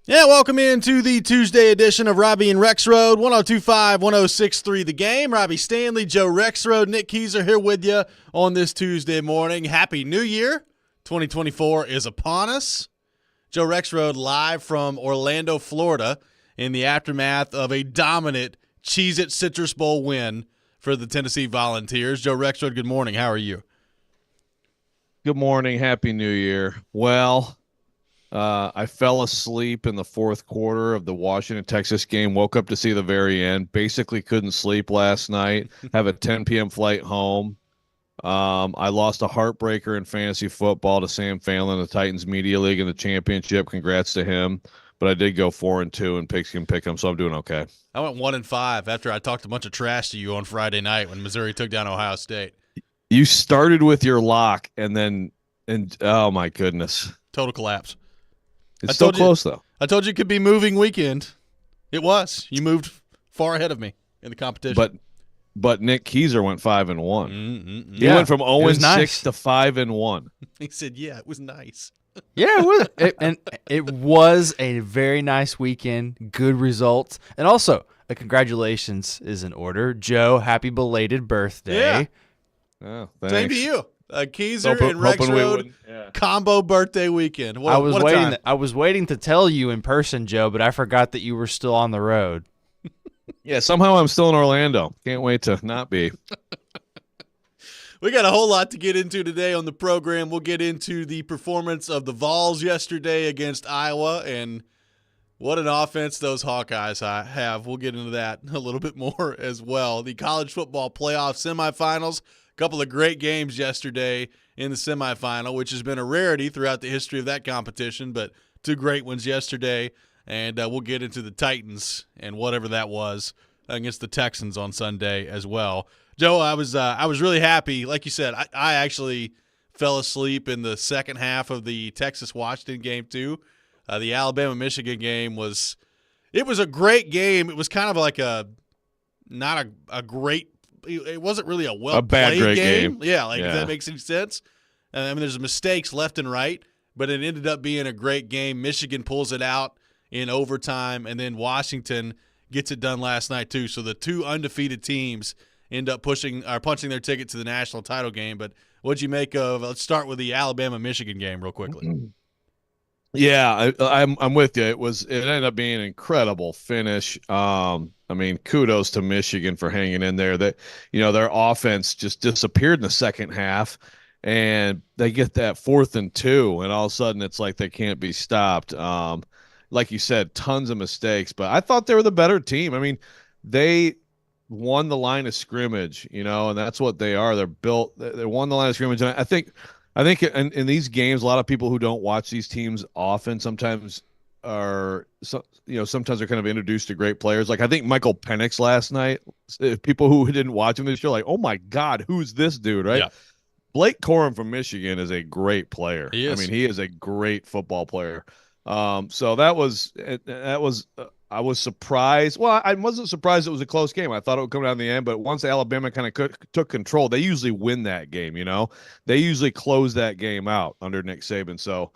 Yeah, welcome into the Tuesday edition of Robby and Rexrode, 102.5, 106.3 The Game. Robbie Stanley, Joe Rexrode, Nick Keyser here with you on this Tuesday morning. Happy New Year. 2024 is upon us. Joe Rexrode live from Orlando, Florida in the aftermath of a dominant Cheez-It Citrus Bowl win for the Tennessee Volunteers. Joe Rexrode, good morning. How are you? Good morning. Happy New Year. Well, I fell asleep in the fourth quarter of the Washington-Texas game, woke up to see the very end, basically couldn't sleep last night, have a 10 p.m. flight home. I lost a heartbreaker in fantasy football to Sam Phelan, the Titans Media League in the championship. Congrats to him. But I did go 4-2 in pigskin pick'em, so I'm doing okay. I went 1-5 after I talked a bunch of trash to you on Friday night when Missouri took down Ohio State. You started with your lock, and oh my goodness. Total collapse. It's still close, though. I told you it could be moving weekend. It was. You moved far ahead of me in the competition. But Nick Keyser went 5-1. He Yeah, went from 0-6 nice. to 5-1. He said, "Yeah, it was nice." Yeah, it was, it was a very nice weekend. Good results, and also a congratulations is in order. Joe, happy belated birthday! Yeah. Oh, Same thanks. to you, Keyser Hoping and we Rexrode wouldn't- yeah. combo birthday weekend. What, I was what a waiting. time. I was waiting to tell you in person, Joe, but I forgot that you were still on the road. Yeah, somehow I'm still in Orlando. Can't wait to not be. We got a whole lot to get into today on the program. We'll get into the performance of the Vols yesterday against Iowa and what an offense those Hawkeyes have. We'll get into that a little bit more as well. The college football playoff semifinals, a couple of great games yesterday in the semifinal, which has been a rarity throughout the history of that competition, but two great ones yesterday. And we'll get into the Titans and whatever that was against the Texans on Sunday as well. Joe, I was really happy. Like you said, I actually fell asleep in the second half of the Texas-Washington game too. The Alabama-Michigan game was a great game. It was kind of like not a great – it wasn't really a bad, great game. Yeah, if that makes any sense. I mean, there's mistakes left and right, but it ended up being a great game. Michigan pulls it out in overtime, and then Washington gets it done last night too. So the two undefeated teams end up punching their ticket to the national title game. But what'd you make of? Let's start with the Alabama-Michigan game real quickly. Yeah, I'm with you. It ended up being an incredible finish. I mean, kudos to Michigan for hanging in there. That their offense just disappeared in the second half, and they get that 4th and 2, and all of a sudden it's like they can't be stopped. Like you said, tons of mistakes, but I thought they were the better team. I mean, they won the line of scrimmage, and that's what they are. They're built. They won the line of scrimmage, and I think in these games, a lot of people who don't watch these teams often sometimes sometimes they're kind of introduced to great players. Like I think Michael Penix last night. People who didn't watch him this year, like, oh my God, who's this dude, right? Yeah. Blake Corum from Michigan is a great player. He is. I mean, he is a great football player. So that was I was surprised. Well, I wasn't surprised it was a close game. I thought it would come down in the end, but once Alabama kind of took control, they usually win that game, They usually close that game out under Nick Saban. So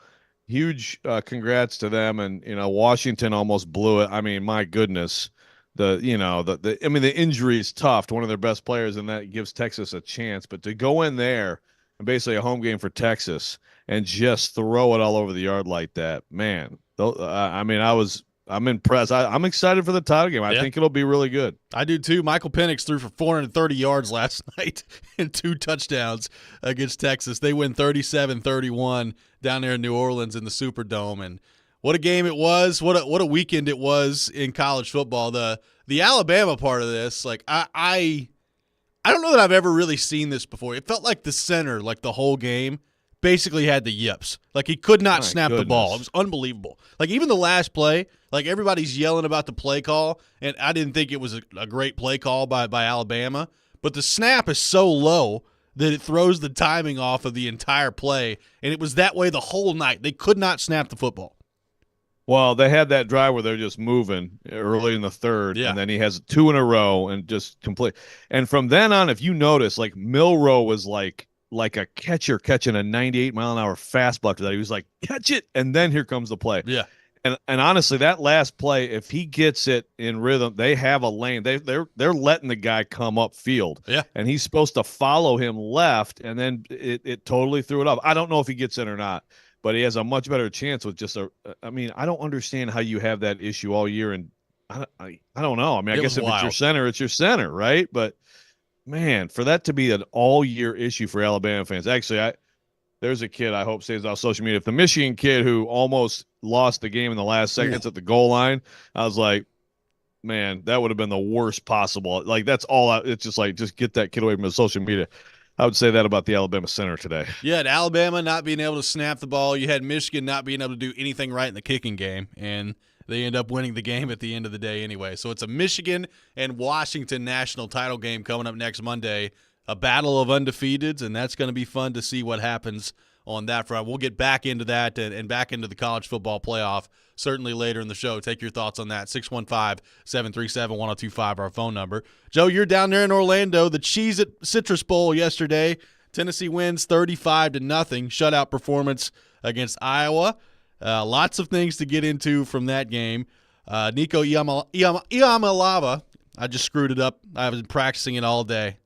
huge congrats to them. And, Washington almost blew it. I mean, my goodness. The injury is tough to one of their best players, and that gives Texas a chance. But to go in there and basically a home game for Texas and just throw it all over the yard like that, man. I'm impressed. I'm excited for the title game. I think it'll be really good. I do too. Michael Penix threw for 430 yards last night and 2 touchdowns against Texas. They win 37-31 down there in New Orleans in the Superdome. And what a game it was. What a weekend it was in college football. The Alabama part of this, like I don't know that I've ever really seen this before. It felt like the center, like the whole game, basically had the yips. Like he could not snap the ball. It was unbelievable. Like even the last play, like everybody's yelling about the play call, and I didn't think it was a great play call by Alabama, but the snap is so low that it throws the timing off of the entire play, and it was that way the whole night. They could not snap the football. Well, they had that drive where they're just moving early in the third, and then he has 2 in a row and just complete. And from then on, if you notice, like Milroe was like a catcher catching a 98-mile-an-hour fastball after that. He was like, catch it, and then here comes the play. Yeah. And honestly, that last play, if he gets it in rhythm, they have a lane. They're letting the guy come up field. Yeah. And he's supposed to follow him left, and then it totally threw it up. I don't know if he gets in or not, but he has a much better chance with just a. I mean, I don't understand how you have that issue all year, and I don't know. I mean, I guess if it's your center, right? But man, for that to be an all year issue for Alabama fans, actually, there's a kid I hope stays off social media. If the Michigan kid who almost lost the game in the last seconds at the goal line, I was like, man, that would have been the worst possible. Like, that's all. It's just like, just get that kid away from the social media. I would say that about the Alabama center today. You had Alabama not being able to snap the ball. You had Michigan not being able to do anything right in the kicking game, and they end up winning the game at the end of the day anyway. So it's a Michigan and Washington national title game coming up next Monday. A battle of undefeateds, and that's going to be fun to see what happens on that front. We'll get back into that and back into the college football playoff certainly later in the show. Take your thoughts on that. 615-737-1025, our phone number. Joe, you're down there in Orlando. The Cheez-It Citrus Bowl yesterday. Tennessee wins 35-0. Shutout performance against Iowa. Lots of things to get into from that game. Nico Iamalava, I just screwed it up. I've been practicing it all day.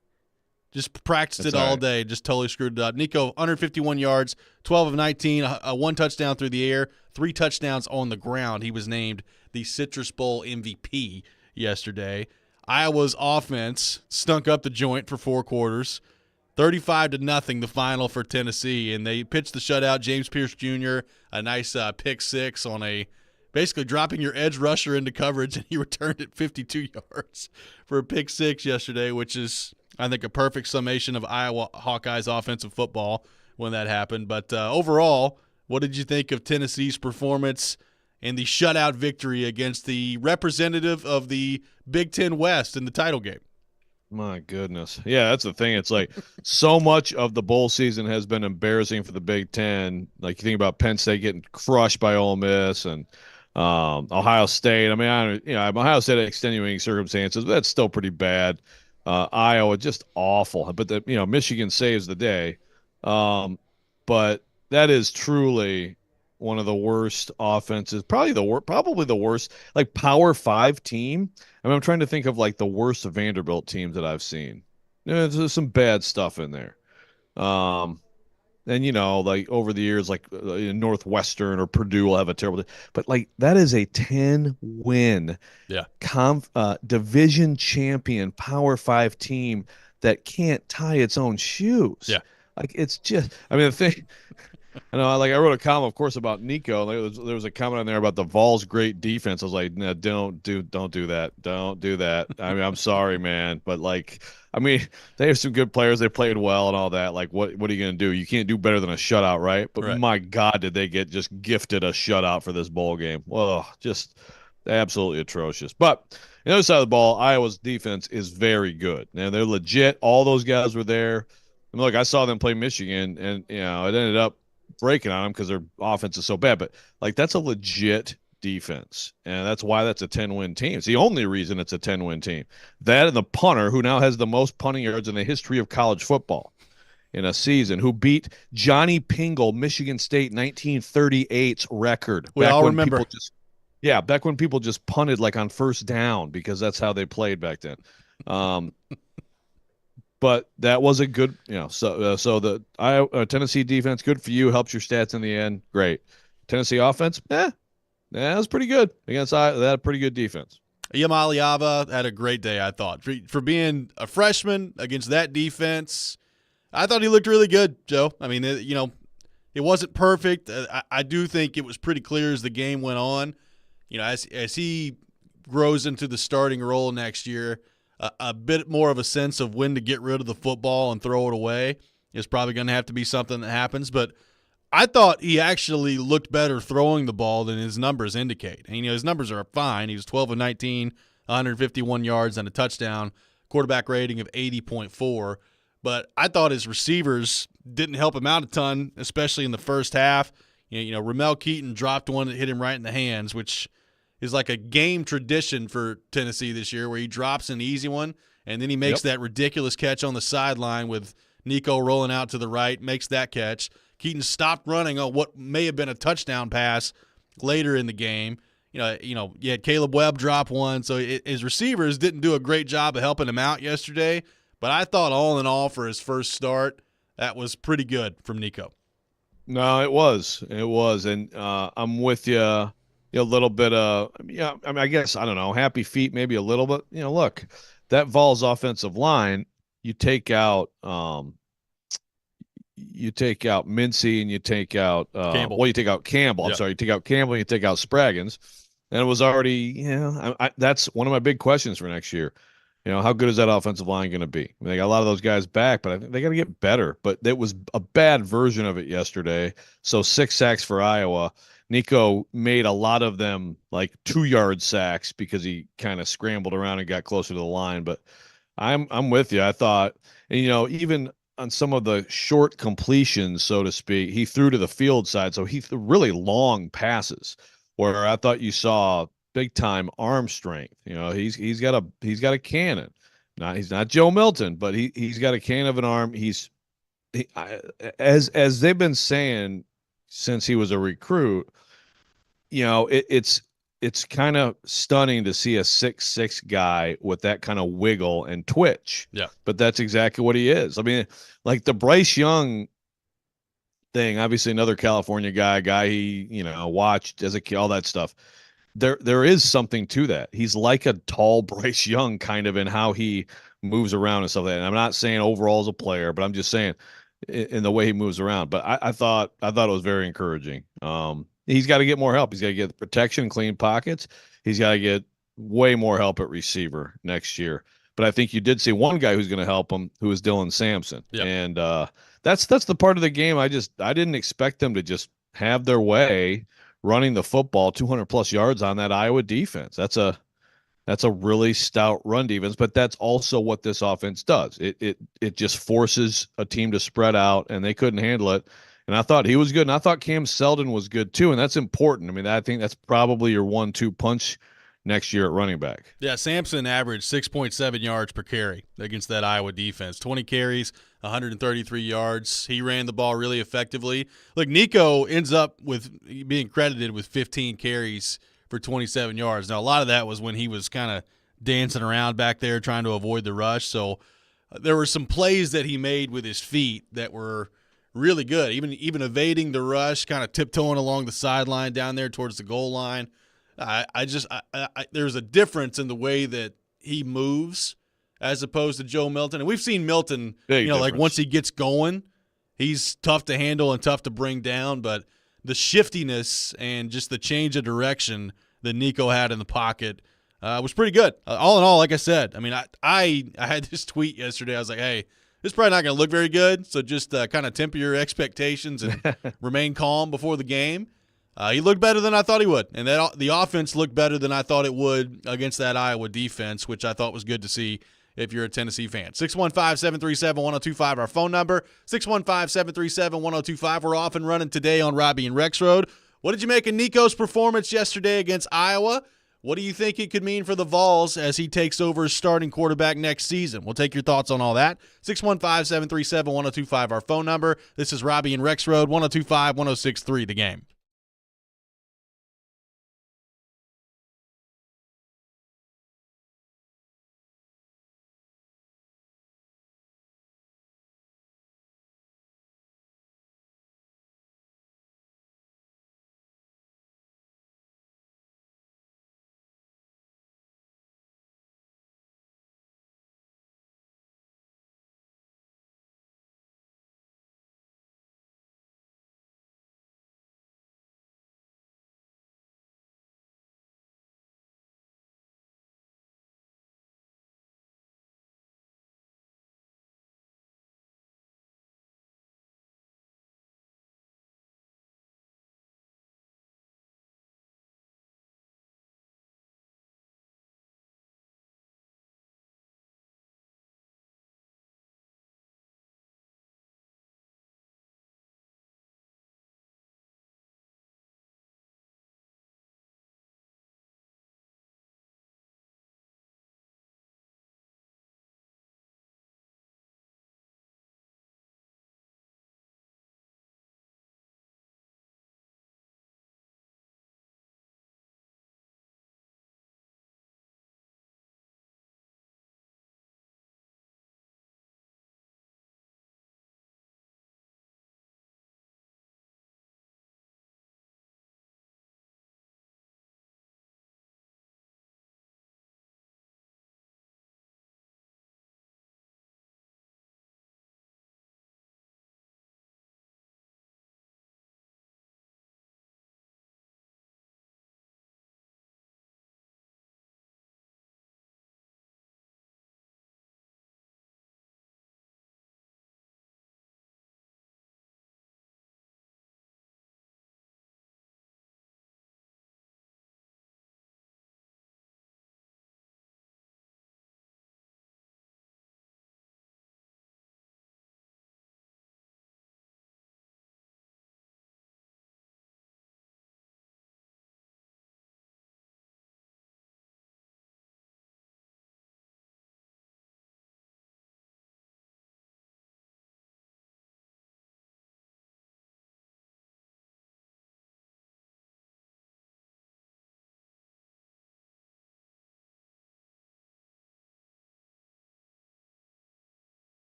Just practiced it all day. Just totally screwed it up. Nico, 151 yards, 12 of 19, one touchdown through the air, 3 touchdowns on the ground. He was named the Citrus Bowl MVP yesterday. Iowa's offense stunk up the joint for 4 quarters. 35-0 the final for Tennessee, and they pitched the shutout. James Pierce Jr., a nice pick 6 on a basically dropping your edge rusher into coverage, and he returned it 52 yards for a pick 6 yesterday, which is, I think, a perfect summation of Iowa Hawkeyes offensive football when that happened. But overall, what did you think of Tennessee's performance and the shutout victory against the representative of the Big Ten West in the title game? My goodness. Yeah, that's the thing. It's like so much of the bowl season has been embarrassing for the Big Ten. Like, you think about Penn State getting crushed by Ole Miss and Ohio State. I mean, Ohio State had extenuating circumstances, but that's still pretty bad. Iowa, just awful. But Michigan saves the day. But that is truly one of the worst offenses, probably the worst, like, Power 5 team. I mean, I'm trying to think of like the worst Vanderbilt teams that I've seen. There's some bad stuff in there. And like over the years, like Northwestern or Purdue will have a terrible, but like that is a 10-win, division champion Power 5 team that can't tie its own shoes. Yeah, like it's just, I mean, the thing. I know, like, I wrote a column, of course, about Nico. There was a comment on there about the Vols' great defense. I was like, no, don't do that. Don't do that. I mean, I'm sorry, man, but like, I mean, they have some good players. They played well and all that. Like, what are you going to do? You can't do better than a shutout, right? But My God, did they get just gifted a shutout for this bowl game? Whoa, just absolutely atrocious. But the other side of the ball, Iowa's defense is very good. And they're legit. All those guys were there. I mean, look, I saw them play Michigan, and it ended up breaking on them because their offense is so bad, but like that's a legit defense, and that's why that's a 10-win team. It's the only reason it's a 10-win team. That and the punter, who now has the most punting yards in the history of college football in a season, who beat Johnny Pingle, Michigan State 1938's record. We all remember. Back when people just punted like on first down because that's how they played back then. But that was a good, so the Tennessee defense, good for you, helps your stats in the end. Great. Tennessee offense, that was pretty good against that pretty good defense. Iamaleava had a great day, I thought. For being a freshman against that defense, I thought he looked really good, Joe. I mean, it wasn't perfect. I do think it was pretty clear as the game went on. As he grows into the starting role next year, a bit more of a sense of when to get rid of the football and throw it away is probably going to have to be something that happens. But I thought he actually looked better throwing the ball than his numbers indicate. And, his numbers are fine. He was 12 of 19, 151 yards and a touchdown, quarterback rating of 80.4. But I thought his receivers didn't help him out a ton, especially in the first half. Ramel Keaton dropped one that hit him right in the hands, which is like a game tradition for Tennessee this year, where he drops an easy one, and then he makes that ridiculous catch on the sideline with Nico rolling out to the right, makes that catch. Keaton stopped running on what may have been a touchdown pass later in the game. You had Caleb Webb drop one, so his receivers didn't do a great job of helping him out yesterday. But I thought all in all for his first start, that was pretty good from Nico. No, it was, and I'm with you. A little bit of, yeah. I mean, I guess I don't know, happy feet maybe a little bit. Look, that Vols offensive line. You take out, Mincy and you take out, Campbell. well, you take out Campbell. I'm Yep. sorry, you take out Campbell, and you take out Spraggins, and it was already, that's one of my big questions for next year. How good is that offensive line going to be? I mean, they got a lot of those guys back, but I think they got to get better. But it was a bad version of it yesterday. So 6 sacks for Iowa. Nico made a lot of them like 2-yard sacks because he kind of scrambled around and got closer to the line. But I'm with you. I thought, and even on some of the short completions, so to speak, he threw to the field side. So he threw really long passes where I thought you saw big time arm strength. He's got a cannon. He's not Joe Milton, but he's got a cannon of an arm. As they've been saying since he was a recruit, it's kind of stunning to see a 6'6" guy with that kind of wiggle and twitch. Yeah. But that's exactly what he is. I mean, like the Bryce Young thing, obviously another California guy he, watched as a kid, all that stuff. There is something to that. He's like a tall Bryce Young kind of in how he moves around and stuff like that. And I'm not saying overall as a player, but I'm just saying in the way he moves around. But I thought it was very encouraging. He's got to get more help. He's got to get protection, clean pockets. He's got to get way more help at receiver next year. But I think you did see one guy who's going to help him, who is Dylan Sampson. Yep. And that's the part of the game I didn't expect them to just have their way running the football 200 plus yards on that Iowa defense. That's a really stout run defense, but that's also what this offense does. It just forces a team to spread out, and they couldn't handle it. And I thought he was good, and I thought Cam Seldon was good too, and that's important. I mean, I think that's probably your 1-2 punch next year at running back. Yeah, Sampson averaged 6.7 yards per carry against that Iowa defense. 20 carries, 133 yards. He ran the ball really effectively. Look, Nico ends up with being credited with 15 carries for 27 yards. Now, a lot of that was when he was kind of dancing around back there trying to avoid the rush. So there were some plays that he made with his feet that were really good, even evading the rush, kind of tiptoeing along the sideline down there towards the goal line. There's a difference in the way that he moves as opposed to Joe Milton. And we've seen Milton, like once he gets going, he's tough to handle and tough to bring down. But the shiftiness and just the change of direction that Nico had in the pocket was pretty good. All in all, like I said, I mean, I had this tweet yesterday. I was like, hey, this is probably not going to look very good. So just kind of temper your expectations and remain calm before the game. He looked better than I thought he would, and the offense looked better than I thought it would against that Iowa defense, which I thought was good to see if you're a Tennessee fan. 615-737-1025, our phone number, 615-737-1025. We're off and running today on Robby and Rexrode. What did you make of Nico's performance yesterday against Iowa? What do you think it could mean for the Vols as he takes over as starting quarterback next season? We'll take your thoughts on all that. 615-737-1025, our phone number. This is Robby and Rexrode, 1025-1063, The Game.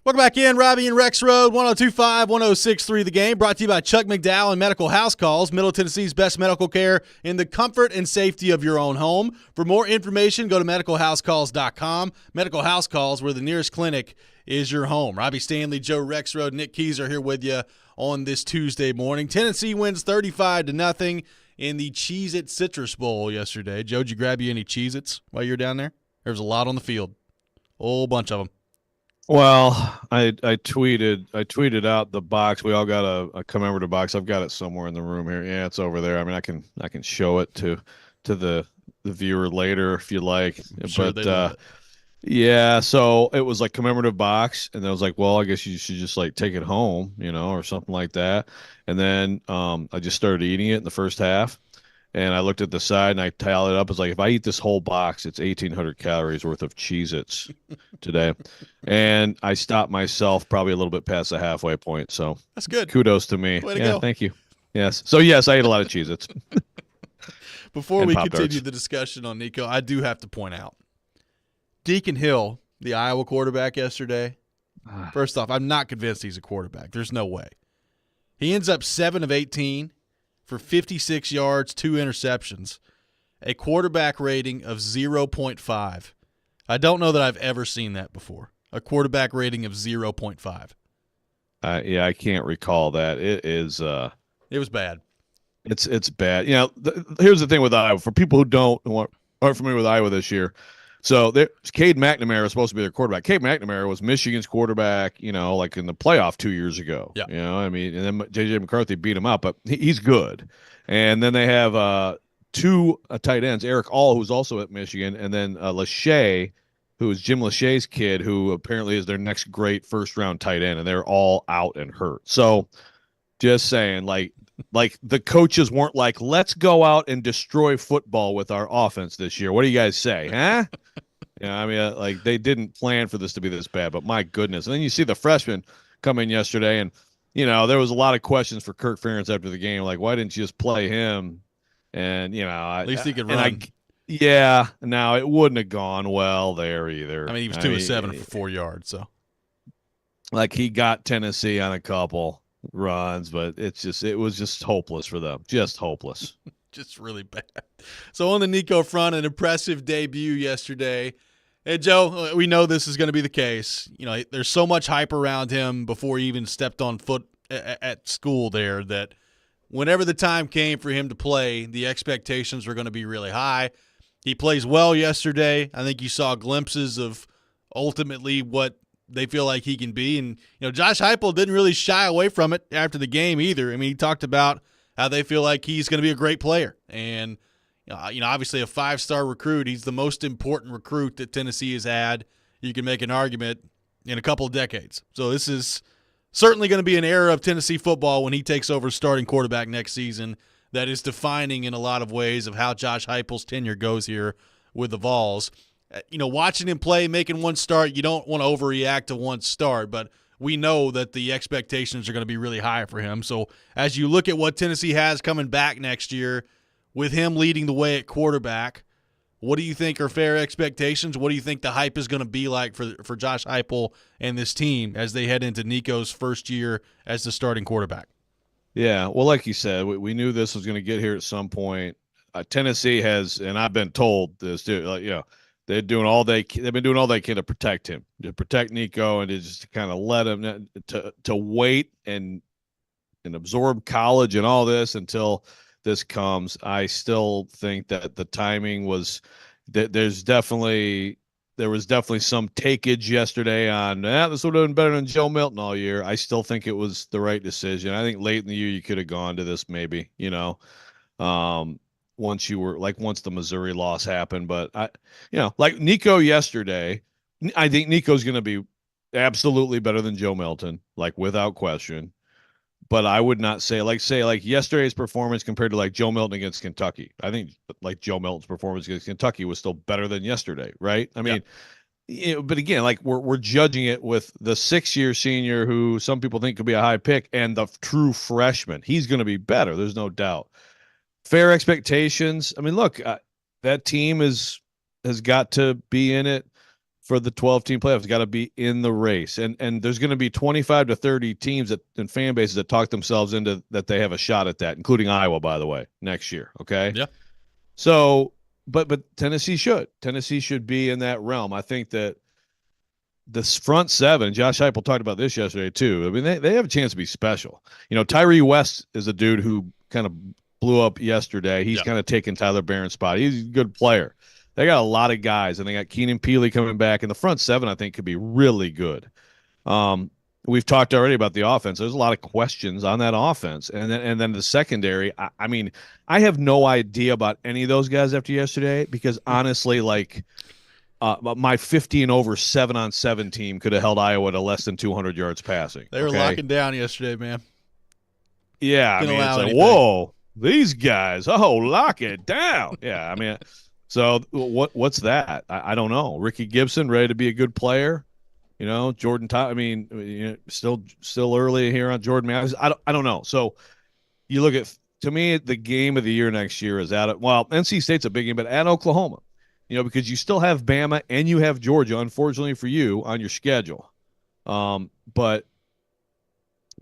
Welcome back in, Robby and Rexrode, 102.5, 106.3 The Game, brought to you by Chuck McDowell and Medical House Calls, Middle Tennessee's best medical care in the comfort and safety of your own home. For more information, go to medicalhousecalls.com. Medical House Calls, where the nearest clinic is your home. Robby Stanley, Joe Rexrode, Nick Keys are here with you on this Tuesday morning. Tennessee wins 35-0 in the Cheez-It Citrus Bowl yesterday. Joe, did you grab you any Cheez-Its while you were down there? There was a lot on the field. A whole bunch of them. Well, I tweeted out the box. We all got a commemorative box. I've got it somewhere in the room here. Yeah, it's over there. I mean, I can show it to the viewer later if you like. Sure, but yeah, so it was like commemorative box, and I was like, well, I guess you should just like take it home, or something like that. And then I just started eating it in the first half. And I looked at the side and I tallied it up. It's like, if I eat this whole box, it's 1,800 calories worth of Cheez-Its today. And I stopped myself probably a little bit past the halfway point. So that's good. Kudos to me. Way to go. Thank you. Yes. So, yes, I ate a lot of Cheez-Its. Before we continue the discussion on Nico, I do have to point out Deacon Hill, the Iowa quarterback yesterday. First off, I'm not convinced he's a quarterback. There's no way. He ends up 7 of 18. For 56 yards, 2 interceptions, a quarterback rating of 0.5. I don't know that I've ever seen that before, a quarterback rating of 0.5. Yeah, I can't recall that. It was bad. It's bad. Here's the thing with Iowa. For people who aren't familiar with Iowa this year, so Cade McNamara is supposed to be their quarterback. Cade McNamara was Michigan's quarterback, like in the playoff 2 years ago. Yeah. And then J.J. McCarthy beat him up, but he's good. And then they have two tight ends, Eric All, who's also at Michigan, and then Lachey, who is Jim Lachey's kid, who apparently is their next great first-round tight end, and they're all out and hurt. So just saying, like the coaches weren't like, let's go out and destroy football with our offense this year. What do you guys say, huh? Like they didn't plan for this to be this bad, but my goodness. And then you see the freshmen come in yesterday, and, there was a lot of questions for Kirk Ferentz after the game. Like, why didn't you just play him? And, at least he could run. Now it wouldn't have gone well there either. He was 2 of 7 for 4 yards. So, like, he got Tennessee on a couple runs, but it was just hopeless for them. Just hopeless. Just really bad. So on the Nico front, an impressive debut yesterday. And Joe, we know this is going to be the case. There's so much hype around him before he even stepped on foot at school there that whenever the time came for him to play, the expectations were going to be really high. He plays well yesterday. I think you saw glimpses of ultimately what they feel like he can be. And, Josh Heupel didn't really shy away from it after the game either. He talked about how they feel like he's going to be a great player. And, obviously a 5-star recruit. He's the most important recruit that Tennessee has had. You can make an argument in a couple of decades. So this is certainly going to be an era of Tennessee football when he takes over starting quarterback next season that is defining in a lot of ways of how Josh Heupel's tenure goes here with the Vols. Watching him play, making one start, you don't want to overreact to one start, but we know that the expectations are going to be really high for him. So as you look at what Tennessee has coming back next year, with him leading the way at quarterback, what do you think are fair expectations? What do you think the hype is going to be like for Josh Heupel and this team as they head into Nico's first year as the starting quarterback? Yeah, well, like you said, we knew this was going to get here at some point. Tennessee has, and I've been told this too, they've been doing all they can to protect him, to protect Nico, and to just kind of let him to wait and absorb college and all this until this comes. I still think that the timing was that there was definitely some takeage yesterday on this would have been better than Joe Milton all year. I still think it was the right decision. I think late in the year you could have gone to this maybe, once the Missouri loss happened. But like Nico yesterday, I think Nico's going to be absolutely better than Joe Milton, like without question. But I would not say yesterday's performance compared to like Joe Milton against Kentucky. I think like Joe Milton's performance against Kentucky was still better than yesterday, right? But again, like we're judging it with the 6-year senior who some people think could be a high pick and the true freshman. He's going to be better. There's no doubt. Fair expectations. Look, that team has got to be in it for the 12-team playoffs. Got to be in the race. And there's going to be 25 to 30 teams and fan bases that talk themselves into that they have a shot at that, including Iowa, by the way, next year. Okay. Yeah. So, but Tennessee should be in that realm. I think that this front seven, Josh Heupel talked about this yesterday too. I mean, they have a chance to be special. Tyree West is a dude who kind of blew up yesterday. He's kind of taken Tyler Barron's spot. He's a good player. They got a lot of guys, and they got Keenan Peely coming back. And the front seven, I think, could be really good. We've talked already about the offense. There's a lot of questions on that offense. And then the secondary, I mean, I have no idea about any of those guys after yesterday because, honestly, like – my 50 and over 7-on-7 team could have held Iowa to less than 200 yards passing. They were locking down yesterday, man. Yeah, I mean, it's like, whoa, these guys, lock it down. Yeah, I mean, so what's that? I don't know. Ricky Gibson ready to be a good player, Jordan. I mean, still early here on Jordan Matthews. I don't know. So you look at, to me, the game of the year next year is NC State's a big game, but at Oklahoma. Because you still have Bama and you have Georgia, unfortunately for you, on your schedule. But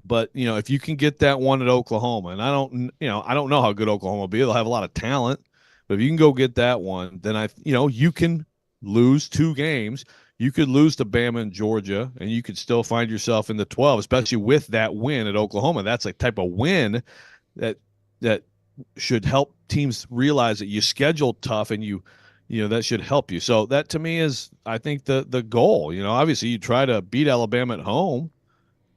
if you can get that one at Oklahoma, and I don't know how good Oklahoma will be. They'll have a lot of talent, but if you can go get that one, then you can lose 2 games. You could lose to Bama and Georgia, and you could still find yourself in the 12, especially with that win at Oklahoma. That's a type of win that should help teams realize that you schedule tough and that should help you. So that to me is, I think, the goal. Obviously you try to beat Alabama at home,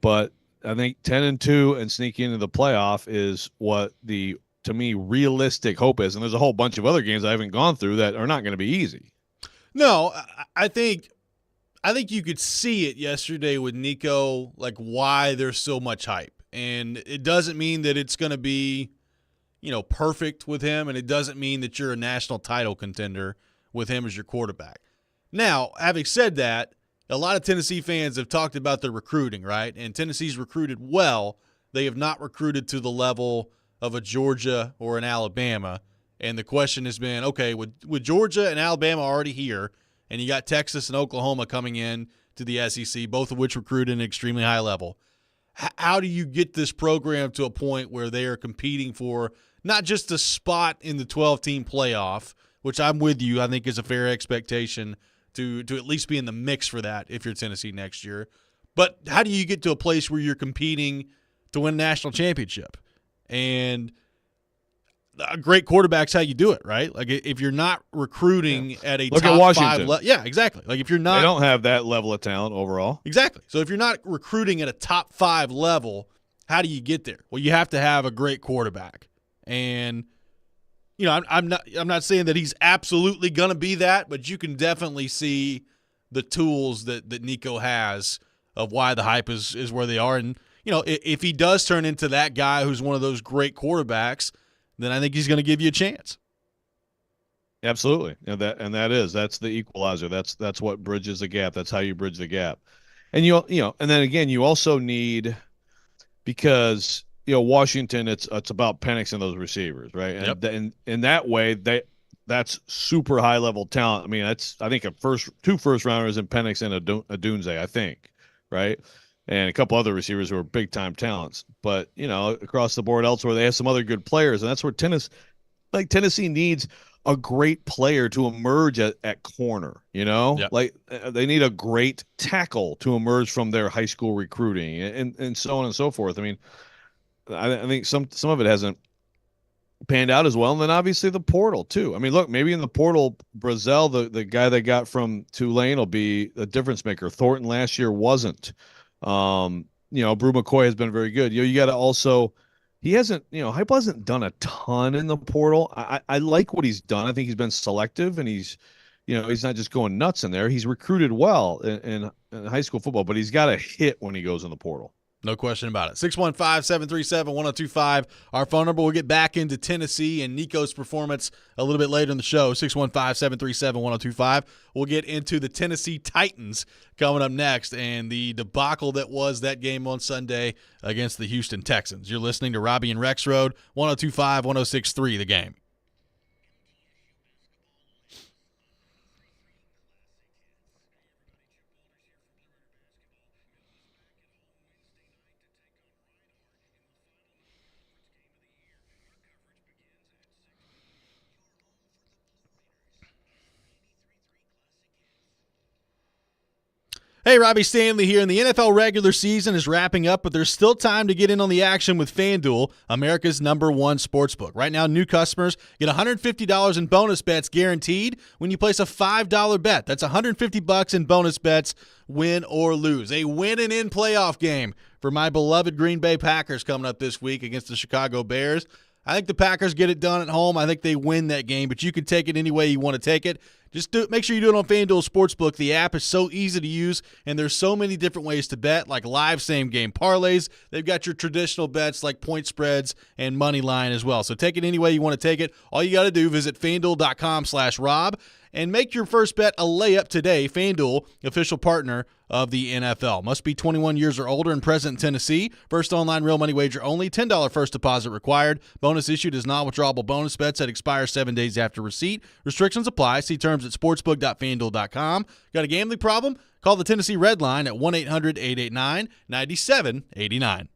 but I think 10-2 and sneaking into the playoff is what the, to me, realistic hope is. And there's a whole bunch of other games I haven't gone through that are not going to be easy. No, I think you could see it yesterday with Nico, like why there's so much hype. And it doesn't mean that it's going to be, perfect with him, and it doesn't mean that you're a national title contender with him as your quarterback. Now, having said that, a lot of Tennessee fans have talked about their recruiting, right? And Tennessee's recruited well. They have not recruited to the level of a Georgia or an Alabama. And the question has been, okay, with Georgia and Alabama already here, and you got Texas and Oklahoma coming in to the SEC, both of which recruit at an extremely high level, how do you get this program to a point where they are competing for not just a spot in the 12-team playoff, which I'm with you, I think is a fair expectation to at least be in the mix for that if you're Tennessee next year, but how do you get to a place where you're competing to win a national championship? And a great quarterback's how you do it, right? Like if you're not recruiting at a Look top at Washington. 5 yeah, exactly. Like if you're not, they don't have that level of talent overall. Exactly. So if you're not recruiting at a top 5 level, how do you get there? Well, you have to have a great quarterback. And I'm not saying that he's absolutely going to be that, but you can definitely see the tools that Nico has of why the hype is where they are. And if he does turn into that guy who's one of those great quarterbacks, then I think he's going to give you a chance. Absolutely. And that's the equalizer. That's what bridges the gap. That's how you bridge the gap. And and then again, you also need, because Washington, it's about Penix and those receivers, right? And Yep. in that way, that's super high level talent. I mean, that's, I think, 2 first rounders in Penix and Adunze, I think, right? And a couple other receivers who are big time talents. But across the board elsewhere, they have some other good players, and that's where Tennessee needs a great player to emerge at corner. Yep. Like they need a great tackle to emerge from their high school recruiting, and so on and so forth. I mean, I think some of it hasn't panned out as well. And then obviously the portal too. I mean, look, maybe in the portal, Brazel, the guy they got from Tulane, will be a difference maker. Thornton last year wasn't. Brew McCoy has been very good. You got to also, he hasn't, Heupel hasn't done a ton in the portal. I like what he's done. I think he's been selective, and he's not just going nuts in there. He's recruited well in high school football, but he's got to hit when he goes in the portal. No question about it. 615-737-1025. Our phone number. We'll get back into Tennessee and Nico's performance a little bit later in the show. 615-737-1025. We'll get into the Tennessee Titans coming up next and the debacle that was that game on Sunday against the Houston Texans. You're listening to Robby and Rexrode, 102.5, 106.3, The Game. Hey, Robby Stanley here, and the NFL regular season is wrapping up, but there's still time to get in on the action with FanDuel, America's #1 sportsbook. Right now, new customers get $150 in bonus bets guaranteed when you place a $5 bet. That's $150 in bonus bets, win or lose. A win-and-in playoff game for my beloved Green Bay Packers coming up this week against the Chicago Bears. I think the Packers get it done at home. I think they win that game, but you can take it any way you want to take it. Just make sure you do it on FanDuel Sportsbook. The app is so easy to use, and there's so many different ways to bet, like live same-game parlays. They've got your traditional bets like point spreads and money line as well. So take it any way you want to take it. All you got to do, visit FanDuel.com/Rob and make your first bet a layup today. FanDuel, official partner of the NFL. Must be 21 years or older and present in Tennessee. First online real money wager only. $10 first deposit required. Bonus issued is non-withdrawable bonus bets that expire 7 days after receipt. Restrictions apply. See terms at sportsbook.fanduel.com. Got a gambling problem? Call the Tennessee Red Line at 1-800-889-9789.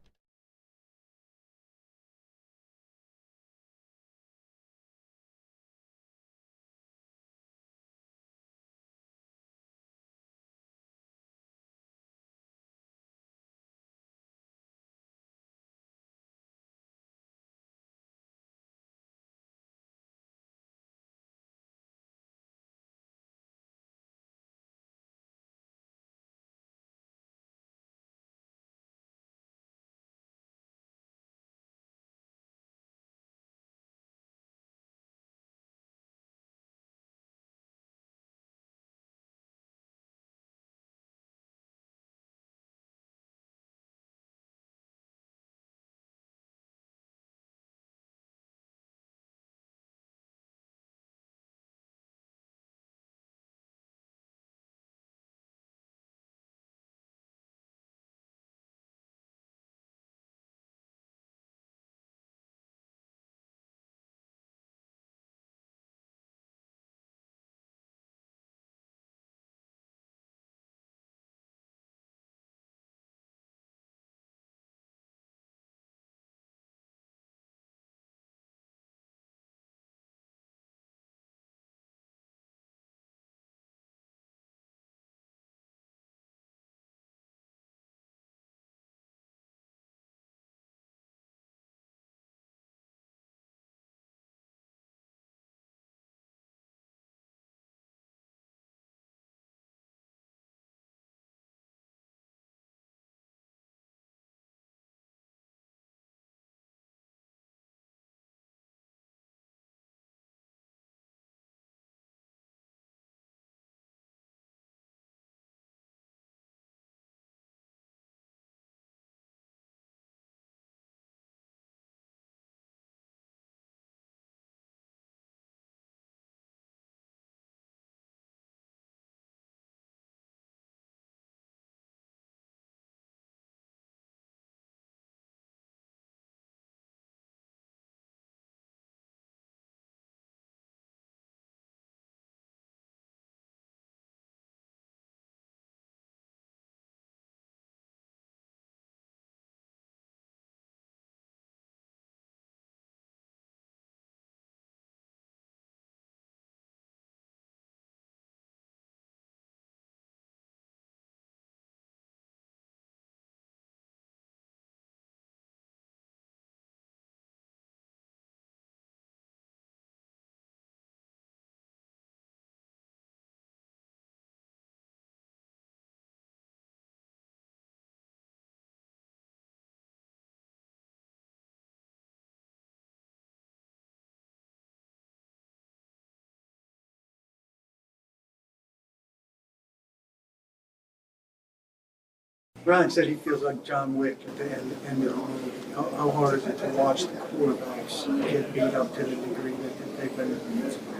Brian said he feels like John Wick at the end of the movie. How hard is it to watch the quarterbacks get beat up to the degree that they've been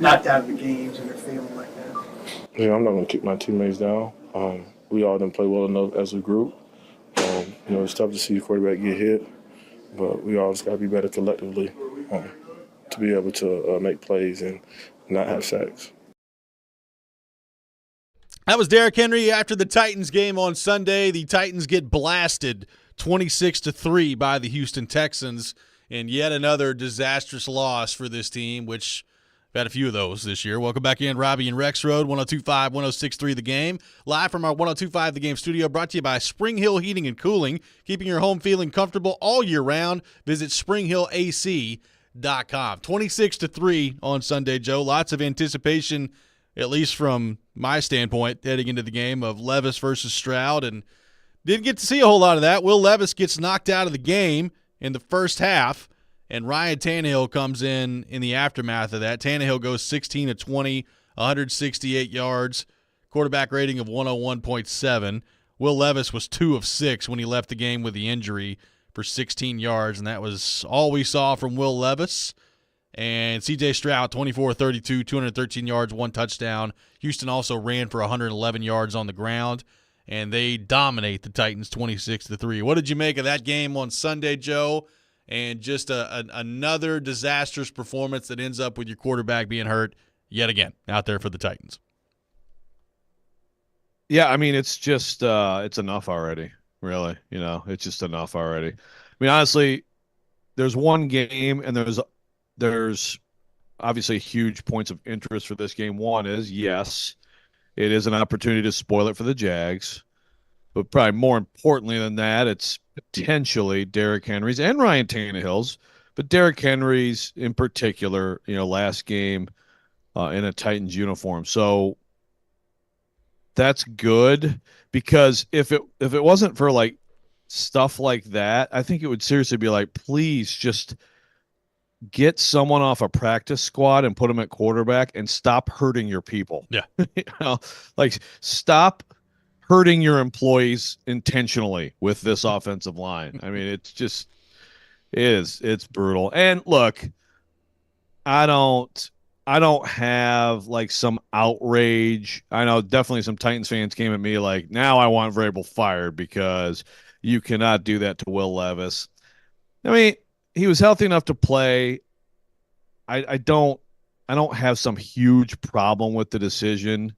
knocked out of the games and they're feeling like that? Yeah, I'm not going to kick my teammates down. We all didn't play well enough as a group. It's tough to see your quarterback get hit, but we all just got to be better collectively to be able to make plays and not have sacks. That was Derrick Henry after the Titans game on Sunday. The Titans get blasted 26-3 by the Houston Texans, and yet another disastrous loss for this team, which We've had a few of those this year. Welcome back in, Robby and Rexrode, 102.5, 106.3 The Game. Live from our 102.5 The Game studio, brought to you by Spring Hill Heating and Cooling. Keeping your home feeling comfortable all year round. Visit springhillac.com. 26-3 on Sunday, Joe. Lots of anticipation, at least from my standpoint, heading into the game of Levis versus Stroud, and didn't get to see a whole lot of that. Will Levis gets knocked out of the game in the first half, and Ryan Tannehill comes in the aftermath of that. Tannehill goes 16-20, 168 yards, quarterback rating of 101.7. Will Levis was 2 of 6 when he left the game with the injury for 16 yards, and that was all we saw from Will Levis. And C.J. Stroud, 24-32, 213 yards, 1 touchdown. Houston also ran for 111 yards on the ground, and they dominate the Titans 26-3. What did you make of that game on Sunday, Joe? And just another disastrous performance that ends up with your quarterback being hurt yet again out there for the Titans. Yeah, I mean, it's just it's enough already, really. It's just enough already. I mean, honestly, there's one game, and there's obviously huge points of interest for this game. One is, yes, it is an opportunity to spoil it for the Jags. But probably more importantly than that, it's potentially Derrick Henry's and Ryan Tannehill's, but Derrick Henry's in particular, last game in a Titans uniform. So that's good, because if it wasn't for like stuff like that, I think it would seriously be like, please just get someone off a practice squad and put them at quarterback and stop hurting your people. Yeah. Like stop hurting your employees intentionally with this offensive line. I mean, it's brutal. And look, I don't have like some outrage. I know definitely some Titans fans came at me like, now I want Vrabel fired because you cannot do that to Will Levis. I mean, he was healthy enough to play. I don't have some huge problem with the decision.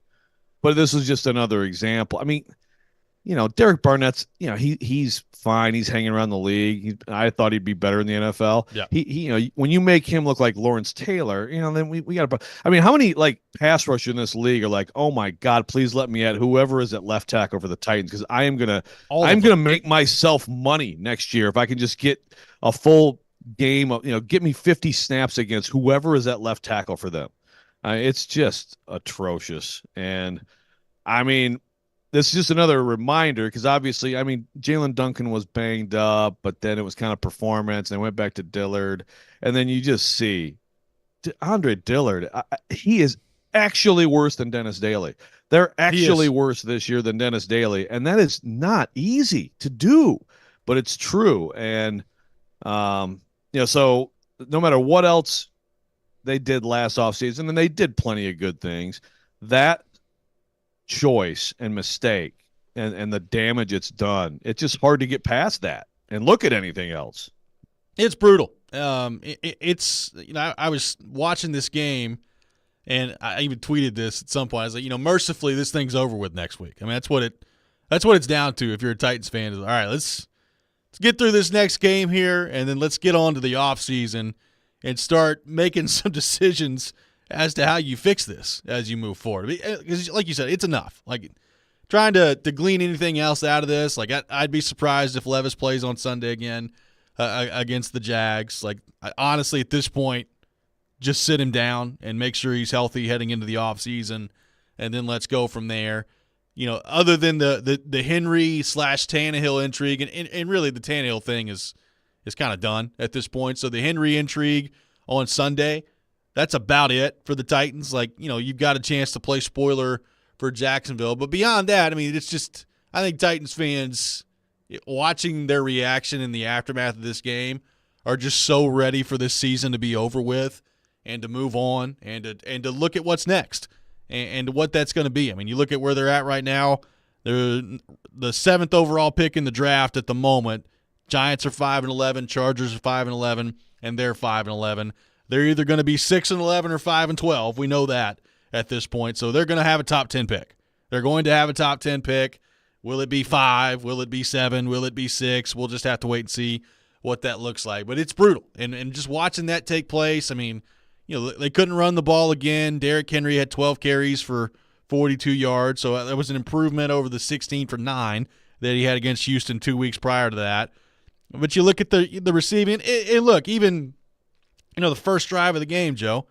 But this is just another example. I mean, Derek Barnett's, he's fine. He's hanging around the league. I thought he'd be better in the NFL. Yeah. He when you make him look like Lawrence Taylor, then we got to. I mean, how many like pass rushers in this league are like, oh my God, please let me at whoever is at left tackle for the Titans, because I'm gonna make myself money next year if I can just get a full game of get me 50 snaps against whoever is at left tackle for them. It's just atrocious. And, I mean, this is just another reminder, because obviously, I mean, Jalen Duncan was banged up, but then it was kind of performance, and they went back to Dillard. And then you just see Andre Dillard, he is actually worse than Dennis Daly. They're actually worse this year than Dennis Daly, and that is not easy to do, but it's true. And, so no matter what else they did last offseason, and they did plenty of good things, that choice and mistake and the damage it's done, it's just hard to get past that and look at anything else. It's brutal. It's I was watching this game, and I even tweeted this at some point. I was like, mercifully, this thing's over with next week. I mean, that's what it's down to if you're a Titans fan. Is all right, let's get through this next game here, and then let's get on to the offseason and start making some decisions as to how you fix this as you move forward. Because, like you said, it's enough. Like, trying to glean anything else out of this, like, I'd be surprised if Levis plays on Sunday again against the Jags. Like, honestly, at this point, just sit him down and make sure he's healthy heading into the offseason, and then let's go from there. Other than the Henry/Tannehill intrigue, and really the Tannehill thing is kind of done at this point. So the Henry intrigue on Sunday, that's about it for the Titans. Like, you've got a chance to play spoiler for Jacksonville. But beyond that, I mean, it's just, I think Titans fans watching their reaction in the aftermath of this game are just so ready for this season to be over with and to move on and to look at what's next and what that's going to be. I mean, you look at where they're at right now. They're the 7th overall pick in the draft at the moment. Giants are 5-11, Chargers are 5-11, and they're 5-11. They're either going to be 6-11 or 5-12. We know that at this point. So they're going to have a top 10 pick. They're going to have a top 10 pick. Will it be 5? Will it be 7? Will it be 6? We'll just have to wait and see what that looks like. But it's brutal. And just watching that take place, I mean, they couldn't run the ball again. Derrick Henry had 12 carries for 42 yards, so that was an improvement over the 16 for 9 that he had against Houston 2 weeks prior to that. But you look at the receiving, and look, even the first drive of the game, Joe,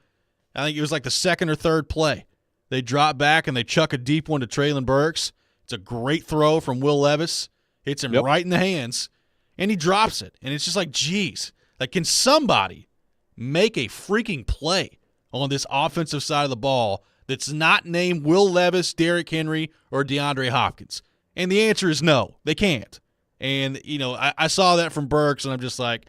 I think it was like the second or third play. They drop back and they chuck a deep one to Traylon Burks. It's a great throw from Will Levis. Hits him right in the hands, and he drops it. And it's just like, geez, like, can somebody make a freaking play on this offensive side of the ball that's not named Will Levis, Derrick Henry, or DeAndre Hopkins? And the answer is no, they can't. And, I saw that from Burks, and I'm just like,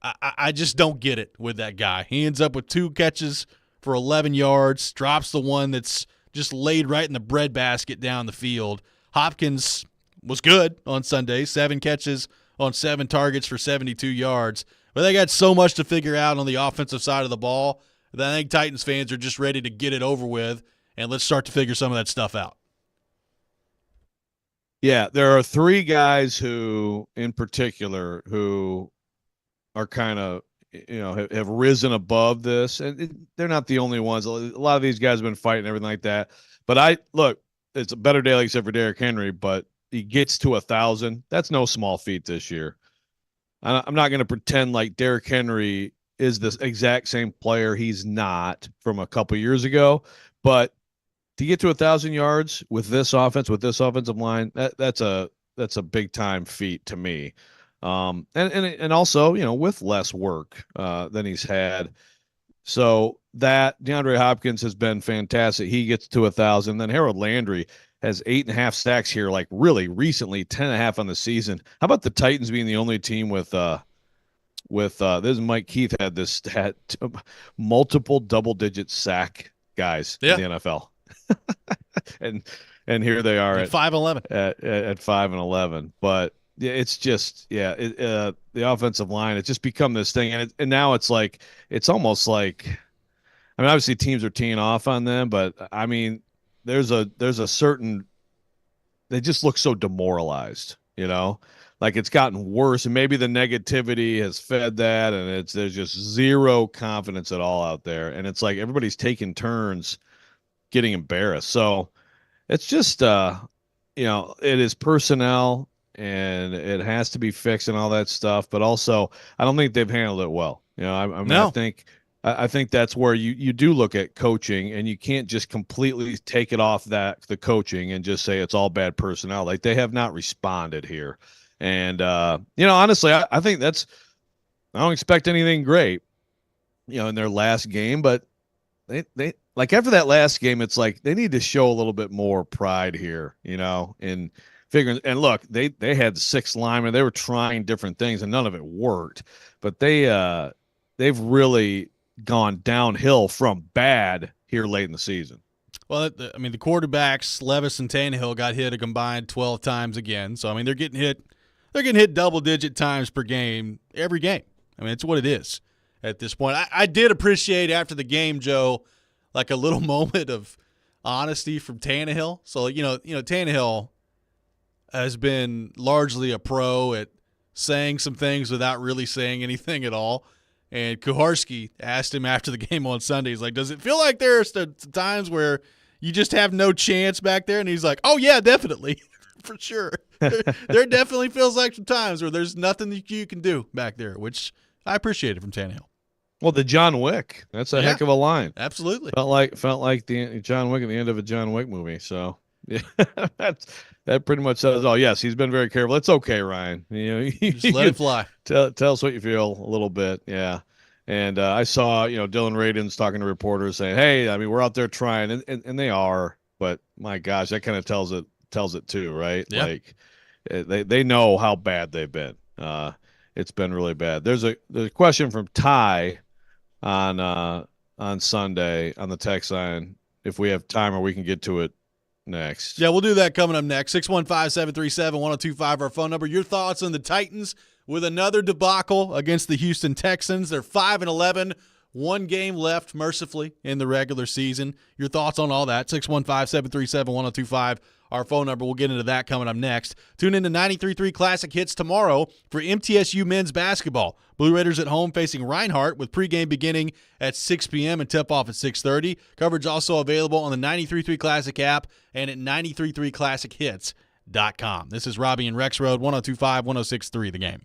I just don't get it with that guy. He ends up with 2 catches for 11 yards, drops the one that's just laid right in the breadbasket down the field. Hopkins was good on Sunday, 7 catches on 7 targets for 72 yards. But they got so much to figure out on the offensive side of the ball that I think Titans fans are just ready to get it over with, and let's start to figure some of that stuff out. Yeah, there are 3 guys who, in particular, who are kind of, have risen above this, and they're not the only ones. A lot of these guys have been fighting and everything like that. But it's a better day, like you said, for Derrick Henry, but he gets to 1,000. That's no small feat this year. I'm not going to pretend like Derrick Henry is the exact same player. He's not, from a couple years ago, but to get to 1,000 yards with this offense, with this offensive line, that's a big time feat to me. And also, with less work than he's had. So that DeAndre Hopkins has been fantastic. He gets to 1,000. Then Harold Landry has 8.5 sacks here, like really recently, 10.5 on the season. How about the Titans being the only team with this? Mike Keith had this stat: multiple double-digit sack guys in the NFL. and here they are at 5-11 at 5-11. But yeah, it's just the offensive line. It's just become this thing, and now it's almost like, I mean, obviously teams are teeing off on them, but I mean, there's a certain, they just look so demoralized, like it's gotten worse, and maybe the negativity has fed that, and there's just zero confidence at all out there, and it's like everybody's taking turns getting embarrassed. So it's just it is personnel, and it has to be fixed and all that stuff, but also I don't think they've handled it well. I think that's where you do look at coaching, and you can't just completely take it off the coaching and just say it's all bad personnel. Like, they have not responded here. And, honestly, I think I don't expect anything great, in their last game, but they like, after that last game, it's like they need to show a little bit more pride here, in figuring. And look, they had 6 linemen. They were trying different things, and none of it worked. But they've really gone downhill from bad here late in the season. Well, the quarterbacks, Levis and Tannehill, got hit a combined 12 times again. So, I mean, they're getting hit double-digit times per game every game. I mean, it's what it is at this point. I did appreciate after the game, Joe, like a little moment of honesty from Tannehill. So, Tannehill has been largely a pro at saying some things without really saying anything at all. And Kuharski asked him after the game on Sunday, he's like, does it feel like there are some times where you just have no chance back there? And he's like, oh, yeah, definitely, for sure. There definitely feels like some times where there's nothing that you can do back there, which I appreciated from Tannehill. Well, the John Wick, that's a heck of a line. Absolutely. Felt like the John Wick at the end of a John Wick movie. So yeah, that pretty much says all. Yes, he's been very careful. It's okay, Ryan. Just let it fly. Tell us what you feel a little bit. Yeah. And I saw, Dylan Radins talking to reporters saying, hey, I mean, we're out there trying, and they are, but my gosh, that kind of tells it too, right? Yeah. Like they know how bad they've been. It's been really bad. There's a question from Ty on Sunday on the text line, if we have time or we can get to it next. Yeah, we'll do that coming up next. 615-737-1025, our phone number. Your thoughts on the Titans with another debacle against the Houston Texans. They're 5-11, 1 game left, mercifully, in the regular season. Your thoughts on all that, 615-737-1025, our phone number. We'll get into that coming up next. Tune in to 93.3 Classic Hits tomorrow for MTSU men's basketball. Blue Raiders at home facing Reinhardt with pregame beginning at 6 p.m. and tip-off at 6:30. Coverage also available on the 93.3 Classic app and at 93.3classichits.com. This is Robby and Rexrode, 102.5, 106.3 The Game.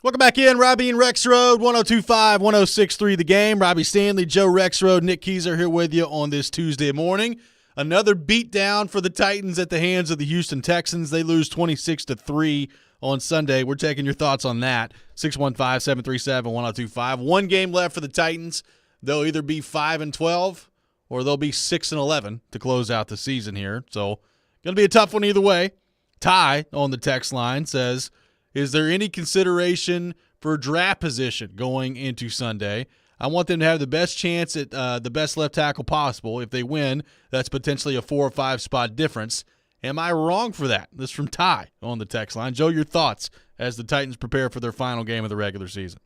Welcome back in, Robby and Rexrode, 102.5, 106.3 The Game. Robbie Stanley, Joe Rexrode, Nick Keyser here with you on this Tuesday morning. Another beatdown for the Titans at the hands of the Houston Texans. They lose 26-3 on Sunday. We're taking your thoughts on that. 615-737-1025. One game left for the Titans. They'll either be 5-12 or they'll be 6-11 to close out the season here. So going to be a tough one either way. Ty on the text line says, is there any consideration for draft position going into Sunday? I want them to have the best chance at the best left tackle possible. If they win, that's potentially a 4 or 5 spot difference. Am I wrong for that? This is from Ty on the text line. Joe, your thoughts as the Titans prepare for their final game of the regular season?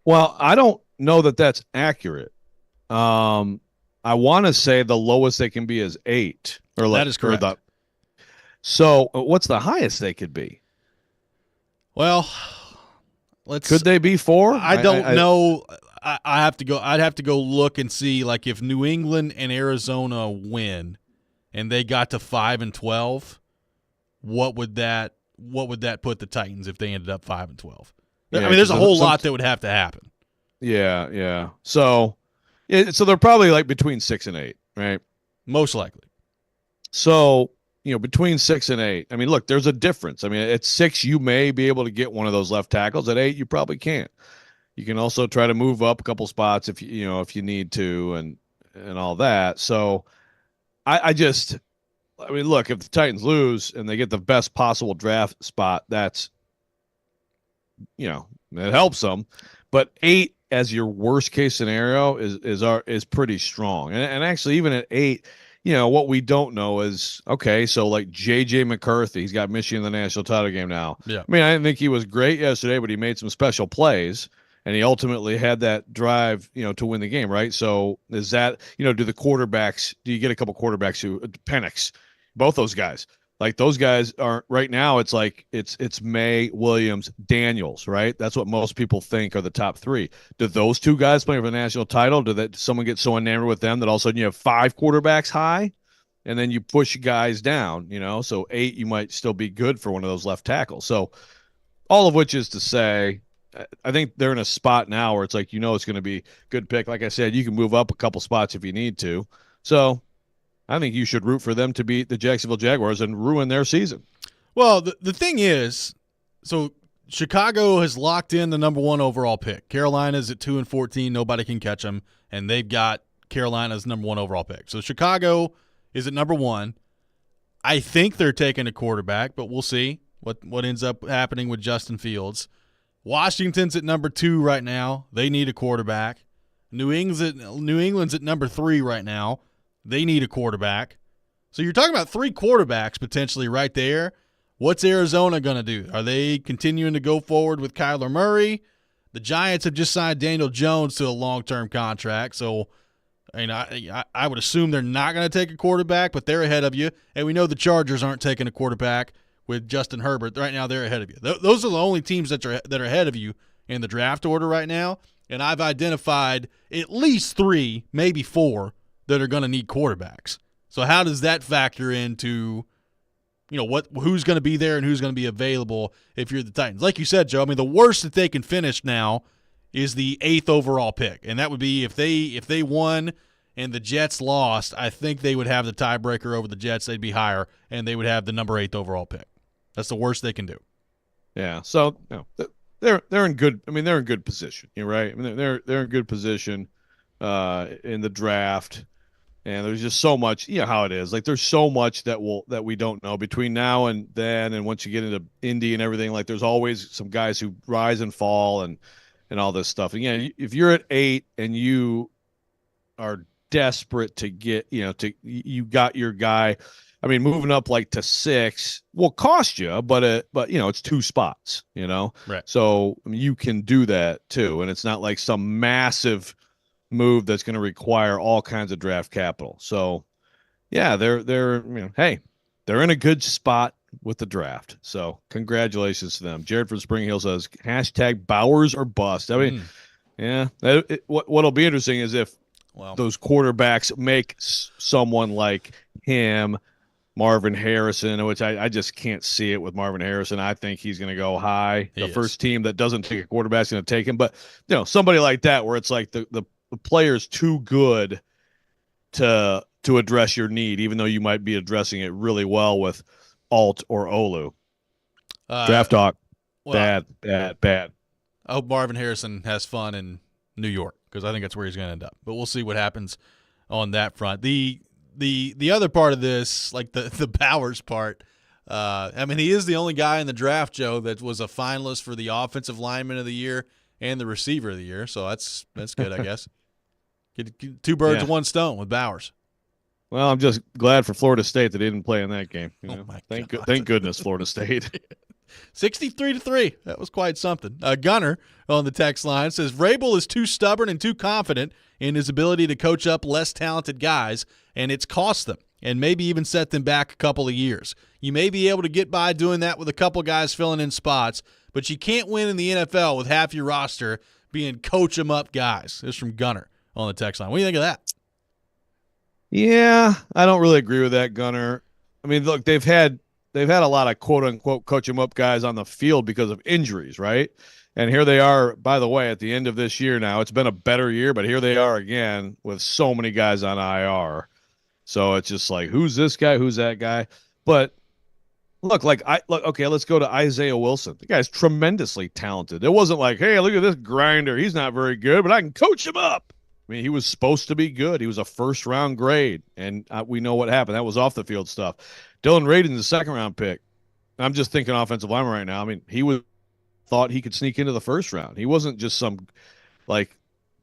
Well, I don't know that that's accurate. I want to say the lowest they can be is 8. That is correct. So what's the highest they could be? Well, could they be 4? I don't know. I have to go. I'd have to go look and see, like, if New England and Arizona win, and they got to 5-12, what would that put the Titans if they ended up 5-12? Yeah, I mean, there's a whole lot that would have to happen. Yeah. So they're probably like between 6 and 8, right? Most likely. So, between 6 and 8, I mean, look, there's a difference. I mean, at 6, you may be able to get one of those left tackles. At 8, you probably can't. You can also try to move up a couple spots if you need to, and all that. So, I mean, look, if the Titans lose and they get the best possible draft spot, that's, it helps them. But 8 as your worst case scenario is pretty strong. And actually, even at 8, what we don't know is, okay, so like J.J. McCarthy, he's got Michigan in the national title game now. Yeah. I mean, I didn't think he was great yesterday, but he made some special plays, and he ultimately had that drive, to win the game, right? So is that, do you get a couple quarterbacks who, Penix, both those guys, like those guys aren't right now. It's like it's May, Williams, Daniels, right? That's what most people think are the top 3. Do those 2 guys playing for the national title? Did someone get so enamored with them that all of a sudden you have 5 quarterbacks high, and then you push guys down? So 8, you might still be good for one of those left tackles. So all of which is to say, I think they're in a spot now where it's like it's going to be a good pick. Like I said, you can move up a couple spots if you need to. So I think you should root for them to beat the Jacksonville Jaguars and ruin their season. Well, the thing is, so Chicago has locked in the number 1 overall pick. Carolina's at 2-14. Nobody can catch them, and they've got Carolina's number 1 overall pick. So Chicago is at number 1. I think they're taking a quarterback, but we'll see what ends up happening with Justin Fields. Washington's at number 2 right now. They need a quarterback. New England's at number 3 right now. They need a quarterback. So you're talking about 3 quarterbacks potentially right there. What's Arizona going to do? Are they continuing to go forward with Kyler Murray? The Giants have just signed Daniel Jones to a long-term contract. So I would assume they're not going to take a quarterback, but they're ahead of you. And we know the Chargers aren't taking a quarterback with Justin Herbert. Right now they're ahead of you. Those are the only teams that are ahead of you in the draft order right now. And I've identified at least 3, maybe 4, that are going to need quarterbacks. So how does that factor into, who's going to be there and who's going to be available if you're the Titans? Like you said, Joe, I mean, the worst that they can finish now is the 8th overall pick. And that would be if they won and the Jets lost, I think they would have the tiebreaker over the Jets. They'd be higher, and they would have the number 8th overall pick. That's the worst they can do. Yeah. So they're in good. I mean, they're in good position. You're right. I mean, they're in good position in the draft. And there's just so much, how it is. Like there's so much that we don't know between now and then, and once you get into Indy and everything. Like there's always some guys who rise and fall and all this stuff. Again, if you're at 8 and you are desperate to get, you got your guy. I mean, moving up like to 6 will cost you, but it's 2 spots. Right. So I mean, you can do that too, and it's not like some massive move that's going to require all kinds of draft capital. So yeah, they're in a good spot with the draft. So congratulations to them. Jared from Spring Hill says #Bowers or bust. I mean, yeah, what'll be interesting is if those quarterbacks make someone like him, Marvin Harrison, which I just can't see it with Marvin Harrison. I think he's going to go high. The first team that doesn't take a quarterback is going to take him. But somebody like that where it's like the player's too good to address your need, even though you might be addressing it really well with Alt or Olu. Draft talk. Bad. I hope Marvin Harrison has fun in New York because I think that's where he's going to end up. But we'll see what happens on that front. The other part of this, like the Bowers part, I mean, he is the only guy in the draft, Joe, that was a finalist for the offensive lineman of the year and the receiver of the year. So that's good, I guess. Get two birds with one stone with Bowers. Well, I'm just glad for Florida State that they didn't play in that game. You know? Oh my Thank God. thank goodness, Florida State. 63-3. That was quite something. Gunner on the text line says Vrabel is too stubborn and too confident in his ability to coach up less talented guys, and it's cost them and maybe even set them back a couple of years. You may be able to get by doing that with a couple guys filling in spots, but you can't win in the NFL with half your roster being coach 'em up guys. This is from Gunner on the text line. What do you think of that? Yeah, I don't really agree with that, Gunner. I mean, look, they've had a lot of quote unquote coach 'em up guys on the field because of injuries, right? And here they are, by the way, at the end of this year now. It's been a better year, but here they are again with so many guys on IR. So it's just like, who's this guy? Who's that guy? But look, okay, let's go to Isaiah Wilson. The guy's tremendously talented. It wasn't like, hey, look at this grinder. He's not very good, but I can coach him up. I mean, he was supposed to be good. He was a first-round grade, and we know what happened. That was off-the-field stuff. Dylan Radin's a second-round pick. I'm just thinking offensive lineman right now. I mean, thought he could sneak into the first round. He wasn't just some, like,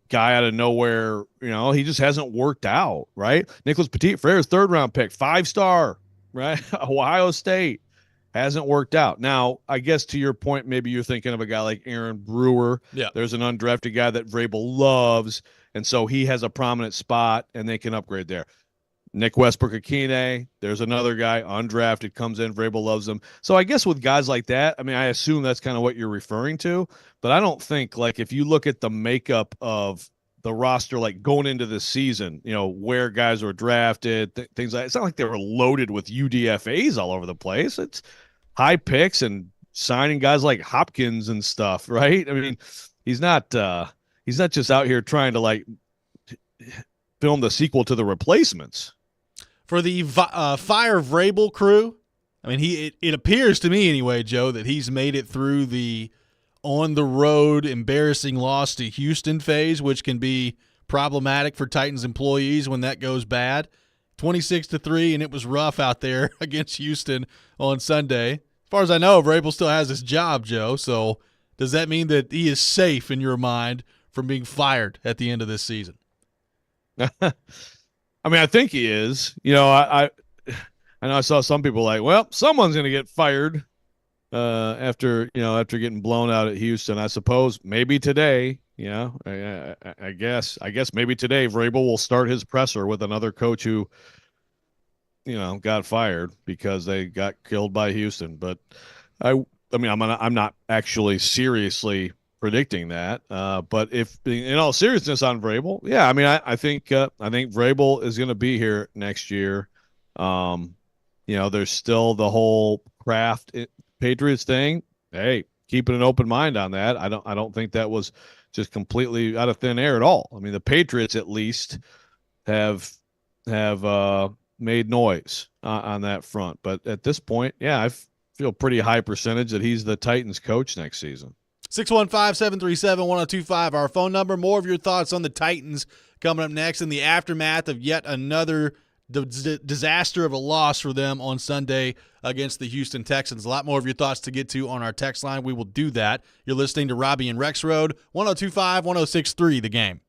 guy out of nowhere. You know, he just hasn't worked out, right? Nicholas Petit-Frere's third-round pick, 5-star, right? Ohio State. Hasn't worked out. Now, I guess to your point, maybe you're thinking of a guy like Aaron Brewer. Yeah. There's an undrafted guy that Vrabel loves, and so he has a prominent spot, and they can upgrade there. Nick Westbrook-Akine, there's another guy, undrafted, comes in, Vrabel loves him. So I guess with guys like that, I mean, I assume that's kind of what you're referring to, but I don't think, like, if you look at the makeup of the roster, like going into this season, you know, where guys were drafted, things like, it's not like they were loaded with UDFAs all over the place. It's high picks and signing guys like Hopkins and stuff, right? I mean, he's not just out here trying to like film the sequel to The Replacements. For the Fire Vrabel crew, I mean, it appears to me anyway, Joe, that he's made it through the on-the-road embarrassing loss to Houston phase, which can be problematic for Titans employees when that goes bad. 26-3, and it was rough out there against Houston on Sunday. As far as I know, Vrabel still has his job, Joe, so does that mean that he is safe in your mind from being fired at the end of this season? I mean, I think he is. You know, I know I saw some people like, well, someone's going to get fired after getting blown out at Houston. I suppose maybe today, you know, I guess maybe today Vrabel will start his presser with another coach who, you know, got fired because they got killed by Houston. But I mean, I'm not actually seriously predicting that. But if in all seriousness on Vrabel, yeah, I mean, I think Vrabel is going to be here next year. You know, there's still the whole Kraft Patriots thing. Hey, keeping an open mind on that. I don't think that was just completely out of thin air at all. I mean, the Patriots at least have made noise on that front. But at this point, yeah, I feel pretty high percentage that he's the Titans coach next season. 615-737-1025, our phone number. More of your thoughts on the Titans coming up next in the aftermath of yet another disaster of a loss for them on Sunday against the Houston Texans. A lot more of your thoughts to get to on our text line. We will do that. You're listening to Robby and Rexrode, 102.5, 106.3, The Game.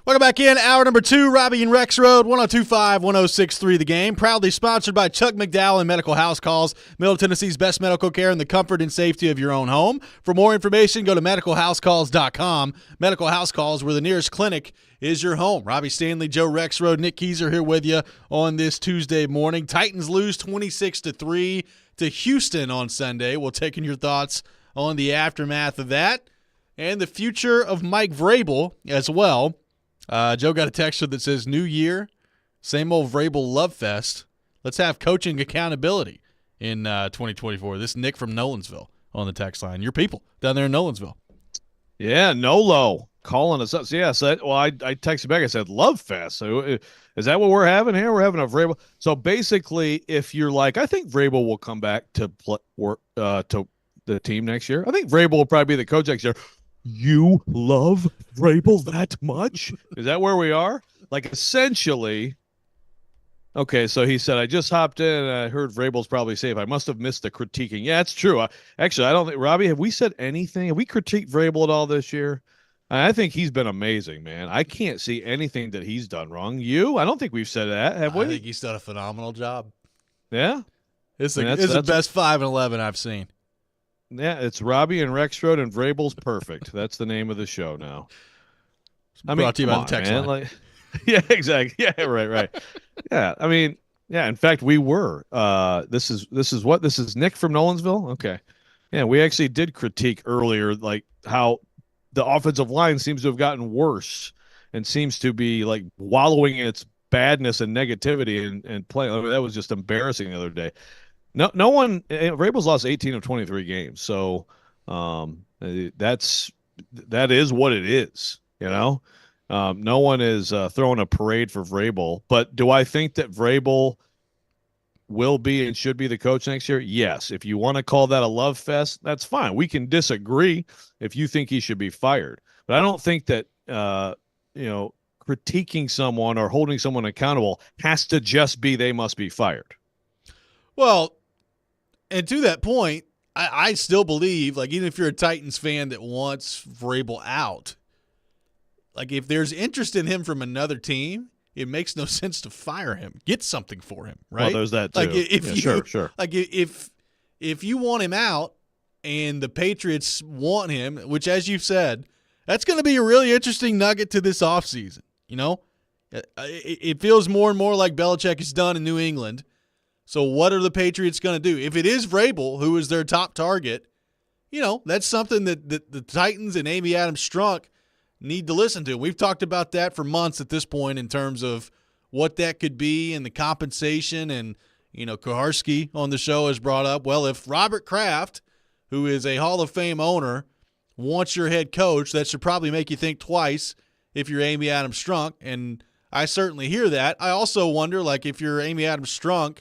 Welcome back in. Hour number 2, Robby and Rexrode, 102.5, 106.3 The Game. Proudly sponsored by Chuck McDowell and Medical House Calls, Middle Tennessee's best medical care in the comfort and safety of your own home. For more information, go to medicalhousecalls.com. Medical House Calls, where the nearest clinic is your home. Robby Stanley, Joe Rexrode, Nick Keyser here with you on this Tuesday morning. Titans lose 26-3 to Houston on Sunday. We'll take in your thoughts on the aftermath of that and the future of Mike Vrabel as well. Joe got a texter that says, new year, same old Vrabel love fest. Let's have coaching accountability in 2024. This is Nick from Nolensville on the text line. Your people down there in Nolensville. Yeah, Nolo calling us up. So, yeah, I texted back. I said, love fest. So is that what we're having here? We're having a Vrabel. So basically, if you're like, I think Vrabel will come back to to the team next year. I think Vrabel will probably be the coach next year. You love Vrabel that much? Is that where we are? Like, essentially, okay, so he said, I just hopped in and I heard Vrabel's probably safe. I must have missed the critiquing. Yeah, it's true. Actually, I don't think, Robby, have we said anything? Have we critiqued Vrabel at all this year? I think he's been amazing, man. I can't see anything that he's done wrong. You? I don't think we've said that, have we? I think he's done a phenomenal job. Yeah? It's the best 5-11 I've seen. Yeah, it's Robby and Rexrode, and Vrabel's perfect. That's the name of the show now. Brought to you by the text line. Like, yeah, exactly. Yeah, right. Yeah, I mean, yeah. In fact, we were. This is Nick from Nolensville. Okay, yeah, we actually did critique earlier, like how the offensive line seems to have gotten worse and seems to be like wallowing in its badness and negativity and playing. I mean, that was just embarrassing the other day. No one. Vrabel's lost 18 of 23 games, so that is what it is. You know, no one is throwing a parade for Vrabel. But do I think that Vrabel will be and should be the coach next year? Yes. If you want to call that a love fest, that's fine. We can disagree if you think he should be fired, but I don't think that critiquing someone or holding someone accountable has to just be they must be fired. Well, and to that point, I still believe, like, even if you're a Titans fan that wants Vrabel out, like, if there's interest in him from another team, it makes no sense to fire him. Get something for him, right? Well, there's that too. Like, Sure. Like, if you want him out and the Patriots want him, which, as you've said, that's going to be a really interesting nugget to this offseason. You know, it feels more and more like Belichick has done in New England. So what are the Patriots going to do? If it is Vrabel, who is their top target, that's something that the Titans and Amy Adams Strunk need to listen to. We've talked about that for months at this point in terms of what that could be and the compensation. And, Koharski on the show has brought up, well, if Robert Kraft, who is a Hall of Fame owner, wants your head coach, that should probably make you think twice if you're Amy Adams Strunk. And I certainly hear that. I also wonder, like, if you're Amy Adams Strunk,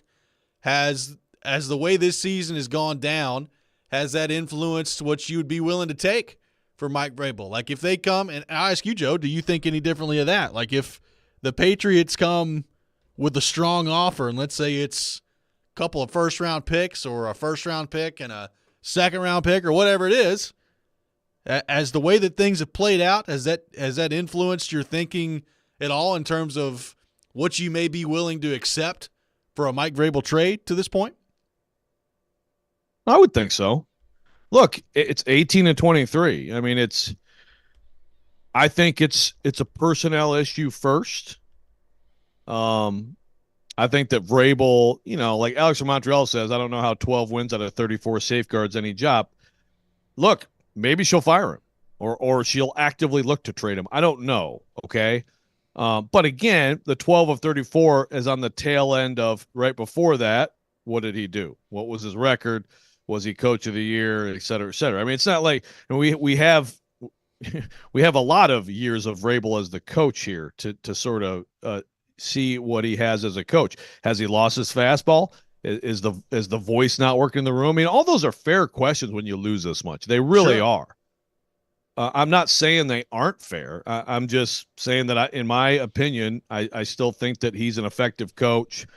as the way this season has gone down, has that influenced what you would be willing to take for Mike Vrabel? Like, if they come, and I ask you, Joe, do you think any differently of that? Like, if the Patriots come with a strong offer, and let's say it's a couple of first-round picks or a first-round pick and a second-round pick or whatever it is, as the way that things have played out, has that influenced your thinking at all in terms of what you may be willing to accept for a Mike Vrabel trade to this point? I would think so. Look, it's 18 and 23. I mean, I think it's a personnel issue first. I think that Vrabel, like Alex from Montreal says, I don't know how 12 wins out of 34 safeguards any job. Look, maybe she'll fire him or she'll actively look to trade him. I don't know. Okay. But again, the 12 of 34 is on the tail end of right before that. What did he do? What was his record? Was he coach of the year, et cetera, et cetera? I mean, it's not like we have a lot of years of Vrabel as the coach here to sort of see what he has as a coach. Has he lost his fastball? Is the voice not working in the room? I mean, all those are fair questions when you lose this much. They really are. I'm not saying they aren't fair. I'm just saying that, in my opinion, I still think that he's an effective coach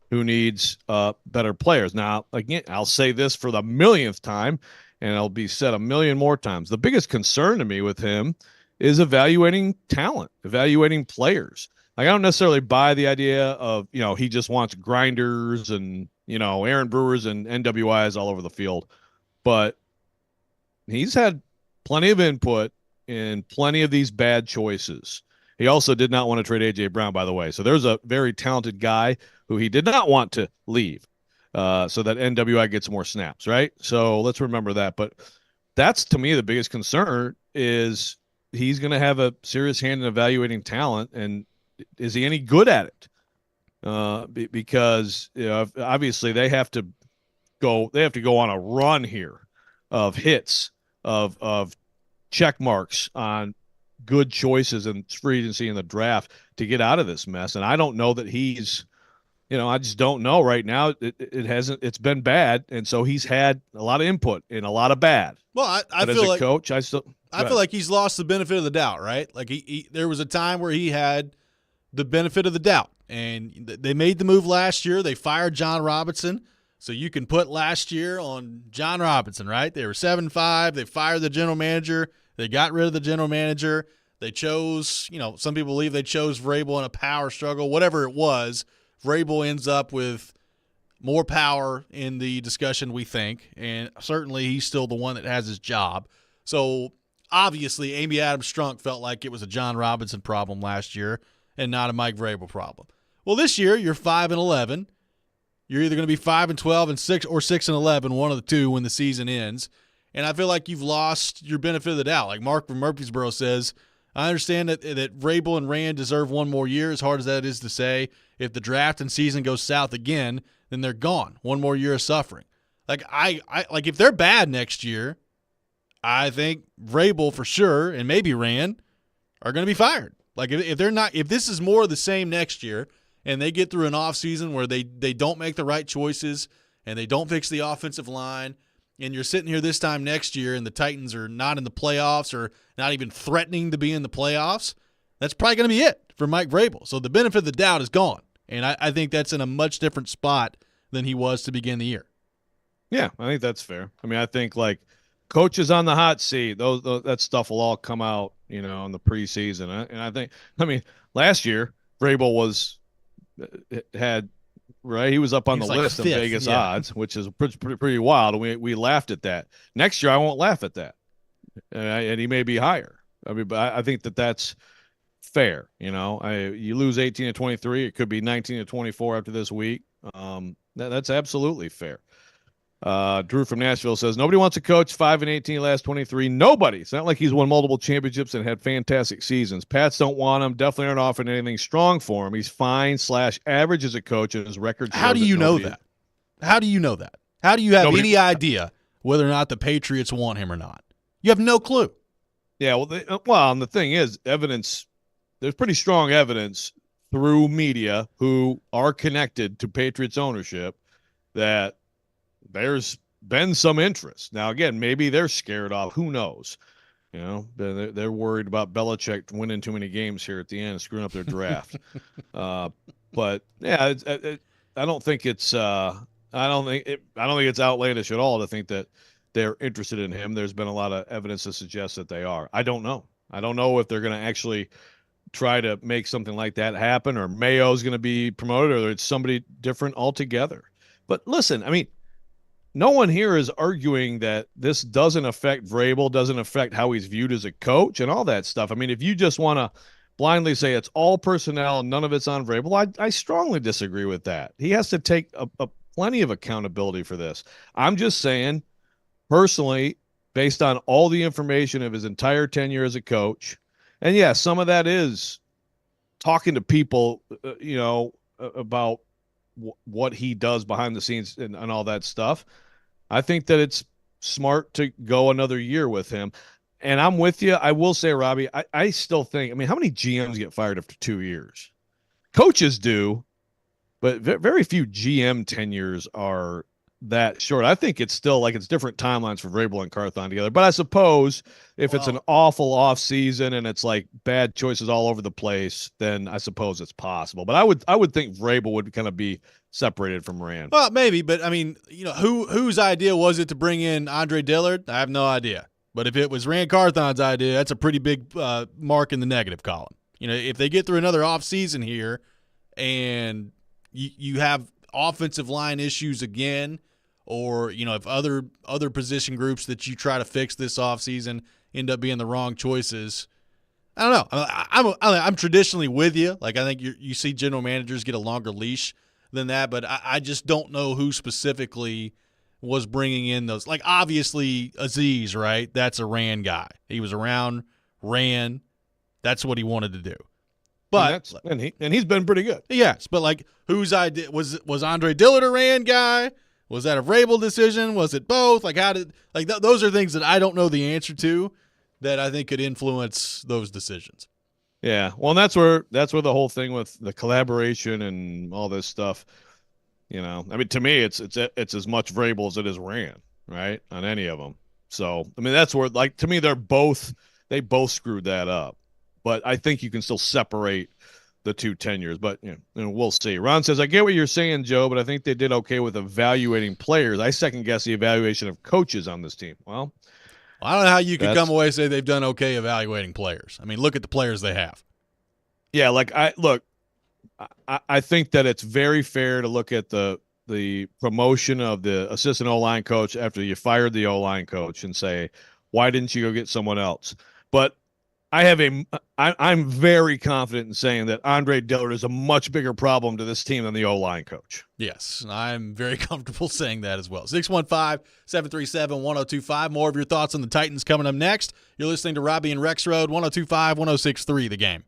who needs better players. Now, again, I'll say this for the millionth time, and it'll be said a million more times. The biggest concern to me with him is evaluating talent, evaluating players. Like, I don't necessarily buy the idea of, he just wants grinders and, Aaron Brewers and NWIs all over the field. But he's had plenty of input in plenty of these bad choices. He also did not want to trade A.J. Brown, by the way. So there's a very talented guy who he did not want to leave so that NWI gets more snaps, right? So let's remember that. But that's, to me, the biggest concern is he's going to have a serious hand in evaluating talent, and is he any good at it? Because obviously they have to go on a run here of hits, of check marks on good choices in free agency in the draft to get out of this mess. And I don't know that he's, I just don't know right now. It's been bad. And so he's had a lot of input in a lot of bad. Well, I feel feel like coach, I feel like he's lost the benefit of the doubt, right? Like there was a time where he had the benefit of the doubt, and they made the move last year. They fired John Robinson. So you can put last year on John Robinson, right? They were 7-5. They fired the general manager. They got rid of the general manager. They chose, some people believe they chose Vrabel in a power struggle. Whatever it was, Vrabel ends up with more power in the discussion, we think, and certainly he's still the one that has his job. So obviously Amy Adams Strunk felt like it was a John Robinson problem last year and not a Mike Vrabel problem. Well, this year you're 5-11. You're either going to be 5-12 and 6 or 6-11, one of the two when the season ends. And I feel like you've lost your benefit of the doubt. Like Mark from Murfreesboro says, I understand that Vrabel and Rand deserve one more year, as hard as that is to say. If the draft and season goes south again, then they're gone. One more year of suffering. Like I like if they're bad next year, I think Vrabel for sure and maybe Rand are going to be fired. Like if they're not, if this is more of the same next year, and they get through an offseason where they don't make the right choices and they don't fix the offensive line, and you're sitting here this time next year and the Titans are not in the playoffs or not even threatening to be in the playoffs, that's probably going to be it for Mike Vrabel. So the benefit of the doubt is gone, and I think that's in a much different spot than he was to begin the year. Yeah, I think that's fair. I mean, I think, like, coaches on the hot seat, that stuff will all come out, in the preseason. And I think, last year, Vrabel had right. He was up on the list of Vegas odds, which is pretty wild. We laughed at that. Next year, I won't laugh at that, and he may be higher. But I think that's fair. You lose 18-23, it could be 19-24 after this week. That's absolutely fair. Drew from Nashville says, nobody wants a coach 5-18 last 23. Nobody. It's not like he's won multiple championships and had fantastic seasons. Pats don't want him. Definitely aren't offering anything strong for him. He's fine/average as a coach, and his record. How do you know that? How do you know that? How do you have any idea whether or not the Patriots want him or not? You have no clue. Yeah, and the thing is, evidence. There's pretty strong evidence through media who are connected to Patriots ownership that there's been some interest. Now, again, maybe they're scared off. Who knows? They're worried about Belichick winning too many games here at the end and screwing up their draft. But yeah, I don't think it's outlandish at all to think that they're interested in him. There's been a lot of evidence to suggest that they are. I don't know. I don't know if they're going to actually try to make something like that happen, or Mayo's going to be promoted, or it's somebody different altogether. But listen, no one here is arguing that this doesn't affect Vrabel, doesn't affect how he's viewed as a coach and all that stuff. If you just want to blindly say it's all personnel and none of it's on Vrabel, I strongly disagree with that. He has to take a plenty of accountability for this. I'm just saying, personally, based on all the information of his entire tenure as a coach, and yeah, some of that is talking to people, about what he does behind the scenes and all that stuff. I think that it's smart to go another year with him. And I'm with you. I will say, Robbie, I still think, how many GMs get fired after 2 years? Coaches do, but very few GM tenures are that short. I think it's still like it's different timelines for Vrabel and Carthon together. But I suppose if it's an awful off season and it's like bad choices all over the place, then I suppose it's possible. But I would think Vrabel would kind of be separated from Rand. Well, maybe, but whose idea was it to bring in Andre Dillard? I have no idea. But if it was Rand Carthon's idea, that's a pretty big mark in the negative column. If they get through another offseason here and you have offensive line issues again, or if other position groups that you try to fix this offseason end up being the wrong choices, I don't know. I'm traditionally with you. Like, I think you see general managers get a longer leash than that, but I just don't know who specifically was bringing in those. Like, obviously Aziz, right? That's a Rand guy. He was around, ran. That's what he wanted to do. But and he's been pretty good. Yes, but like, whose idea was Andre Dillard a Rand guy? Was that a Vrabel decision? Was it both? Like, those are things that I don't know the answer to, that I think could influence those decisions. Yeah, well, and that's where the whole thing with the collaboration and all this stuff. I mean, to me, it's as much Vrabel as it is Rand, right? On any of them. So, I mean, that's where, like, to me, they both screwed that up. But I think you can still separate the two tenures. But we'll see. Ron says, I get what you're saying, Joe, but I think they did okay with evaluating players. I second guess the evaluation of coaches on this team. Well, I don't know how you could come away and say they've done okay evaluating players. I mean, look at the players they have. Yeah, like I think that it's very fair to look at the promotion of the assistant O-line coach after you fired the O-line coach and say, why didn't you go get someone else? But I'm very confident in saying that Andre Dillard is a much bigger problem to this team than the O-line coach. Yes, I'm very comfortable saying that as well. 615-737-1025. More of your thoughts on the Titans coming up next. You're listening to Robby and Rexrode, 102.5, 106.3 The Game.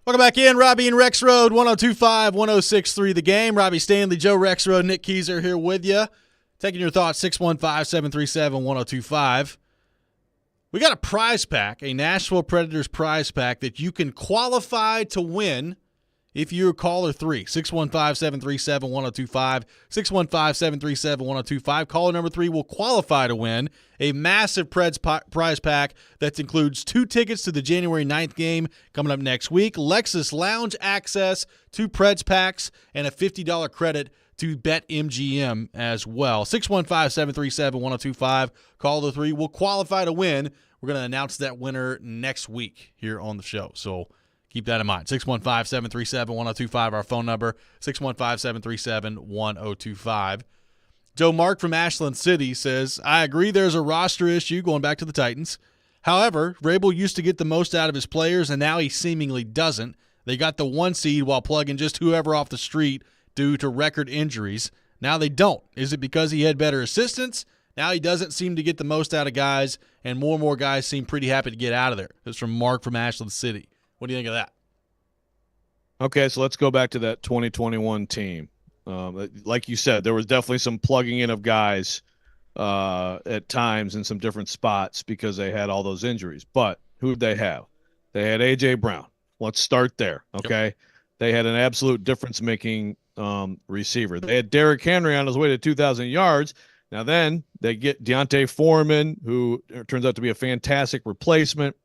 Welcome back in. Robby and Rexrode, 102.5, 106.3 The Game. Robby Stanley, Joe Rexrode, Nick Keyser here with you. Taking your thoughts, 615-737-1025. We got a prize pack, a Nashville Predators prize pack that you can qualify to win if you're caller 3. 615-737-1025. 615-737-1025. Caller number 3 will qualify to win a massive Preds prize pack that includes 2 tickets to the January 9th game coming up next week, Lexus Lounge access, 2 Preds packs, and a $50 credit to BetMGM as well. 615-737-1025. Caller 3 will qualify to win. We're going to announce that winner next week here on the show. So keep that in mind. 615-737-1025, our phone number, 615-737-1025. Joe Mark from Ashland City says, I agree there's a roster issue going back to the Titans. However, Vrabel used to get the most out of his players, and now he seemingly doesn't. They got the 1 seed while plugging just whoever off the street due to record injuries. Now they don't. Is it because he had better assistants? Now he doesn't seem to get the most out of guys, and more guys seem pretty happy to get out of there. That's from Mark from Ashland City. What do you think of that? Okay, so let's go back to that 2021 team. Like you said, there was definitely some plugging in of guys at times in some different spots because they had all those injuries. But who did they have? They had A.J. Brown. Let's start there, okay? Yep. They had an absolute difference-making receiver. They had Derrick Henry on his way to 2,000 yards. Now then, they get Deontay Foreman, who turns out to be a fantastic replacement.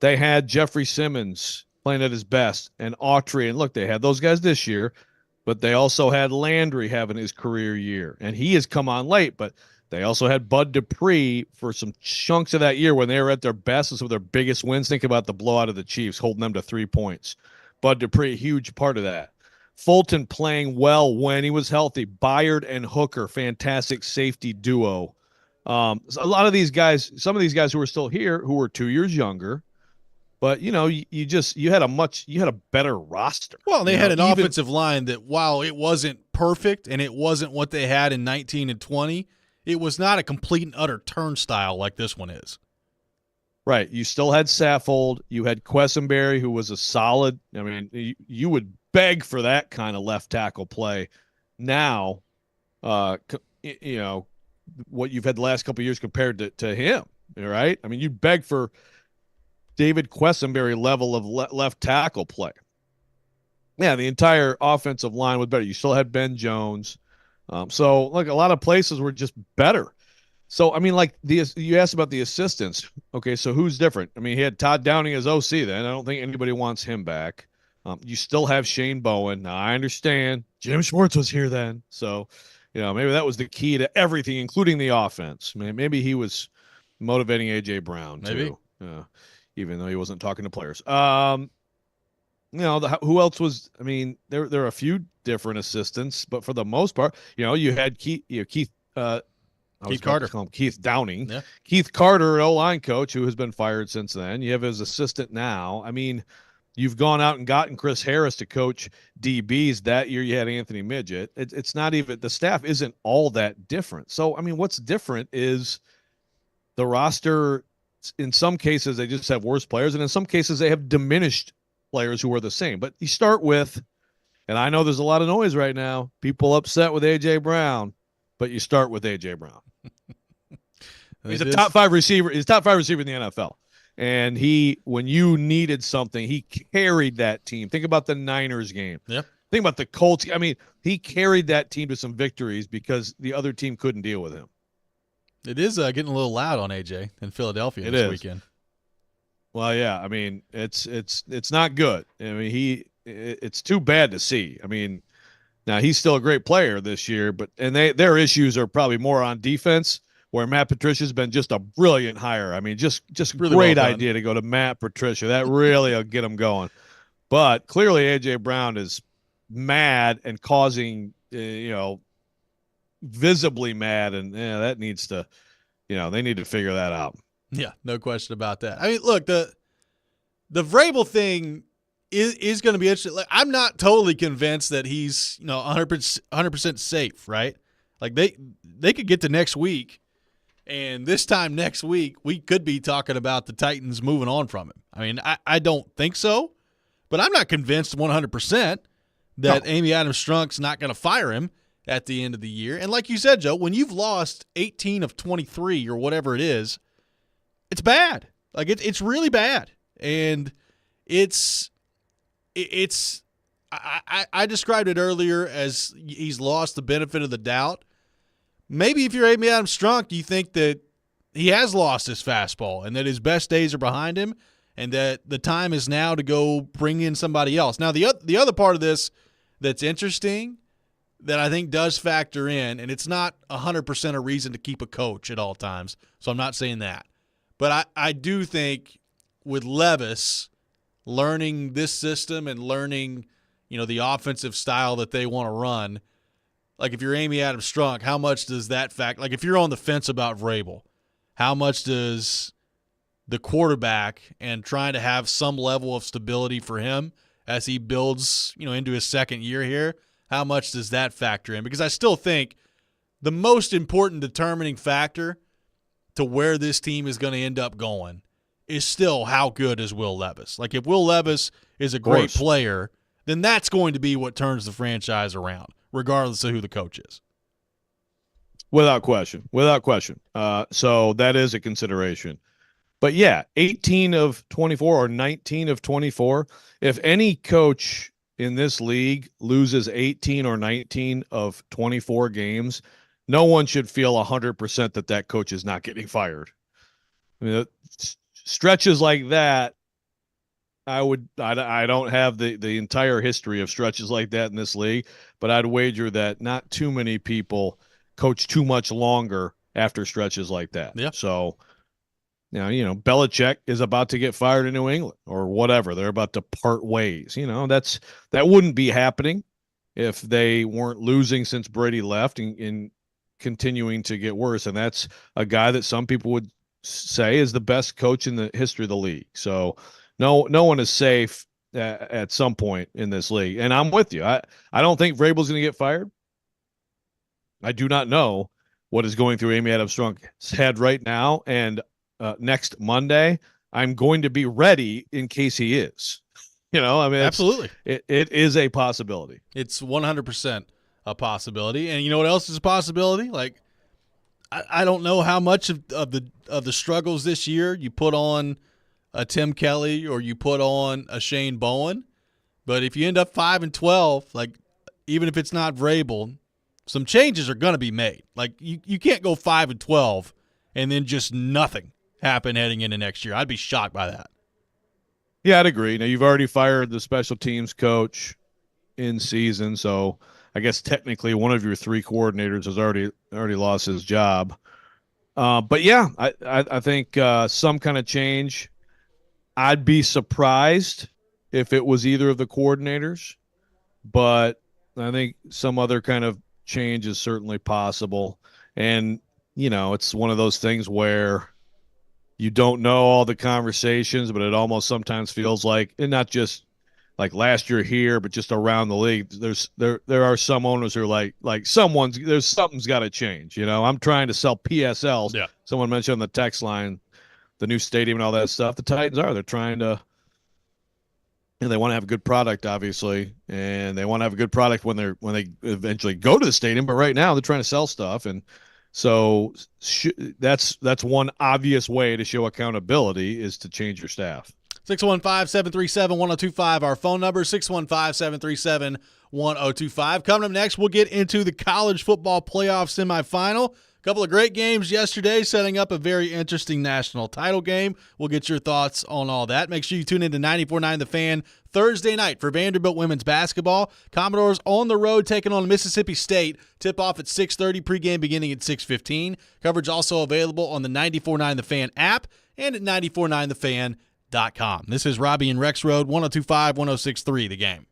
They had Jeffrey Simmons playing at his best, and Autry. And look, they had those guys this year, but they also had Landry having his career year, and he has come on late. But they also had Bud Dupree for some chunks of that year when they were at their best and some of their biggest wins. Think about the blowout of the Chiefs, holding them to 3 points. Bud Dupree, a huge part of that. Fulton playing well when he was healthy. Byard and Hooker, fantastic safety duo. So a lot of these guys, some of these guys who are still here, who were 2 years younger, but you had a better roster. Well, they had an offensive line that, while it wasn't perfect and it wasn't what they had in 19 and 20, it was not a complete and utter turnstile like this one is. Right. You still had Saffold. You had Quessenberry, who was a solid. I mean, you would beg for that kind of left tackle play. Now, what you've had the last couple of years compared to him, right? I mean, you beg for David Quessenberry level of left tackle play. Yeah, the entire offensive line was better. You still had Ben Jones. So, look, a lot of places were just better. So, I mean, like you asked about the assistants. Okay, so who's different? I mean, he had Todd Downing as OC then. I don't think anybody wants him back. You still have Shane Bowen. Now, I understand Jim Schwartz was here then. So, maybe that was the key to everything, including the offense. Maybe he was motivating A.J. Brown, too. Even though he wasn't talking to players. Who else was? I mean, there are a few different assistants, but for the most part, you had Keith Carter. Call him Keith Downing. Yeah. Keith Carter, an O-line coach who has been fired since then. You have his assistant now. I mean, you've gone out and gotten Chris Harris to coach DBs. That year you had Anthony Midget. It's not even – the staff isn't all that different. So, I mean, what's different is the roster – in some cases, they just have worse players, and in some cases, they have diminished players who are the same. But you start with, and I know there's a lot of noise right now, people upset with A.J. Brown, but you start with A.J. Brown. He's a top 5 receiver. He's a top 5 receiver in the NFL. And when you needed something, he carried that team. Think about the Niners game. Yeah. Think about the Colts. I mean, he carried that team to some victories because the other team couldn't deal with him. It is getting a little loud on AJ in Philadelphia this weekend. Well, yeah. I mean, it's not good. I mean, it's too bad to see. I mean, now he's still a great player this year, but their issues are probably more on defense, where Matt Patricia's been just a brilliant hire. I mean, just really great idea to go to Matt Patricia. That really will get him going. But clearly, A.J. Brown is mad and causing visibly mad, and that needs to, they need to figure that out. Yeah, no question about that. I mean, look, the Vrabel thing is going to be interesting. Like, I'm not totally convinced that he's 100% safe, right? Like they could get to next week And this time next week, we could be talking about the Titans moving on from him. I mean, I don't think so, but I'm not convinced 100% that Amy Adams-Strunk's not going to fire him at the end of the year. And like you said, Joe, when you've lost 18 of 23 or whatever it is, it's bad. Like, it's really bad. And I described it earlier as he's lost the benefit of the doubt. Maybe if you're Amy Adams-Strunk, you think that he has lost his fastball and that his best days are behind him and that the time is now to go bring in somebody else. Now, the other part of this that's interesting that I think does factor in, and it's not 100% a reason to keep a coach at all times, so I'm not saying that. But I do think with Levis learning this system and learning, the offensive style that they want to run, like if you're Amy Adams-Strunk, how much does that fact – like if you're on the fence about Vrabel, how much does the quarterback and trying to have some level of stability for him as he builds, into his second year here, how much does that factor in? Because I still think the most important determining factor to where this team is going to end up going is still how good is Will Levis. Like if Will Levis is a great player, then that's going to be what turns the franchise around, regardless of who the coach is. Without question. So that is a consideration. But yeah, 18 of 24 or 19 of 24, if any coach in this league loses 18 or 19 of 24 games, no one should feel 100% that coach is not getting fired. I mean, stretches like that, I don't have the entire history of stretches like that in this league, but I'd wager that not too many people coach too much longer after stretches like that. Yeah. So now, Belichick is about to get fired in New England or whatever. They're about to part ways. That wouldn't be happening if they weren't losing since Brady left and continuing to get worse. And that's a guy that some people would say is the best coach in the history of the league. So no one is safe at some point in this league. And I'm with you. I don't think Vrabel's going to get fired. I do not know what is going through Amy Adams-Strunk's head right now. And next Monday, I'm going to be ready in case he is. Absolutely. It is a possibility. It's 100% a possibility. And you know what else is a possibility? Like, I don't know how much of the struggles this year you put on a Tim Kelly or you put on a Shane Bowen, but if you end up 5-12, like even if it's not Vrabel, some changes are going to be made. Like you can't go 5-12 and then just nothing happen heading into next year. I'd be shocked by that. Yeah, I'd agree. Now you've already fired the special teams coach in season, so I guess technically one of your three coordinators has already lost his job. But yeah, I think some kind of change. I'd be surprised if it was either of the coordinators, but I think some other kind of change is certainly possible. And, it's one of those things where you don't know all the conversations, but it almost sometimes feels like, and not just like last year here, but just around the league, there are some owners who are like something's got to change. I'm trying to sell PSLs. Yeah. Someone mentioned on the text line, the new stadium and all that stuff. The Titans they're trying to, they want to have a good product, obviously, and they want to have a good product when they eventually go to the stadium. But right now they're trying to sell stuff, and so that's one obvious way to show accountability is to change your staff. 615-737-1025, our phone number, 615-737-1025. Coming up next, we'll get into the college football playoff semifinal. A couple of great games yesterday, setting up a very interesting national title game. We'll get your thoughts on all that. Make sure you tune in to 94.9 The Fan Thursday night for Vanderbilt women's basketball. Commodores on the road taking on Mississippi State. Tip off at 6:30, pregame beginning at 6:15. Coverage also available on the 94.9 The Fan app and at 94.9thefan.com. This is Robby and Rexrode, 102.5, 106.3 The Game.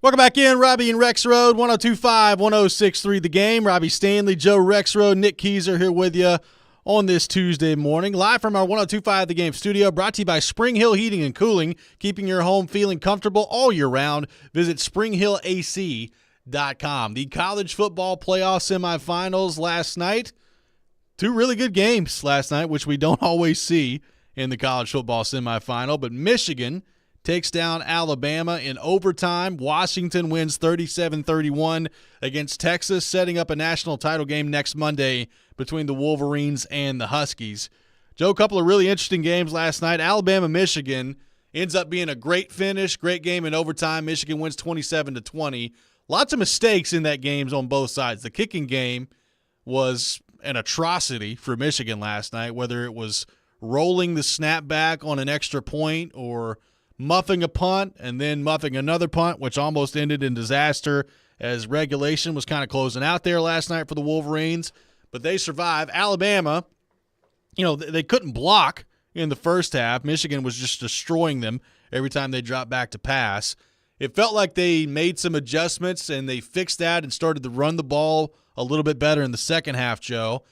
Welcome back in, Robby and Rexrode, 102.5, 106.3 The Game. Robby Stanley, Joe Rexrode, Nick Keyser here with you on this Tuesday morning. Live from our 102.5 The Game studio, brought to you by Spring Hill Heating and Cooling, keeping your home feeling comfortable all year round. Visit springhillac.com. The college football playoff semifinals last night. Two really good games last night, which we don't always see in the college football semifinal, but Michigan takes down Alabama in overtime. Washington wins 37-31 against Texas, setting up a national title game next Monday between the Wolverines and the Huskies. Joe, a couple of really interesting games last night. Alabama-Michigan ends up being a great finish, great game in overtime. Michigan wins 27-20. Lots of mistakes in that game on both sides. The kicking game was an atrocity for Michigan last night, whether it was rolling the snap back on an extra point or muffing a punt and then muffing another punt, which almost ended in disaster as regulation was kind of closing out there last night for the Wolverines. But they survive. Alabama, they couldn't block in the first half. Michigan was just destroying them every time they dropped back to pass. It felt like they made some adjustments and they fixed that and started to run the ball a little bit better in the second half, Joe.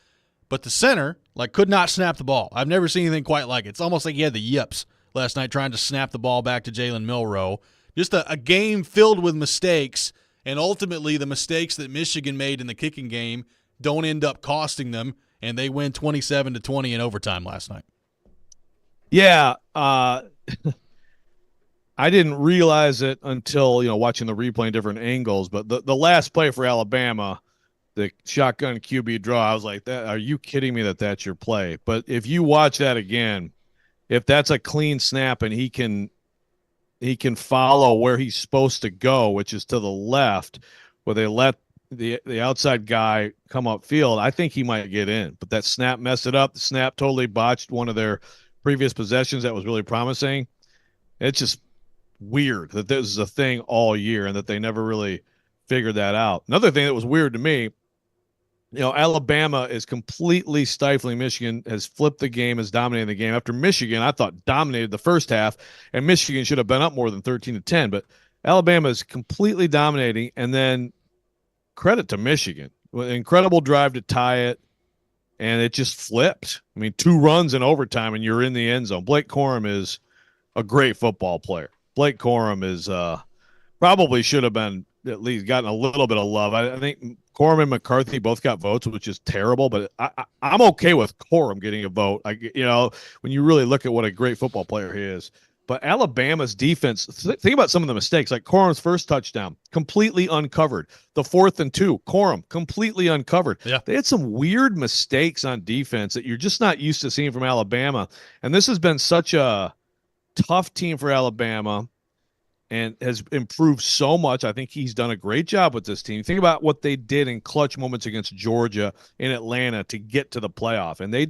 But the center, could not snap the ball. I've never seen anything quite like it. It's almost like he had the yips last night trying to snap the ball back to Jalen Milroe. Just a game filled with mistakes, and ultimately the mistakes that Michigan made in the kicking game don't end up costing them, and they win 27-20 in overtime last night. Yeah, I didn't realize it until watching the replay in different angles, but the last play for Alabama, the shotgun QB draw, I was like, are you kidding me that's your play? But if you watch that again, if that's a clean snap and he can follow where he's supposed to go, which is to the left, where they let the outside guy come upfield, I think he might get in. But that snap messed it up. The snap totally botched one of their previous possessions that was really promising. It's just weird that this is a thing all year and that they never really figured that out. Another thing that was weird to me, Alabama is completely stifling Michigan, has flipped the game, is dominating the game. After Michigan, I thought, dominated the first half, and Michigan should have been up more than 13-10. But Alabama is completely dominating, and then credit to Michigan. Incredible drive to tie it, and it just flipped. I mean, 2 runs in overtime, and you're in the end zone. Blake Corum is a great football player. Blake Corum is probably should have been at least gotten a little bit of love. I think Corum and McCarthy both got votes, which is terrible, but I'm okay with Corum getting a vote. When you really look at what a great football player he is. But Alabama's defense, think about some of the mistakes, like Corum's first touchdown, completely uncovered. The 4th and 2, Corum, completely uncovered. Yeah. They had some weird mistakes on defense that you're just not used to seeing from Alabama. And this has been such a tough team for Alabama and has improved so much. I think he's done a great job with this team. Think about what they did in clutch moments against Georgia in Atlanta to get to the playoff. And they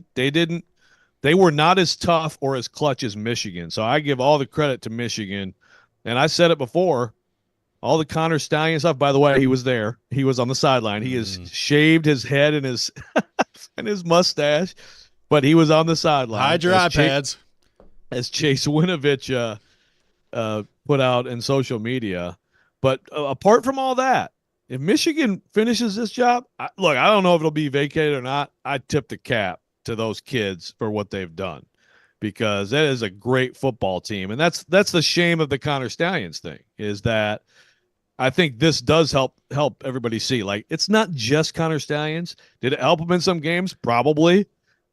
were not as tough or as clutch as Michigan. So I give all the credit to Michigan. And I said it before, all the Connor Stallion stuff, by the way, he was there. He was on the sideline. He has shaved his head and his and his mustache, but he was on the sideline. Hide your iPads. As Chase Winovich put out in social media. But apart from all that, if Michigan finishes this job, I don't know if it'll be vacated or not. I tip the cap to those kids for what they've done, because that is a great football team. And that's the shame of the Connor Stallions thing, is that I think this does help everybody see, it's not just Connor Stallions. Did it help them in some games? Probably.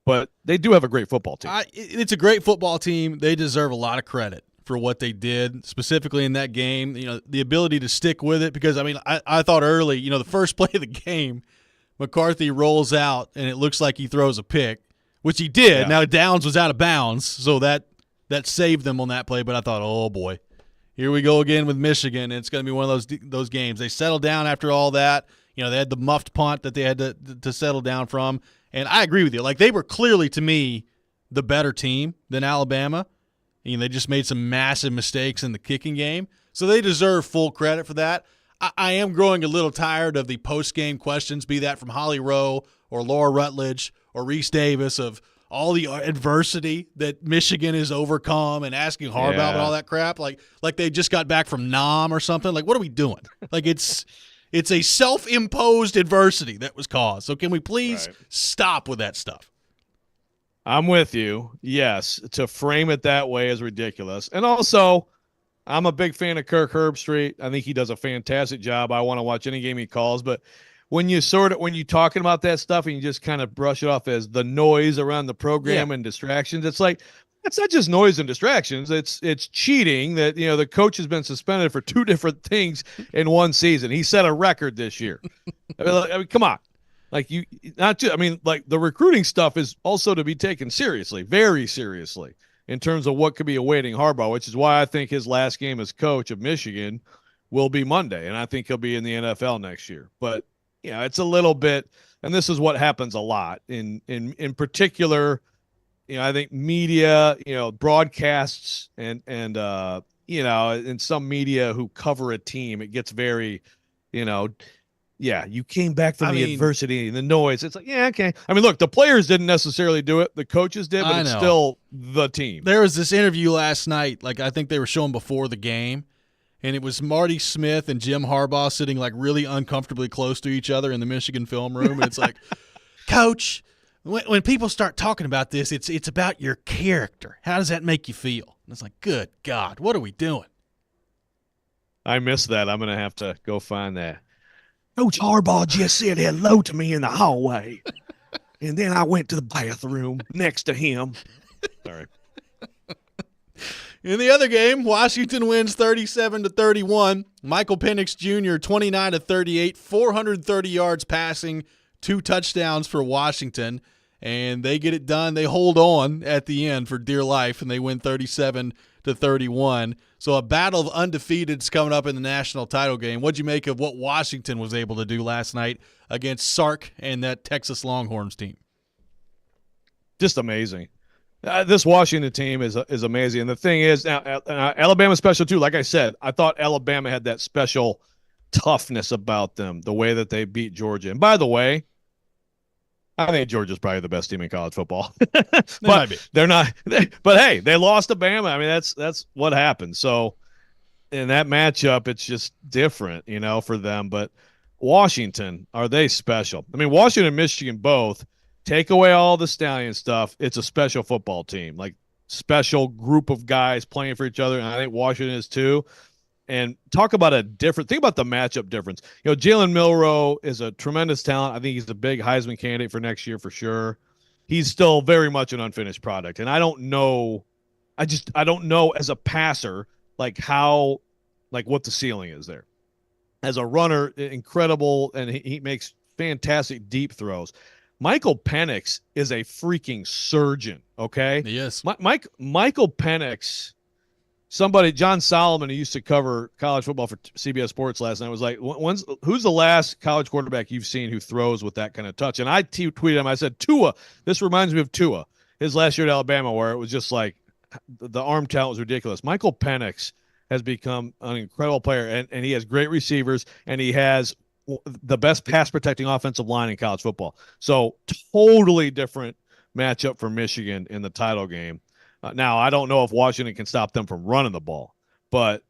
But they do have a great football team. It's a great football team. They deserve a lot of credit for what they did, specifically in that game. The ability to stick with it, because, I thought early, the first play of the game, McCarthy rolls out, and it looks like he throws a pick, which he did. Yeah. Now, Downs was out of bounds, so that saved them on that play. But I thought, oh, boy, here we go again with Michigan. It's going to be one of those games. They settled down after all that. They had the muffed punt that they had to settle down from. And I agree with you. They were clearly, to me, the better team than Alabama. They just made some massive mistakes in the kicking game. So they deserve full credit for that. I am growing a little tired of the post-game questions, be that from Holly Rowe or Laura Rutledge or Reese Davis, of, all the adversity that Michigan has overcome and asking Harbaugh about all that crap, like they just got back from Nam or something. Like, what are we doing? Like, it's a self-imposed adversity that was caused. So can we please stop with that stuff? I'm with you. Yes, to frame it that way is ridiculous. And also, I'm a big fan of Kirk Herbstreit. I think he does a fantastic job. I want to watch any game he calls, but when you're talking about that stuff and you just kind of brush it off as the noise around the program and distractions, it's like, it's not just noise and distractions. It's cheating that, the coach has been suspended for 2 different things in one season. He set a record this year. I mean, come on. Like, the recruiting stuff is also to be taken seriously, very seriously, in terms of what could be awaiting Harbaugh, which is why I think his last game as coach of Michigan will be Monday, and I think he'll be in the NFL next year. But it's a little bit, and this is what happens a lot in particular. I think media, broadcasts and in some media who cover a team, it gets very, you came back from the adversity and the noise. It's like, okay. I mean, look, the players didn't necessarily do it. The coaches did, but it's still the team. There was this interview last night, like I think they were showing before the game, and it was Marty Smith and Jim Harbaugh sitting like really uncomfortably close to each other in the Michigan film room. And it's like, Coach, when people start talking about this, it's about your character. How does that make you feel? And it's like, good God, what are we doing? I missed that. I'm going to have to go find that. Coach Harbaugh just said hello to me in the hallway, and then I went to the bathroom next to him. Sorry. In the other game, Washington wins 37-31. Michael Penix Jr., 29-38, 430 yards passing, 2 touchdowns for Washington, and they get it done. They hold on at the end for dear life, and they win 37-31. So a battle of undefeateds coming up in the national title game. What'd you make of what Washington was able to do last night against Sark and that Texas Longhorns team? Just amazing. This Washington team is amazing. And the thing is, now Alabama's special too. Like I said, I thought Alabama had that special toughness about them, the way that they beat Georgia. And by the way, I think Georgia's probably the best team in college football. But they're not. But hey, they lost to Bama. I mean, that's what happened. So in that matchup, it's just different, for them. But Washington, are they special? I mean, Washington and Michigan both. Take away all the Stallion stuff, it's a special football team, like special group of guys playing for each other, and I think Washington is too. And talk about think about the matchup difference. Jalen Milroe is a tremendous talent. I think he's a big Heisman candidate for next year for sure. He's still very much an unfinished product, and I don't know as a passer what the ceiling is there. As a runner, incredible, and he makes fantastic deep throws. Michael Penix is a freaking surgeon, okay? Yes. Michael Penix, John Solomon, who used to cover college football for CBS Sports last night, was like, who's the last college quarterback you've seen who throws with that kind of touch? And I tweeted him, I said, Tua. This reminds me of Tua, his last year at Alabama, where it was just like the arm talent was ridiculous. Michael Penix has become an incredible player, and he has great receivers, and he has the best pass protecting offensive line in college football. So totally different matchup for Michigan in the title game. Now, I don't know if Washington can stop them from running the ball, but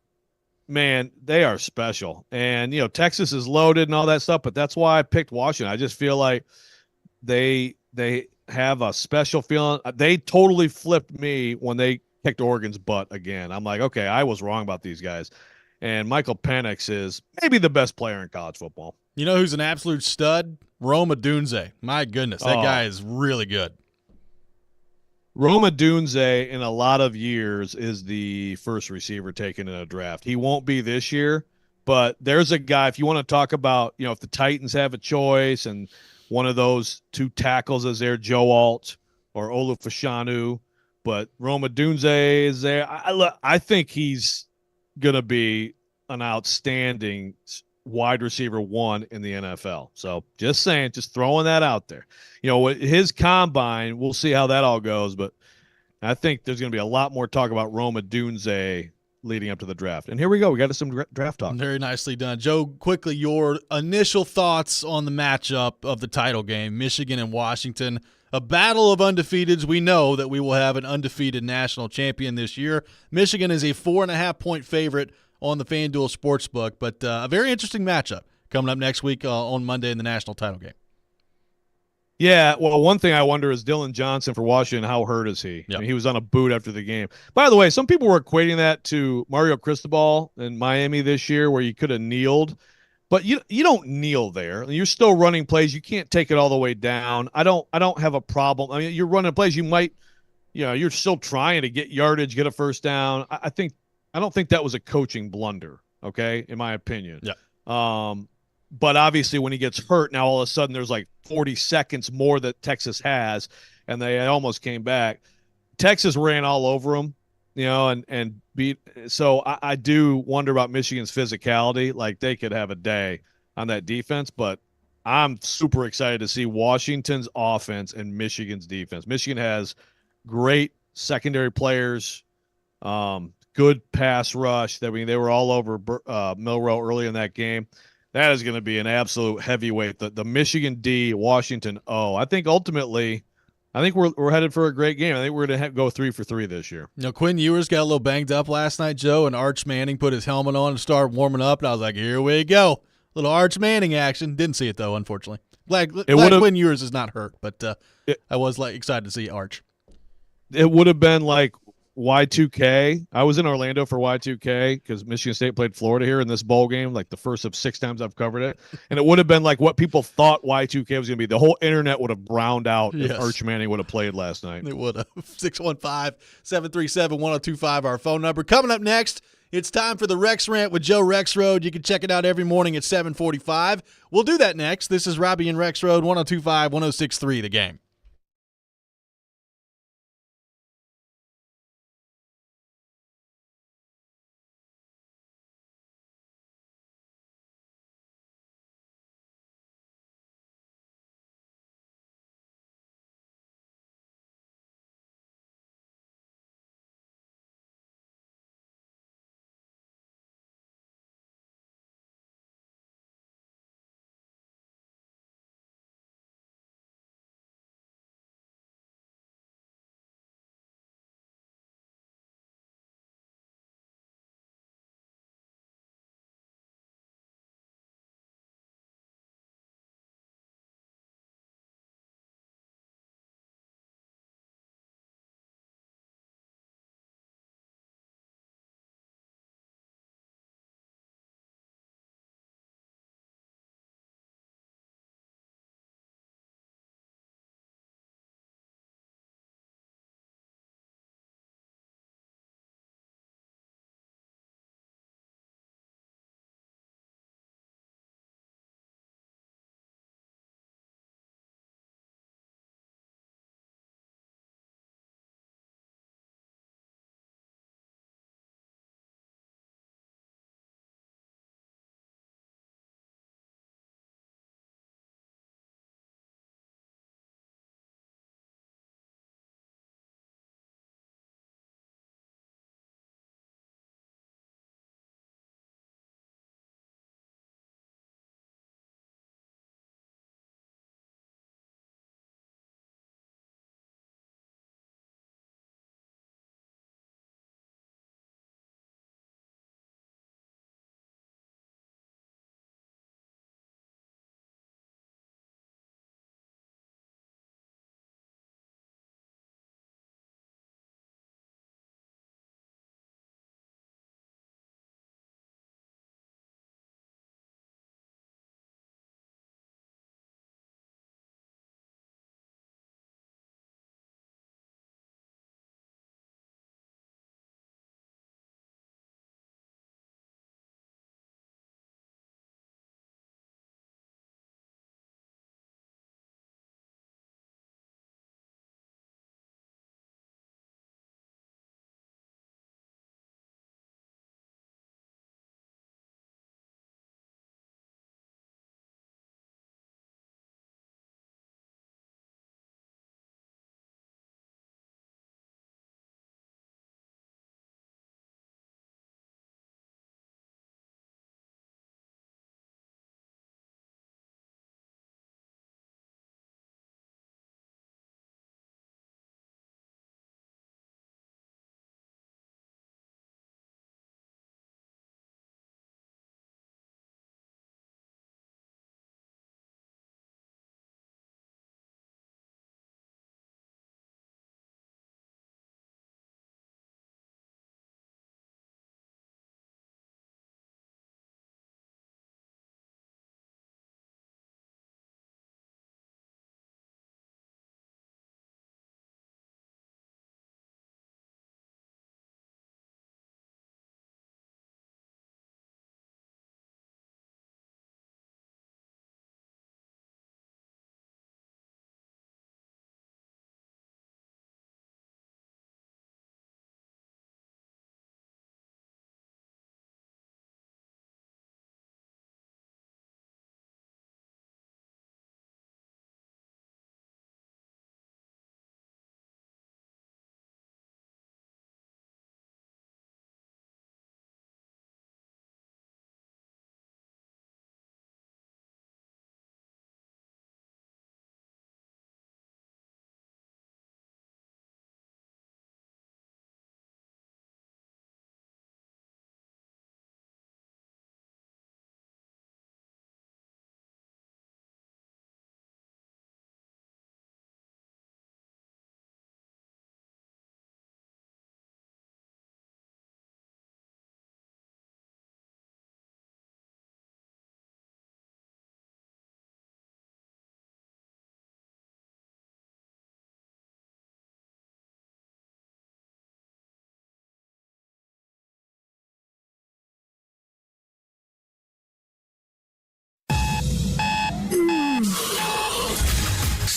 man, they are special. And, Texas is loaded and all that stuff, but that's why I picked Washington. I just feel like they have a special feeling. They totally flipped me when they kicked Oregon's butt again. I'm like, okay, I was wrong about these guys. And Michael Penix is maybe the best player in college football. You know who's an absolute stud? Rome Odunze. My goodness, that guy is really good. Rome Odunze, in a lot of years, is the first receiver taken in a draft. He won't be this year, but there's a guy, if you want to talk about, if the Titans have a choice and one of those 2 tackles is there, Joe Alt or Olufashanu, but Rome Odunze is there. I think he's going to be an outstanding wide receiver 1 in the NFL. So just saying, just throwing that out there. His combine, we'll see how that all goes, but I think there's going to be a lot more talk about Rome Odunze leading up to the draft. And here we go. We got some draft talk. Very nicely done. Joe, quickly, your initial thoughts on the matchup of the title game, Michigan and Washington, a battle of undefeateds. We know that we will have an undefeated national champion this year. Michigan is a 4.5-point favorite on the FanDuel Sportsbook, but a very interesting matchup coming up next week on Monday in the national title game. Yeah, well, one thing I wonder is Dylan Johnson for Washington, how hurt is he? Yep. I mean, he was on a boot after the game. By the way, some people were equating that to Mario Cristobal in Miami this year where you could have kneeled. But you don't kneel there. You're still running plays. You can't take it all the way down. I don't have a problem. I mean, you're running plays. You might, you're still trying to get yardage, get a first down. I don't think that was a coaching blunder, okay, in my opinion. Yeah. But obviously when he gets hurt, now all of a sudden there's like 40 seconds more that Texas has, and they almost came back. Texas ran all over him, and beat. So I do wonder about Michigan's physicality. Like, they could have a day on that defense, but I'm super excited to see Washington's offense and Michigan's defense. Michigan has great secondary players, good pass rush. I mean, they were all over Milroe early in that game. That is going to be an absolute heavyweight. The Michigan D, Washington O. I think ultimately, we're headed for a great game. I think we're going to go 3 for 3 this year. Quinn Ewers got a little banged up last night, Joe, and Arch Manning put his helmet on and started warming up, and I was like, here we go. Little Arch Manning action. Didn't see it, though, unfortunately. Glad Quinn Ewers is not hurt, but I was excited to see Arch. It would have been like Y2K. I was in Orlando for Y2K because Michigan State played Florida here in this bowl game, like the first of 6 times I've covered it. And it would have been like what people thought Y2K was going to be. The whole internet would have browned out if Arch Manning would have played last night. It would have. 615-737-1025, our phone number. Coming up next, it's time for the Rex Rant with Joe Rexrode. You can check it out every morning at 7:45. We'll do that next. This is Robby and Rexrode, 102.5, 106.3, The Game.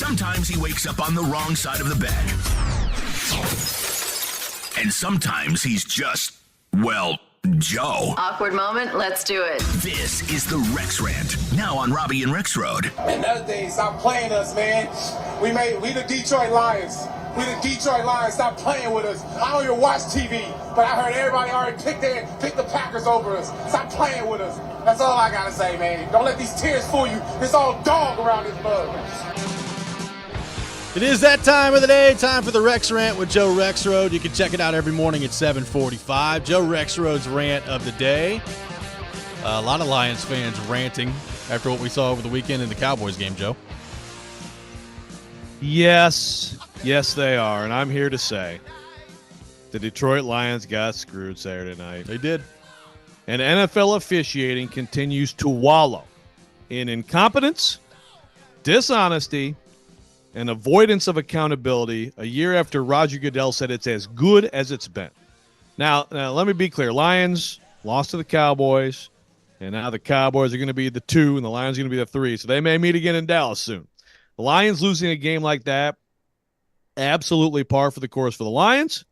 Sometimes he wakes up on the wrong side of the bed. And sometimes he's just, well, Joe. Awkward moment, let's do it. This is the Rex Rant, now on Robby and Rexrode. Another thing, stop playing us, man. We the Detroit Lions. We the Detroit Lions. Stop playing with us. I don't even watch TV, but I heard everybody already picked the Packers over us. Stop playing with us. That's all I gotta say, man. Don't let these tears fool you. It's all dog around this mug. It is that time of the day, time for the Rex Rant with Joe Rexrode. You can check it out every morning at 7:45. Joe Rexrode's rant of the day. A lot of Lions fans ranting after what we saw over the weekend in the Cowboys game, Joe. Yes, they are. And I'm here to say the Detroit Lions got screwed Saturday night. They did. And NFL officiating continues to wallow in incompetence, dishonesty, and avoidance of accountability a year after Roger Goodell said it's as good as it's been. Now, let me be clear. Lions lost to the Cowboys, and now the Cowboys are going to be the 2, and the Lions are going to be the 3, so they may meet again in Dallas soon. The Lions losing a game like that, absolutely par for the course for the Lions,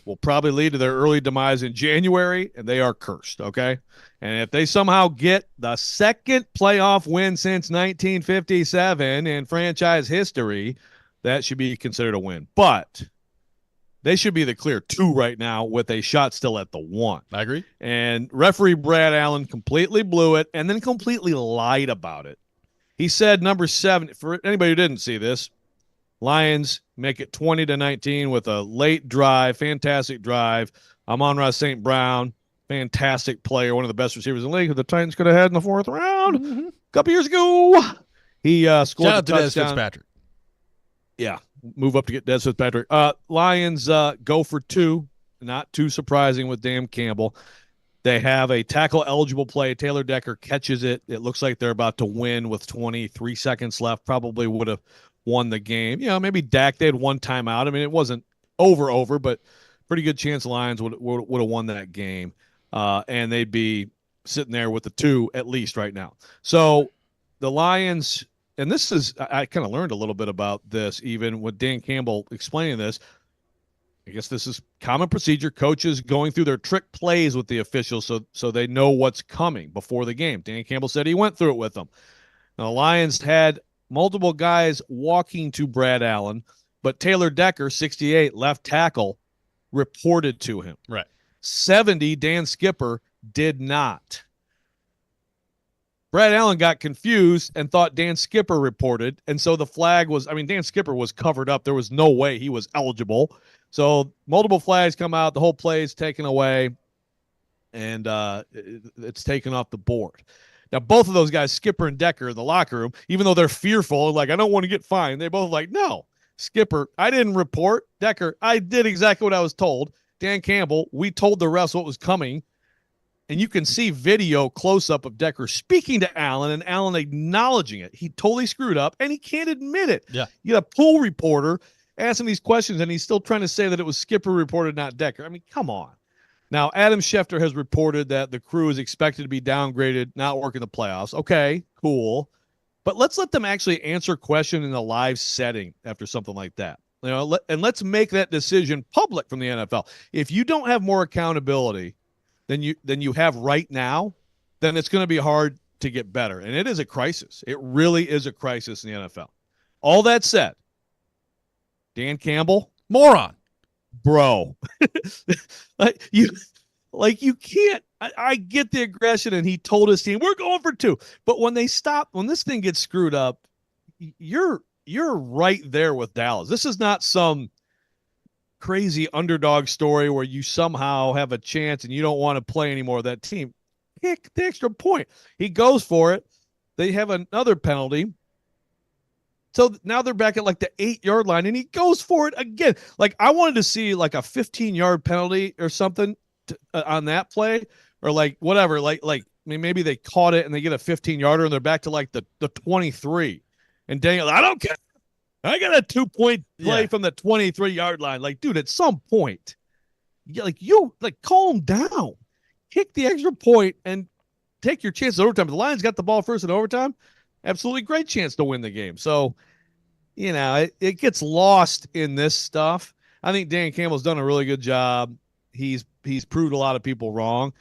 will probably lead to their early demise in January, and they are cursed, okay? And if they somehow get the second playoff win since 1957 in franchise history, that should be considered a win. But they should be the clear 2 right now with a shot still at the 1. I agree. And referee Brad Allen completely blew it and then completely lied about it. He said number 7, for anybody who didn't see this, Lions make it 20-19 with a late drive, fantastic drive. Amon-Ra St. Brown, fantastic player, one of the best receivers in the league who the Titans could have had in the 4th round a couple years ago. He scored Shout out a to Des touchdown. Fitzpatrick. Yeah, move up to get Des Fitzpatrick. Lions go for 2, not too surprising with Dan Campbell. They have a tackle-eligible play. Taylor Decker catches it. It looks like they're about to win with 23 seconds left. Probably would have won the game. Maybe Dak, they had one timeout. I mean, it wasn't over, but pretty good chance the Lions would have won that game. And they'd be sitting there with the 2 at least right now. So the Lions, and this is, I kind of learned a little bit about this even with Dan Campbell explaining this. I guess this is common procedure. Coaches going through their trick plays with the officials so they know what's coming before the game. Dan Campbell said he went through it with them. Now, the Lions had multiple guys walking to Brad Allen, but Taylor Decker, 68, left tackle, reported to him. Right. 70, Dan Skipper, did not. Brad Allen got confused and thought Dan Skipper reported, and so the flag was, Dan Skipper was covered up. There was no way he was eligible. So multiple flags come out, the whole play is taken away, and it's taken off the board. Now, both of those guys, Skipper and Decker, in the locker room, even though they're fearful, like, I don't want to get fined, they both like, no, Skipper, I didn't report. Decker, I did exactly what I was told. Dan Campbell, we told the refs what was coming. And you can see video close-up of Decker speaking to Allen and Allen acknowledging it. He totally screwed up, and he can't admit it. Yeah. You got a pool reporter asking these questions, and he's still trying to say that it was Skipper reported, not Decker. I mean, come on. Now, Adam Schefter has reported that the crew is expected to be downgraded, not working the playoffs. Okay, cool. But let's let them actually answer question in a live setting after something like that. And let's make that decision public from the NFL. If you don't have more accountability than you have right now, then it's going to be hard to get better. And it is a crisis. It really is a crisis in the NFL. All that said, Dan Campbell, moron. Bro, you can't. I get the aggression, and he told his team we're going for 2. But when this thing gets screwed up, you're right there with Dallas. This is not some crazy underdog story where you somehow have a chance and you don't want to play anymore with that team. Kick the extra point. He goes for it. They have another penalty. So now they're back at like the 8-yard line, and he goes for it again. Like, I wanted to see like a 15-yard penalty or something on that play, or like whatever. Maybe they caught it and they get a 15-yarder and they're back to like the 23. And Daniel, I don't care. I got a 2-point play from the 23-yard line. Like, dude, at some point, calm down, kick the extra point, and take your chances overtime. The Lions got the ball first in overtime. Absolutely great chance to win the game. So, it gets lost in this stuff. I think Dan Campbell's done a really good job. He's proved a lot of people wrong,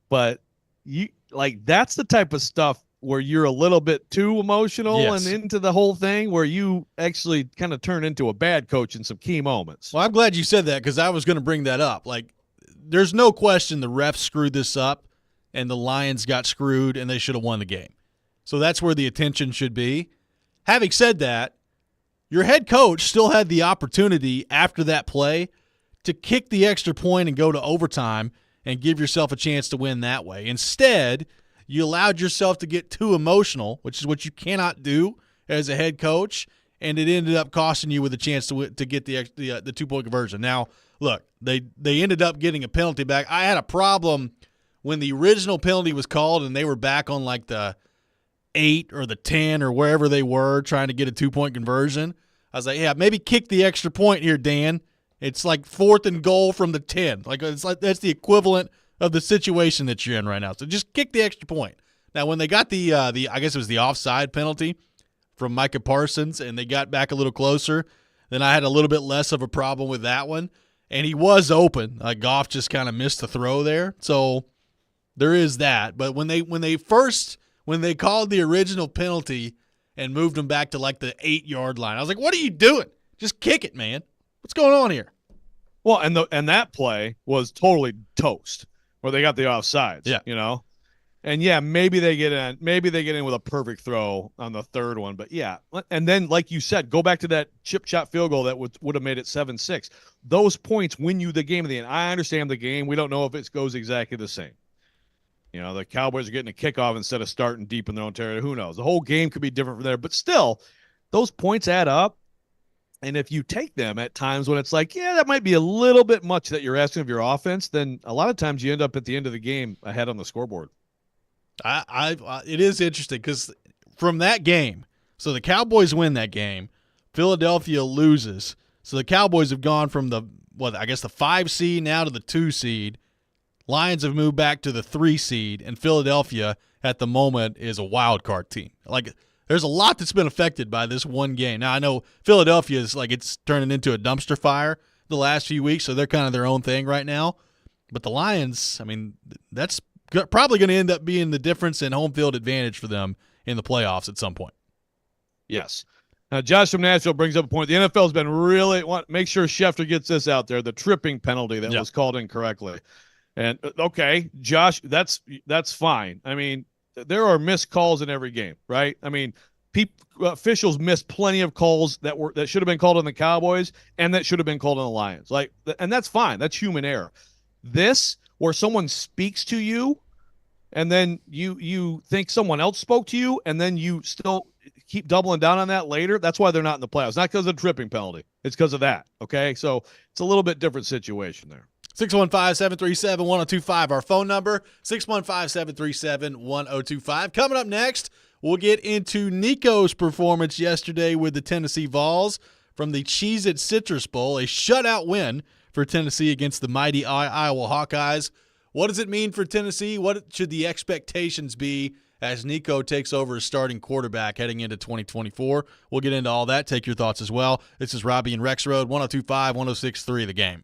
but that's the type of stuff where you're a little bit too emotional and into the whole thing, where you actually kind of turn into a bad coach in some key moments. Well, I'm glad you said that, because I was going to bring that up. Like, there's no question the refs screwed this up and the Lions got screwed and they should have won the game. So that's where the attention should be. Having said that, your head coach still had the opportunity after that play to kick the extra point and go to overtime and give yourself a chance to win that way. Instead, you allowed yourself to get too emotional, which is what you cannot do as a head coach, and it ended up costing you with a chance to get the 2-point conversion. Now, look, they ended up getting a penalty back. I had a problem when the original penalty was called and they were back on like the 8 or the 10 or wherever they were trying to get a 2-point conversion. I was like, yeah, maybe kick the extra point here, Dan. It's like 4th and goal from the 10. It's like that's the equivalent of the situation that you're in right now. So just kick the extra point. Now, when they got the I guess it was the offside penalty from Micah Parsons, and they got back a little closer, then I had a little bit less of a problem with that one. And he was open. Goff just kind of missed the throw there. So there is that. But when they called the original penalty and moved them back to like the 8-yard line, I was like, what are you doing? Just kick it, man. What's going on here? Well, and that play was totally toast, where they got the offsides. Yeah. And yeah, maybe they get in with a perfect throw on the third one, but yeah. And then, like you said, go back to that chip shot field goal that would have made it 7-6. Those points win you the game at the end. I understand the game. We don't know if it goes exactly the same. The Cowboys are getting a kickoff instead of starting deep in their own territory. Who knows? The whole game could be different from there, but still, those points add up. And if you take them at times when it's like, yeah, that might be a little bit much that you're asking of your offense, then a lot of times you end up at the end of the game ahead on the scoreboard. It is interesting because from that game, so the Cowboys win that game, Philadelphia loses. So the Cowboys have gone from the 5 seed now to the 2 seed. Lions have moved back to the 3 seed, and Philadelphia at the moment is a wild card team. Like, there's a lot that's been affected by this one game. Now, I know Philadelphia is it's turning into a dumpster fire the last few weeks, so they're kind of their own thing right now. But the Lions, I mean, that's probably going to end up being the difference in home field advantage for them in the playoffs at some point. Yes. Now, Josh from Nashville brings up a point. The NFL has been really make sure Schefter gets this out there, the tripping penalty that was called incorrectly. And, okay, Josh, that's fine. I mean, there are missed calls in every game, right? I mean, officials missed plenty of calls that should have been called on the Cowboys and that should have been called on the Lions. And that's fine. That's human error. This, where someone speaks to you and then you think someone else spoke to you and then you still keep doubling down on that later, that's why they're not in the playoffs. Not because of the tripping penalty. It's because of that, okay? So it's a little bit different situation there. 615-737-1025, our phone number, 615-737-1025. Coming up next, we'll get into Nico's performance yesterday with the Tennessee Vols from the Cheez-It Citrus Bowl, a shutout win for Tennessee against the mighty Iowa Hawkeyes. What does it mean for Tennessee? What should the expectations be as Nico takes over as starting quarterback heading into 2024? We'll get into all that. Take your thoughts as well. This is Robby and Rexrode, 102.5, 106.3 The Game.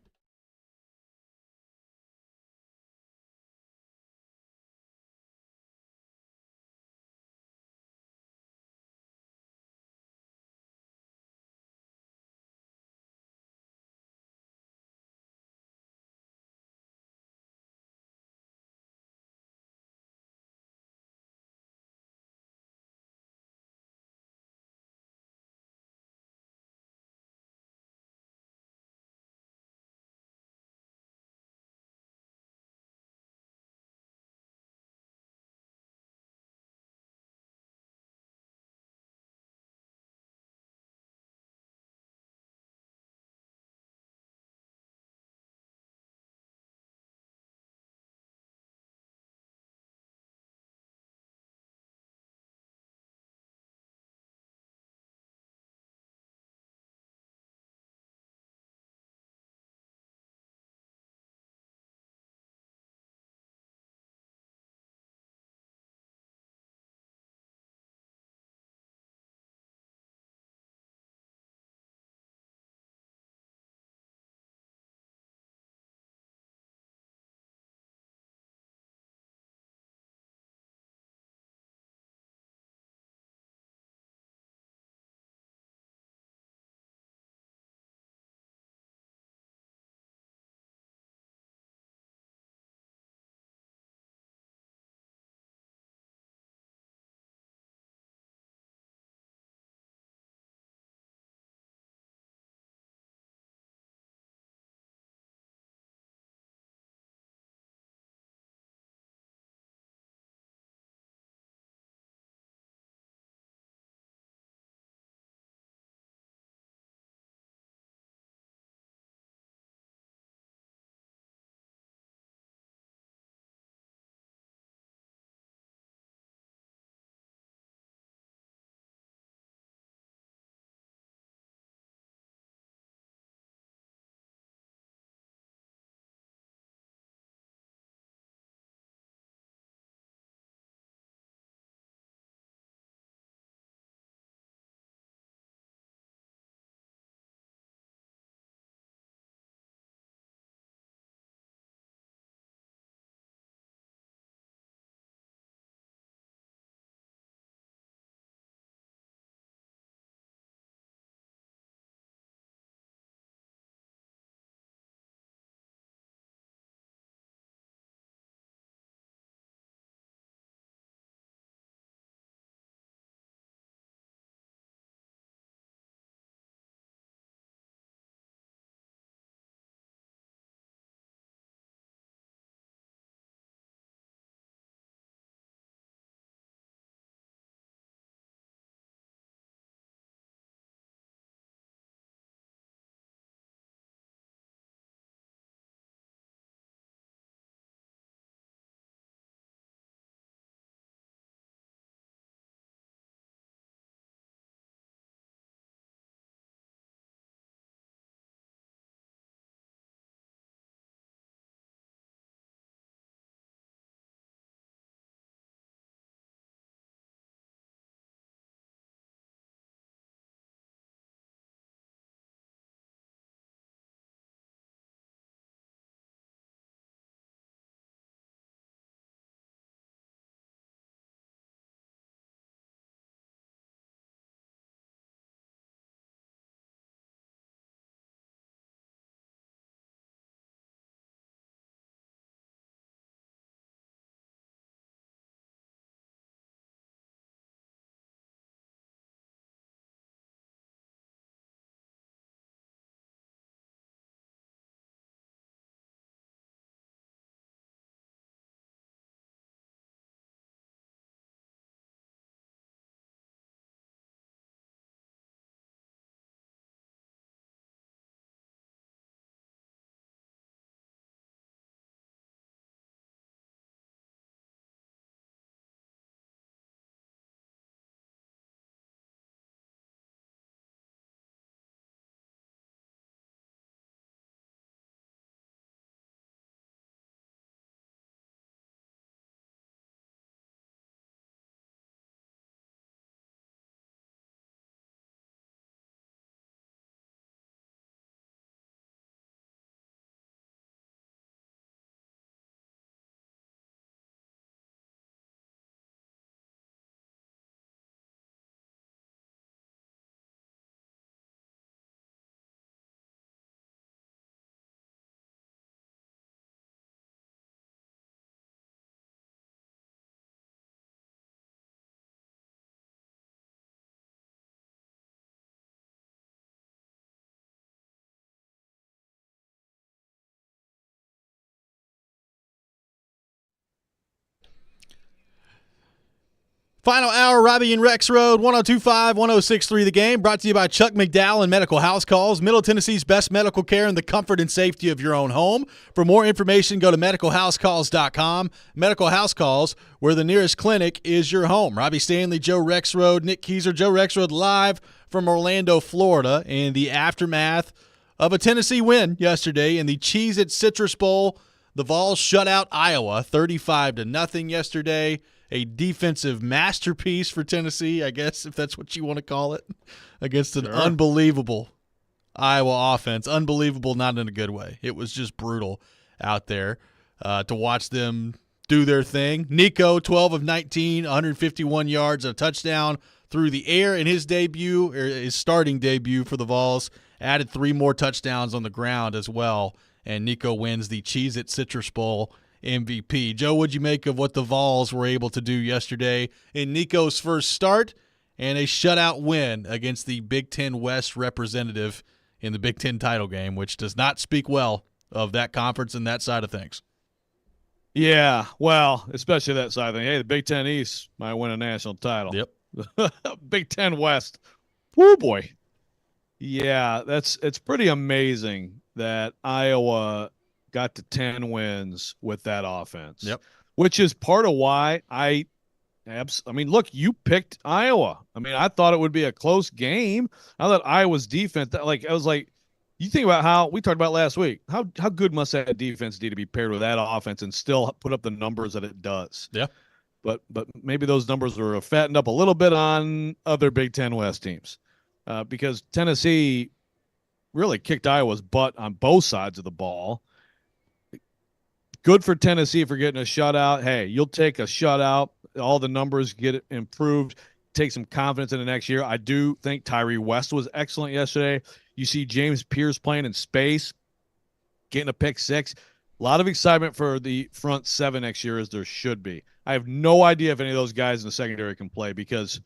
Final hour, Robby and Rexrode, 102.5, 106.3 The Game, brought to you by Chuck McDowell and Medical House Calls, Middle Tennessee's best medical care in the comfort and safety of your own home. For more information, go to medicalhousecalls.com. Medical House Calls, where the nearest clinic is your home. Robby Stanley, Joe Rexrode, Nick Keyser, Joe Rexrode live from Orlando, Florida, in the aftermath of a Tennessee win yesterday in the Cheez-It Citrus Bowl. The Vols shut out Iowa 35-0 yesterday. A defensive masterpiece for Tennessee, I guess, if that's what you want to call it, against an unbelievable Iowa offense. Unbelievable, not in a good way. It was just brutal out there to watch them do their thing. Nico, 12 of 19, 151 yards, a touchdown through the air in his debut, or his starting debut for the Vols. Added 3 more touchdowns on the ground as well, and Nico wins the Cheez-It Citrus Bowl MVP. Joe, what'd you make of what the Vols were able to do yesterday in Nico's first start and a shutout win against the Big Ten West representative in the Big Ten title game, which does not speak well of that conference and that side of things? Yeah, well, especially that side of thing. Hey, the Big Ten East might win a national title. Yep. Big Ten West. Oh, boy. Yeah, it's pretty amazing that Iowa got to 10 wins with that offense. Yep. Which is part of why I mean, look, you picked Iowa. I mean, I thought it would be a close game. I thought Iowa's defense, you think about how we talked about last week, how good must that defense need to be paired with that offense and still put up the numbers that it does. Yeah. But maybe those numbers were fattened up a little bit on other Big Ten West teams because Tennessee really kicked Iowa's butt on both sides of the ball. Good for Tennessee for getting a shutout. Hey, you'll take a shutout. All the numbers get improved. Take some confidence in the next year. I do think Tyree West was excellent yesterday. You see James Pierce playing in space, getting a pick 6. A lot of excitement for the front 7 next year, as there should be. I have no idea if any of those guys in the secondary can play because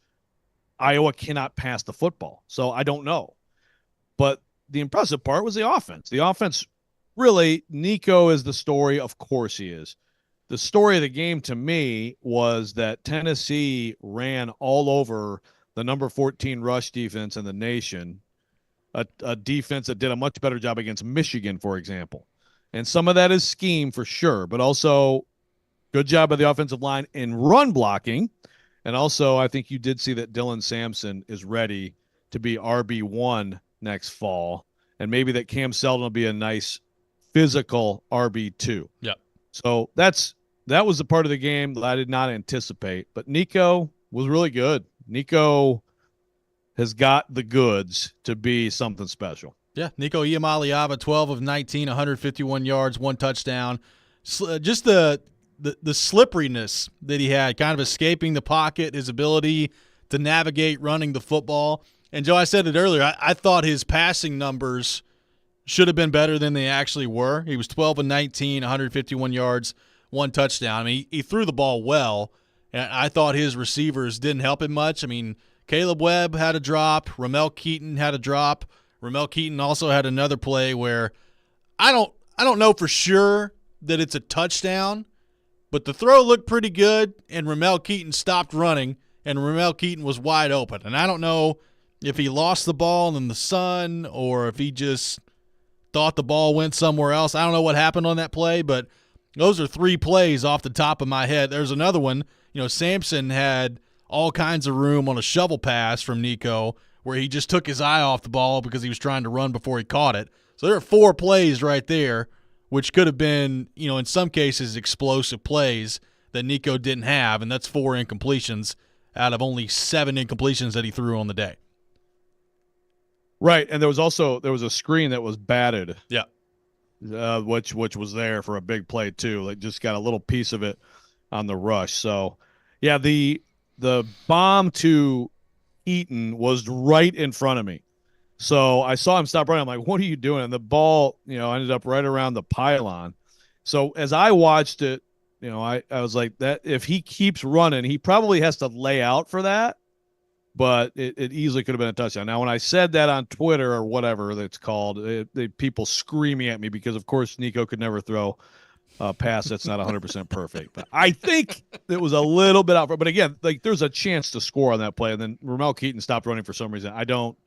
Iowa cannot pass the football. So I don't know. But the impressive part was the offense. The offense, really, Nico is the story. Of course he is. The story of the game to me was that Tennessee ran all over the number 14 rush defense in the nation, a defense that did a much better job against Michigan, for example. And some of that is scheme for sure, but also good job by the offensive line in run blocking. And also, I think you did see that Dylan Sampson is ready to be RB1 next fall. And maybe that Cam Seldon will be a nice physical RB2. Yep. So that was the part of the game that I did not anticipate. But Nico was really good. Nico has got the goods to be something special. Yeah, Nico Iamaleava, 12 of 19, 151 yards, 1 touchdown. Just the slipperiness that he had, kind of escaping the pocket, his ability to navigate running the football. And, Joe, I said it earlier, I thought his passing numbers should have been better than they actually were. He was 12 of 19, 151 yards, 1 touchdown. I mean, he threw the ball well, and I thought his receivers didn't help him much. I mean, Caleb Webb had a drop. Ramel Keaton had a drop. Ramel Keaton also had another play where I don't know for sure that it's a touchdown, but the throw looked pretty good, and Ramel Keaton stopped running, and Ramel Keaton was wide open. And I don't know if he lost the ball in the sun or if he just thought the ball went somewhere else. I don't know what happened on that play, but those are 3 plays off the top of my head. There's another one. Sampson had all kinds of room on a shovel pass from Nico where he just took his eye off the ball because he was trying to run before he caught it. So there are 4 plays right there, which could have been, in some cases, explosive plays that Nico didn't have, and that's 4 incompletions out of only 7 incompletions that he threw on the day. Right, and there was a screen that was batted. Yeah. Which was there for a big play too. Like just got a little piece of it on the rush. So, yeah, the bomb to Eaton was right in front of me. So I saw him stop running. I'm like, what are you doing? And the ball, ended up right around the pylon. So as I watched it, I was like, that if he keeps running, he probably has to lay out for that. But it easily could have been a touchdown. Now, when I said that on Twitter or whatever that's called, people screaming at me because, of course, Nico could never throw pass that's not 100% perfect. But I think it was a little bit out. But again, like there's a chance to score on that play, and then Ramel Keaton stopped running for some reason. I don't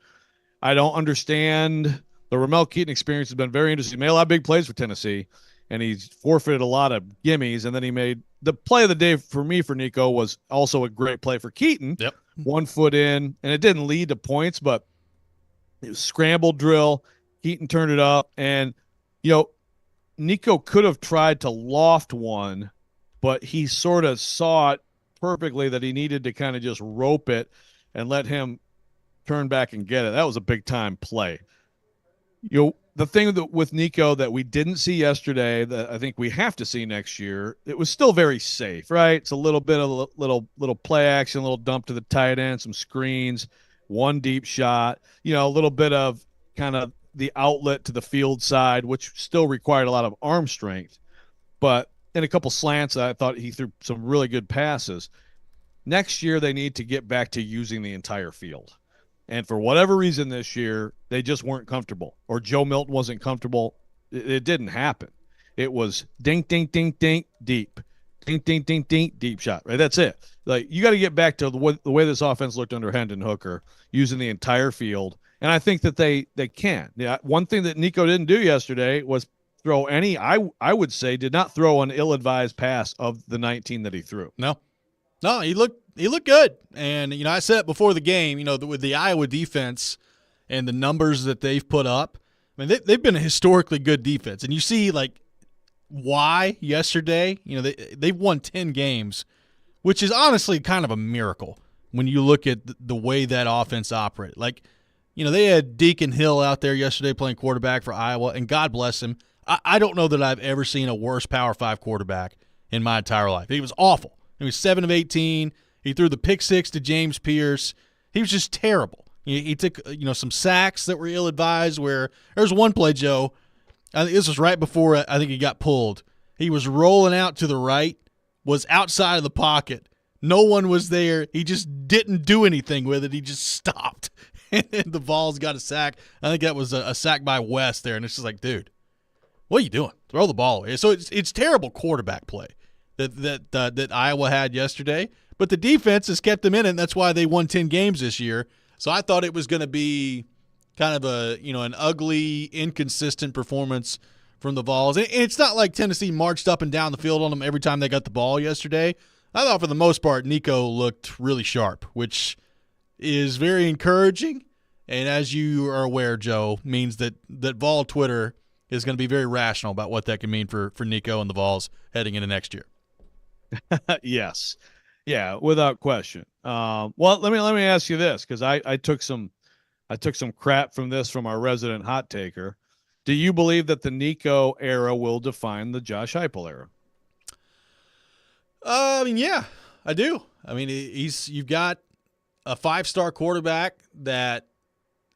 understand. The Ramel Keaton experience has been very interesting. He made a lot of big plays for Tennessee, and he's forfeited a lot of gimmies. And then he made the play of the day for me for Nico was also a great play for Keaton. Yep. 1 foot in, and it didn't lead to points, but it was scrambled drill. Keaton turned it up, and Nico could have tried to loft one, but he sort of saw it perfectly that he needed to kind of just rope it and let him turn back and get it. That was a big time play. The thing with Nico that we didn't see yesterday that I think we have to see next year, it was still very safe, right? It's a little bit of little play action, a little dump to the tight end, some screens, one deep shot, a little bit of kind of the outlet to the field side, which still required a lot of arm strength. But in a couple slants, I thought he threw some really good passes. Next year, they need to get back to using the entire field. And for whatever reason this year, they just weren't comfortable, or Joe Milton wasn't comfortable. It didn't happen. It was dink, dink, dink, dink, deep. Dink, dink, dink, dink, deep shot, right? That's it. Like, you got to get back to the way this offense looked under Hendon Hooker, using the entire field. And I think that they can. Yeah, one thing that Nico didn't do yesterday was throw any, I would say, did not throw an ill-advised pass of the 19 that he threw. No, he looked good. And, I said it before the game, with the Iowa defense and the numbers that they've put up, I mean, they've been a historically good defense. And you see, like, why yesterday, they've won 10 games, which is honestly kind of a miracle when you look at the way that offense operated. Like, they had Deacon Hill out there yesterday playing quarterback for Iowa, and God bless him. I don't know that I've ever seen a worse Power 5 quarterback in my entire life. He was awful. He was 7 of 18. He threw the pick six to James Pierce. He was just terrible. He took some sacks that were ill-advised where there's one play, Joe, I think this was right before I think he got pulled. He was rolling out to the right, was outside of the pocket. No one was there. He just didn't do anything with it. He just stopped. And the Vols got a sack. I think that was a sack by West there. And it's just like, dude, what are you doing? Throw the ball away. So it's terrible quarterback play that Iowa had yesterday. But the defense has kept them in it, and that's why they won 10 games this year. So I thought it was going to be kind of an ugly, inconsistent performance from the Vols. And it's not like Tennessee marched up and down the field on them every time they got the ball yesterday. I thought for the most part Nico looked really sharp, which is very encouraging. And as you are aware, Joe, means that Vol Twitter is going to be very rational about what that can mean for Nico and the Vols heading into next year. Yes. Yeah, without question. Well, let me ask you this, because I took some crap from our resident hot taker. Do you believe that the Nico era will define the Josh Heupel era? Yeah, I do. I mean, you've got a 5-star quarterback that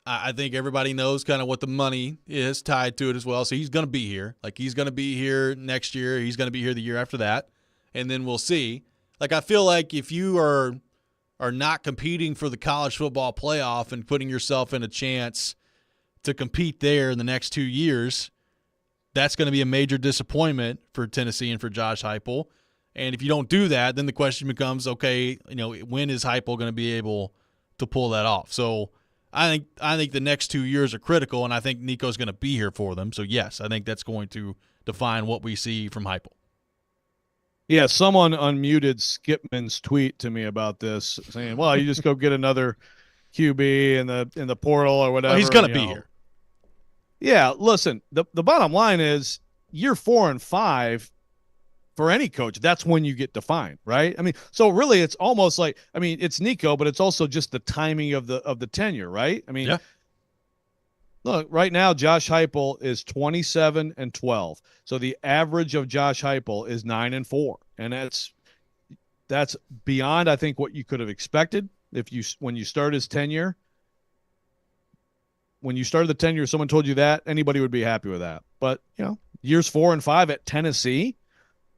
I think everybody knows kind of what the money is tied to it as well. So he's going to be here. Like, he's going to be here next year. He's going to be here the year after that. And then we'll see. Like, I feel like if you are not competing for the college football playoff and putting yourself in a chance to compete there in the next 2 years, that's going to be a major disappointment for Tennessee and for Josh Heupel. And if you don't do that, then the question becomes, okay, when is Heupel going to be able to pull that off? So I think the next 2 years are critical, and I think Nico's going to be here for them. So, yes, I think that's going to define what we see from Heupel. Yeah, someone unmuted Skipman's tweet to me about this, saying, "Well, you just go get another QB in the portal or whatever." Well, he's going to be here. Yeah, listen, the bottom line is year 4 and 5 for any coach, that's when you get defined, right? I mean, so really it's almost like, it's Nico, but it's also just the timing of the tenure, right? I mean, yeah. Look, right now, Josh Heupel is 27-12. So the average of Josh Heupel is 9-4. And that's beyond, I think, what you could have expected when you start his tenure. When you started the tenure, someone told you that, anybody would be happy with that. But, years 4 and 5 at Tennessee,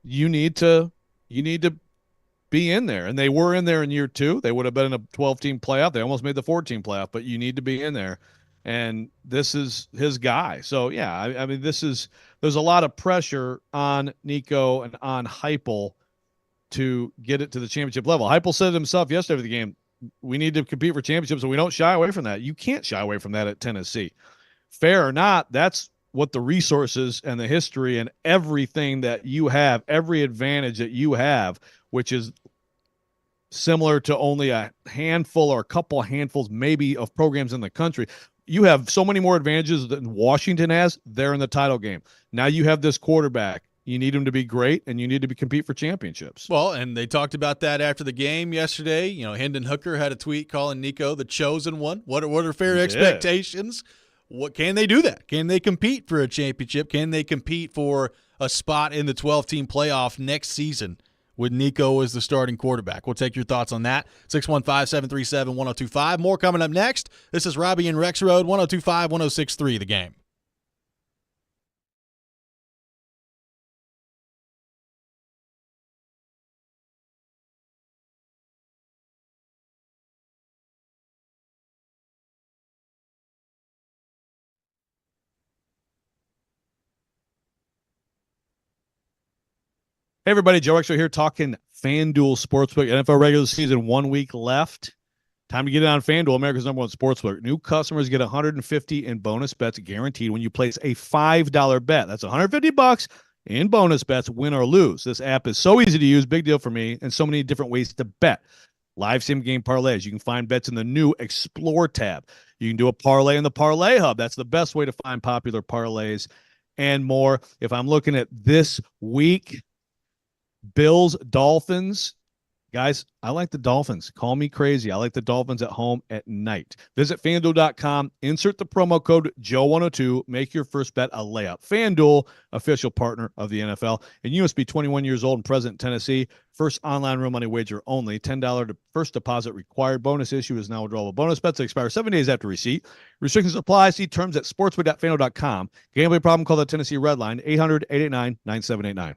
you need to be in there. And they were in there in year 2. They would have been in a 12-team playoff. They almost made the 14 playoff, but you need to be in there. And this is his guy. So, yeah, I mean, this is there's a lot of pressure on Nico and on Heupel to get it to the championship level. Heupel said himself yesterday after the game, we need to compete for championships, and we don't shy away from that. You can't shy away from that at Tennessee. Fair or not, that's what the resources and the history and everything that you have, every advantage that you have, which is similar to only a handful or a couple handfuls maybe of programs in the country. You have so many more advantages than Washington has. They're in the title game. Now you have this quarterback. You need him to be great, and you need to compete for championships. Well, and they talked about that after the game yesterday. You know, Hendon Hooker had a tweet calling Nico the chosen one. What are fair expectations? What can they do that? Can they compete for a championship? Can they compete for a spot in the 12-team playoff next season with Nico as the starting quarterback? We'll take your thoughts on that. 615-737-1025. More coming up next. This is Robby and Rexrode, 102.5-106.3 The Game. Hey, everybody. Joe Rexrode here talking FanDuel Sportsbook. NFL regular season 1 week left. Time to get it on FanDuel, America's #1 sportsbook. New customers get $150 in bonus bets guaranteed when you place a $5 bet. That's $150 in bonus bets, win or lose. This app is so easy to use, big deal for me, and so many different ways to bet. Live same game parlays. You can find bets in the new Explore tab. You can do a parlay in the Parlay Hub. That's the best way to find popular parlays and more. If I'm looking at this week, Bills, Dolphins. Guys, I like the Dolphins. Call me crazy. I like the Dolphins at home at night. Visit FanDuel.com. Insert the promo code Joe102. Make your first bet a layup. FanDuel, official partner of the NFL. And you must be 21 years old and present in Tennessee. First online real money wager only. $10 first deposit required. Bonus issue is now withdrawable. Bonus bets expire 7 days after receipt. Restrictions apply. See terms at sportsbook.fanduel.com. Gambling problem? Call the Tennessee Red Line, 800-889-9789.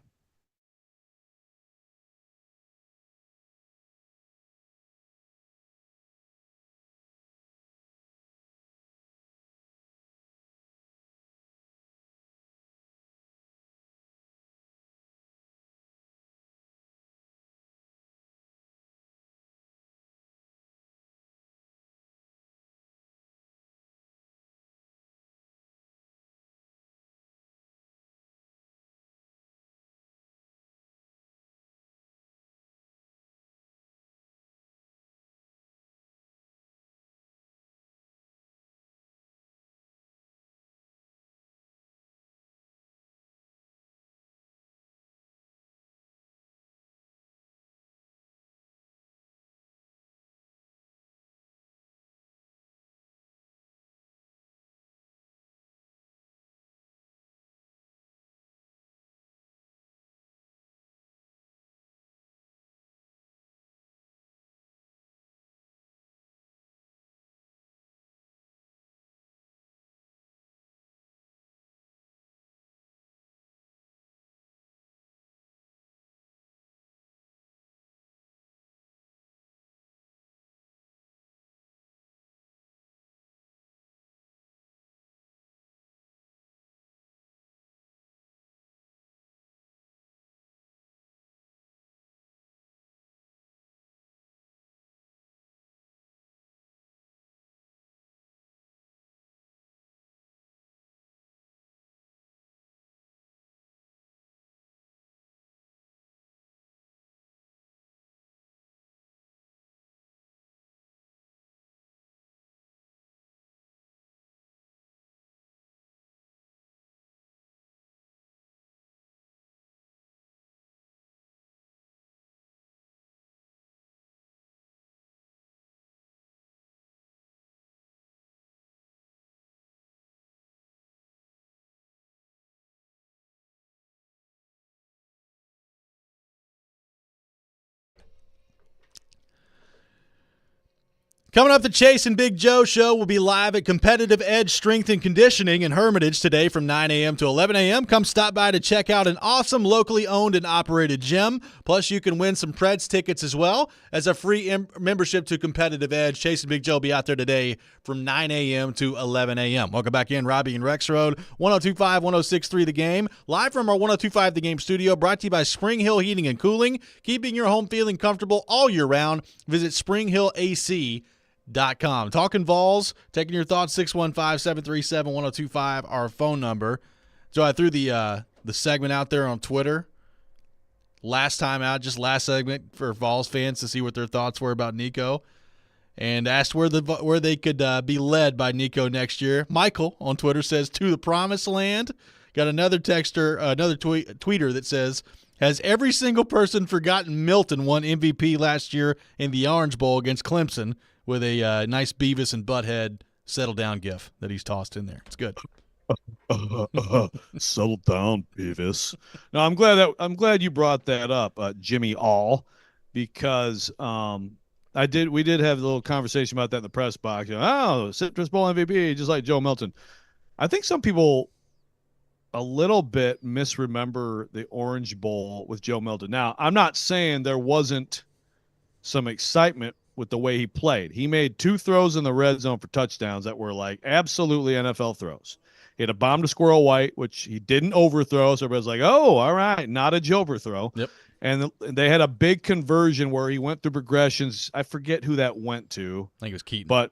Coming up, the Chase and Big Joe Show will be live at Competitive Edge Strength and Conditioning in Hermitage today from 9 a.m. to 11 a.m. Come stop by to check out an awesome locally owned and operated gym. Plus, you can win some Preds tickets as well as a free membership to Competitive Edge. Chase and Big Joe will be out there today from 9 a.m. to 11 a.m. Welcome back in, Robby and Rexrode, 102.5, 106.3 The Game. Live from our 102.5 The Game studio, brought to you by Spring Hill Heating and Cooling. Keeping your home feeling comfortable all year round. Visit springhillac.com. Talking Vols, taking your thoughts, 615-737-1025, our phone number. So I threw the segment out there on Twitter last segment for Vols fans to see what their thoughts were about Nico, and asked where they could be led by Nico next year. Michael on Twitter says, to the promised land. Got another tweeter that says, has every single person forgotten Milton won MVP last year in the Orange Bowl against Clemson, with a nice Beavis and Butthead settle down gif that he's tossed in there. It's good. Settle down, Beavis. No, I'm glad you brought that up, Jimmy All, because we did have a little conversation about that in the press box. Citrus Bowl MVP, just like Joe Milton. I think some people a little bit misremember the Orange Bowl with Joe Milton. Now, I'm not saying there wasn't some excitement with the way he played. He made 2 throws in the red zone for touchdowns that were like absolutely NFL throws. He had a bomb to Squirrel White, which he didn't overthrow, so everybody's like, oh, all right, not a overthrow. Yep. And they had a big conversion where he went through progressions. I forget who that went to. I think it was Keaton. But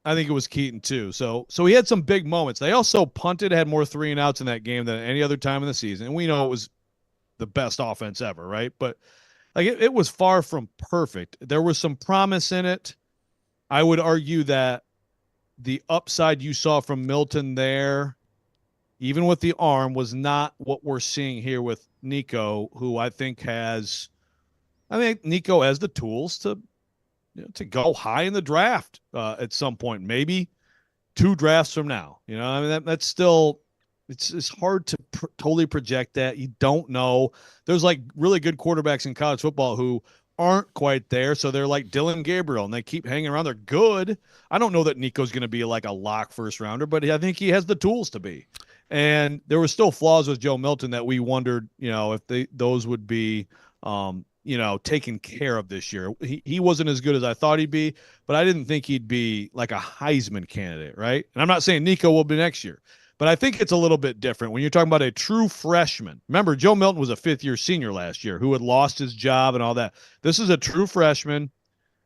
I think it was Keaton too. So he had some big moments. They also punted, had more 3-and-outs in that game than any other time in the season. And we know it was the best offense ever, right? But like it was far from perfect. There was some promise in it. I would argue that the upside you saw from Milton there, even with the arm, was not what we're seeing here with Nico, who I think Nico has the tools to go high in the draft at some point, maybe 2 drafts from now. That's still. It's hard to totally project that. You don't know. There's like really good quarterbacks in college football who aren't quite there, so they're like Dylan Gabriel, and they keep hanging around. They're good. I don't know that Nico's going to be like a lock first rounder, but I think he has the tools to be. And there were still flaws with Joe Milton that we wondered, if those would be, taken care of this year. He wasn't as good as I thought he'd be, but I didn't think he'd be like a Heisman candidate, right? And I'm not saying Nico will be next year. But I think it's a little bit different when you're talking about a true freshman. Remember, Joe Milton was a 5th-year senior last year who had lost his job and all that. This is a true freshman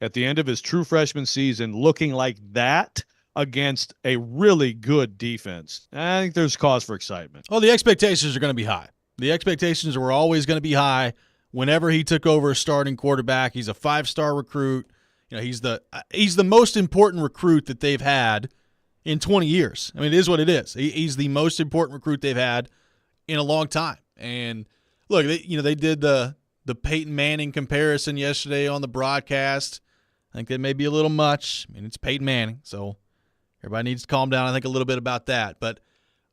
at the end of his true freshman season looking like that against a really good defense. I think there's cause for excitement. Well, the expectations are going to be high. The expectations were always going to be high whenever he took over as starting quarterback. He's a 5-star recruit. He's the most important recruit that they've had in 20 years. I mean, it is what it is. He's the most important recruit they've had in a long time. And look, they did the Peyton Manning comparison yesterday on the broadcast. I think that may be a little much. I mean, it's Peyton Manning, so everybody needs to calm down, I think, a little bit about that. But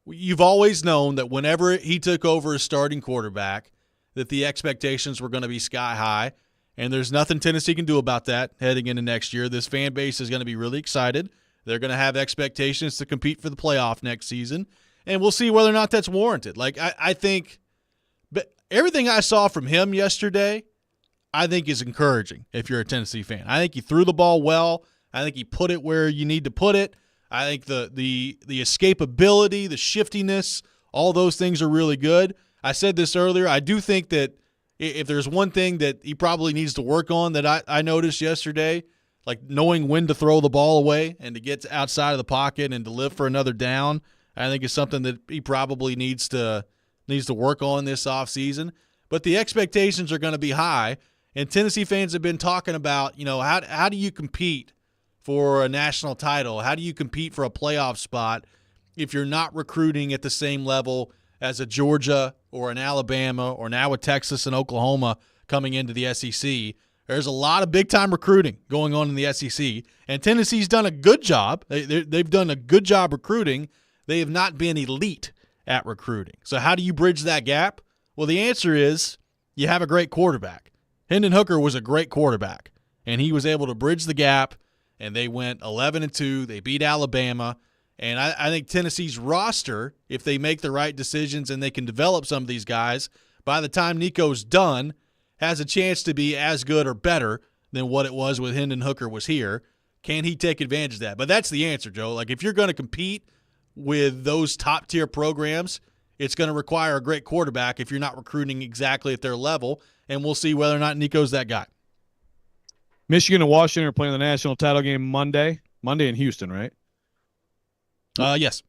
you've always known that whenever he took over as starting quarterback, that the expectations were going to be sky high, and there's nothing Tennessee can do about that heading into next year. This fan base is going to be really excited. They're going to have expectations to compete for the playoff next season, and we'll see whether or not that's warranted. Like, I think but everything I saw from him yesterday, I think is encouraging if you're a Tennessee fan. I think he threw the ball well. I think he put it where you need to put it. I think the escapability, the shiftiness, all those things are really good. I said this earlier. I do think that if there's one thing that he probably needs to work on that I noticed yesterday, like knowing when to throw the ball away and to get outside of the pocket and to live for another down, I think is something that he probably needs to work on this offseason. But the expectations are going to be high, and Tennessee fans have been talking about, how do you compete for a national title? How do you compete for a playoff spot if you're not recruiting at the same level as a Georgia or an Alabama or now a Texas and Oklahoma coming into the SEC? There's a lot of big-time recruiting going on in the SEC, and Tennessee's done a good job. They've done a good job recruiting. They have not been elite at recruiting. So how do you bridge that gap? Well, the answer is you have a great quarterback. Hendon Hooker was a great quarterback, and he was able to bridge the gap and they went 11-2. They beat Alabama. And I think Tennessee's roster, if they make the right decisions and they can develop some of these guys, by the time Nico's done, has a chance to be as good or better than what it was when Hendon Hooker was here. Can he take advantage of that? But that's the answer, Joe. Like, if you're going to compete with those top-tier programs, it's going to require a great quarterback if you're not recruiting exactly at their level, and we'll see whether or not Nico's that guy. Michigan and Washington are playing the national title game Monday in Houston, right? Yes.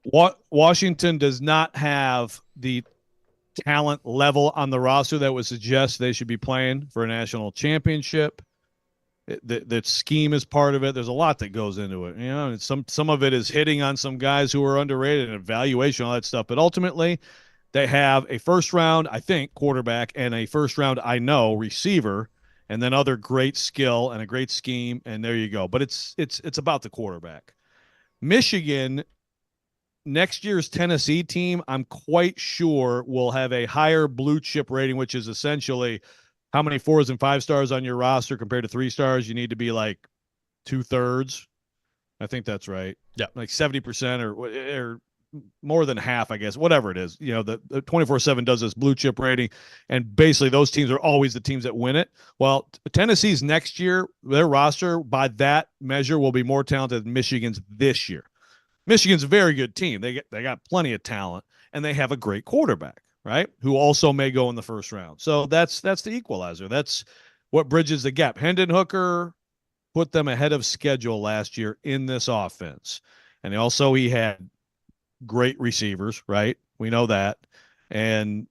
Washington does not have the talent level on the roster that would suggest they should be playing for a national championship. That scheme is part of it. There's a lot that goes into it. And some of it is hitting on some guys who are underrated and evaluation, all that stuff. But ultimately, they have a first-round, I think, quarterback and a first-round, I know, receiver, and then other great skill and a great scheme, and there you go. But it's about the quarterback. Michigan, next year's Tennessee team, I'm quite sure will have a higher blue chip rating, which is essentially how many 4s and 5 stars on your roster compared to 3 stars. You need to be like 2/3. I think that's right. Yeah, like 70% or more than half, I guess, whatever it is. The 24/7 does this blue chip rating, and basically those teams are always the teams that win it. Well, Tennessee's next year, their roster by that measure will be more talented than Michigan's this year. Michigan's a very good team. They got plenty of talent, and they have a great quarterback, right, who also may go in the first round. So that's the equalizer. That's what bridges the gap. Hendon Hooker put them ahead of schedule last year in this offense. And he had great receivers, right? We know that. And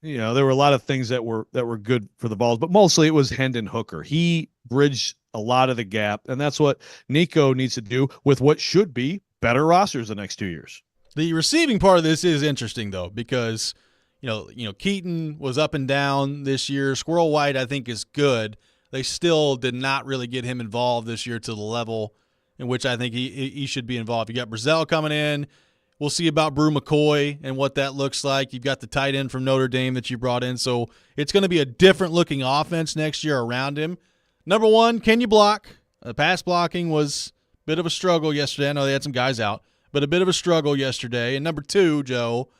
there were a lot of things that were good for the Vols, but mostly it was Hendon Hooker. He bridged a lot of the gap, and that's what Nico needs to do with what should be better rosters the next 2 years. The receiving part of this is interesting, though, because Keaton was up and down this year. Squirrel White, I think, is good. They still did not really get him involved this year to the level in which I think he should be involved. You got Brazzell coming in. We'll see about Brew McCoy and what that looks like. You've got the tight end from Notre Dame that you brought in. So it's going to be a different-looking offense next year around him. Number one, can you block? Pass blocking was a bit of a struggle yesterday. I know they had some guys out, but a bit of a struggle yesterday. And number two, Joe,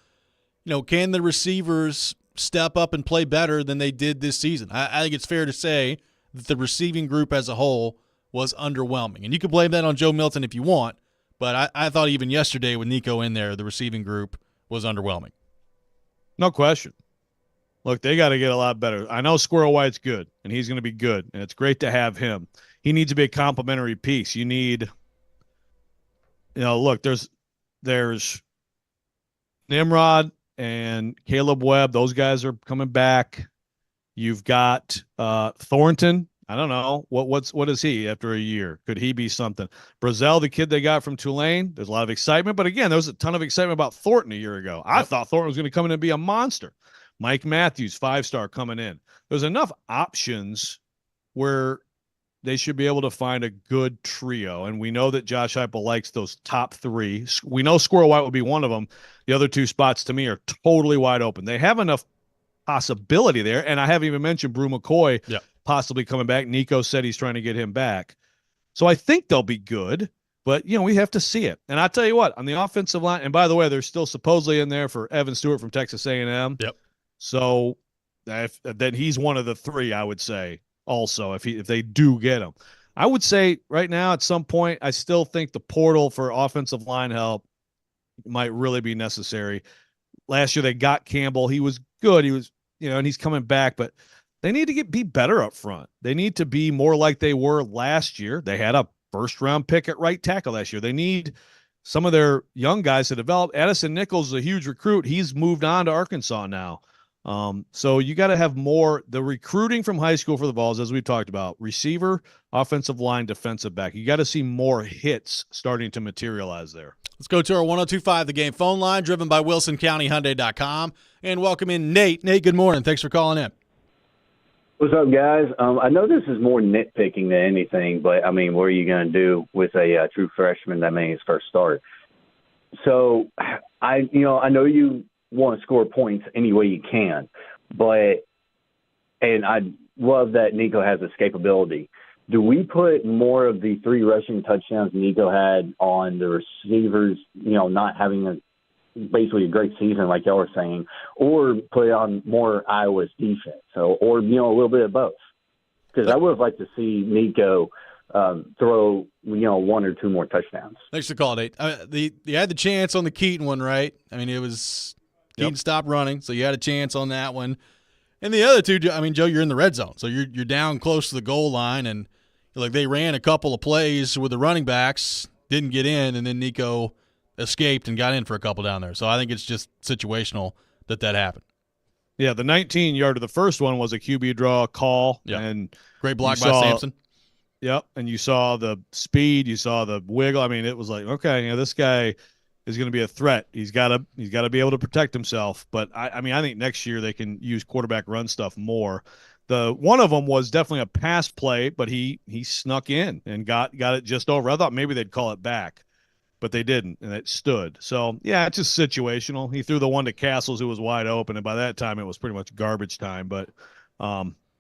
can the receivers step up and play better than they did this season? I think it's fair to say that the receiving group as a whole was underwhelming. And you can blame that on Joe Milton if you want, but I thought even yesterday with Nico in there, the receiving group was underwhelming. No question. Look, they got to get a lot better. I know Squirrel White's good, and he's going to be good, and it's great to have him. He needs to be a complementary piece. You need, look, there's Nimrod and Caleb Webb. Those guys are coming back. You've got Thornton. I don't know. What is he after a year? Could he be something? Brazzell, the kid they got from Tulane, there's a lot of excitement. But again, there was a ton of excitement about Thornton a year ago. I thought Thornton was going to come in and be a monster. Mike Matthews, 5-star coming in. There's enough options where they should be able to find a good trio. And we know that Josh Heupel likes those top 3. We know Squirrel White will be one of them. The other 2 spots to me are totally wide open. They have enough possibility there. And I haven't even mentioned Brew McCoy possibly coming back. Nico said he's trying to get him back. So I think they'll be good, but we have to see it. And I'll tell you what, on the offensive line, and by the way, they're still supposedly in there for Evan Stewart from Texas A&M. Yep. So then he's one of the 3, I would say, also, if they do get him. I would say right now at some point, I still think the portal for offensive line help might really be necessary. Last year they got Campbell. He was good. He was, and he's coming back, but they need to be better up front. They need to be more like they were last year. They had a first-round pick at right tackle last year. They need some of their young guys to develop. Addison Nichols is a huge recruit. He's moved on to Arkansas now. So you got to have more the recruiting from high school for the Vols, as we've talked about, receiver, offensive line, defensive back. You got to see more hits starting to materialize there. Let's go to our 102.5 The Game phone line, driven by WilsonCountyHyundai.com, and welcome in Nate. Nate, good morning. Thanks for calling in. What's up, guys? I know this is more nitpicking than anything, but, what are you going to do with a true freshman that made his first start? So, I know you want to score points any way you can, and I love that Nico has escapability. do we put more of the 3 rushing touchdowns Nico had on the receivers, not having basically a great season like y'all were saying, or put on more Iowa's defense? Or a little bit of both? Because I would have liked to see Nico throw, 1 or 2 more touchdowns. Thanks for the call, Nate. You had the chance on the Keaton one, right? I mean, it was Keaton stopped running, so you had a chance on that one. And the other two, I mean, Joe, you're in the red zone, so you're down close to the goal line, and they ran a couple of plays with the running backs, didn't get in, and then Nico escaped and got in for a couple down there. So I think it's just situational that happened. Yeah, the 19-yarder, the first one was a QB draw call. Yep. And great block by Sampson. Yep, and you saw the speed, you saw the wiggle. I mean, it was like, okay, this guy is going to be a threat. He's got to be able to protect himself. But I think next year they can use quarterback run stuff more. The one of them was definitely a pass play, but he snuck in and got it just over. I thought maybe they'd call it back, but they didn't, and it stood. So, yeah, it's just situational. He threw the one to Castles, who was wide open, and by that time it was pretty much garbage time. But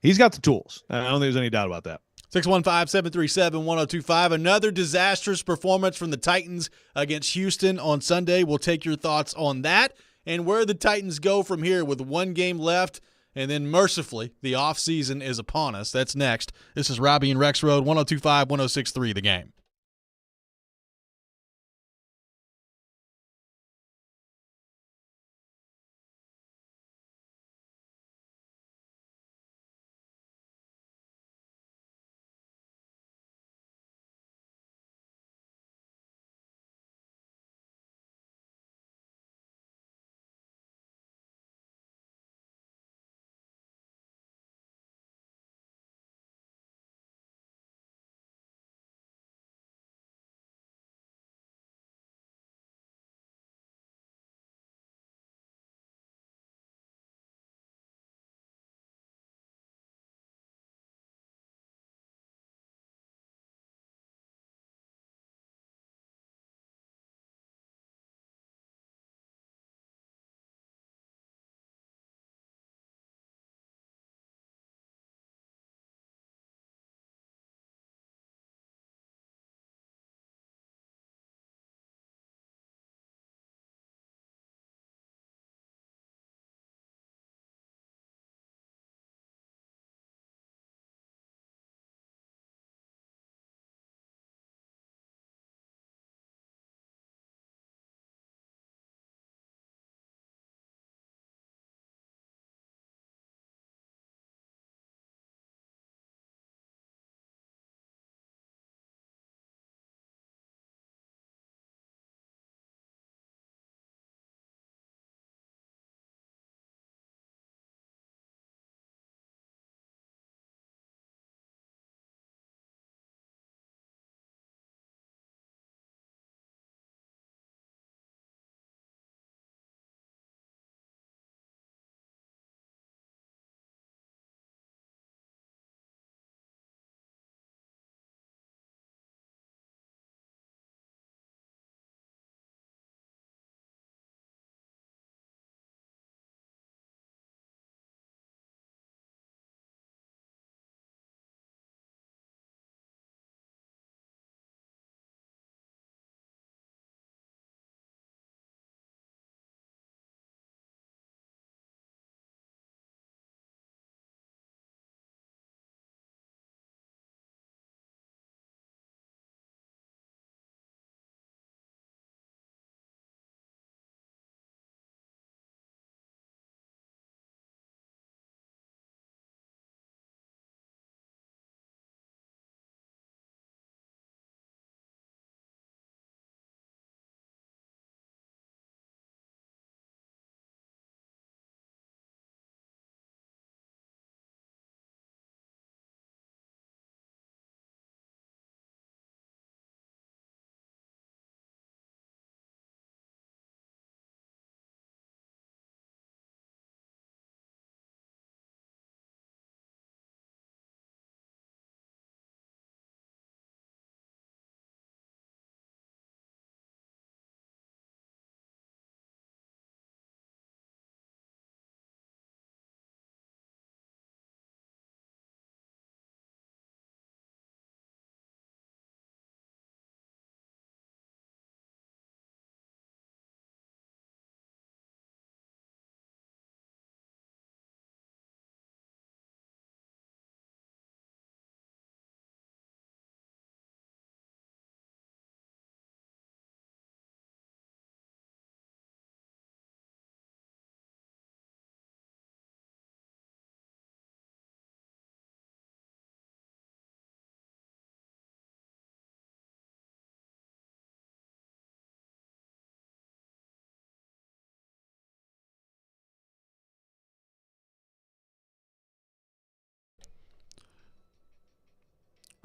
he's got the tools. I don't think there's any doubt about that. 615-737-1025. Another disastrous performance from the Titans against Houston on Sunday. We'll take your thoughts on that and where the Titans go from here with 1 game left. And then, mercifully, the offseason is upon us. That's next. This is Robby and Rexrode, 102.5, 106.3 The Game.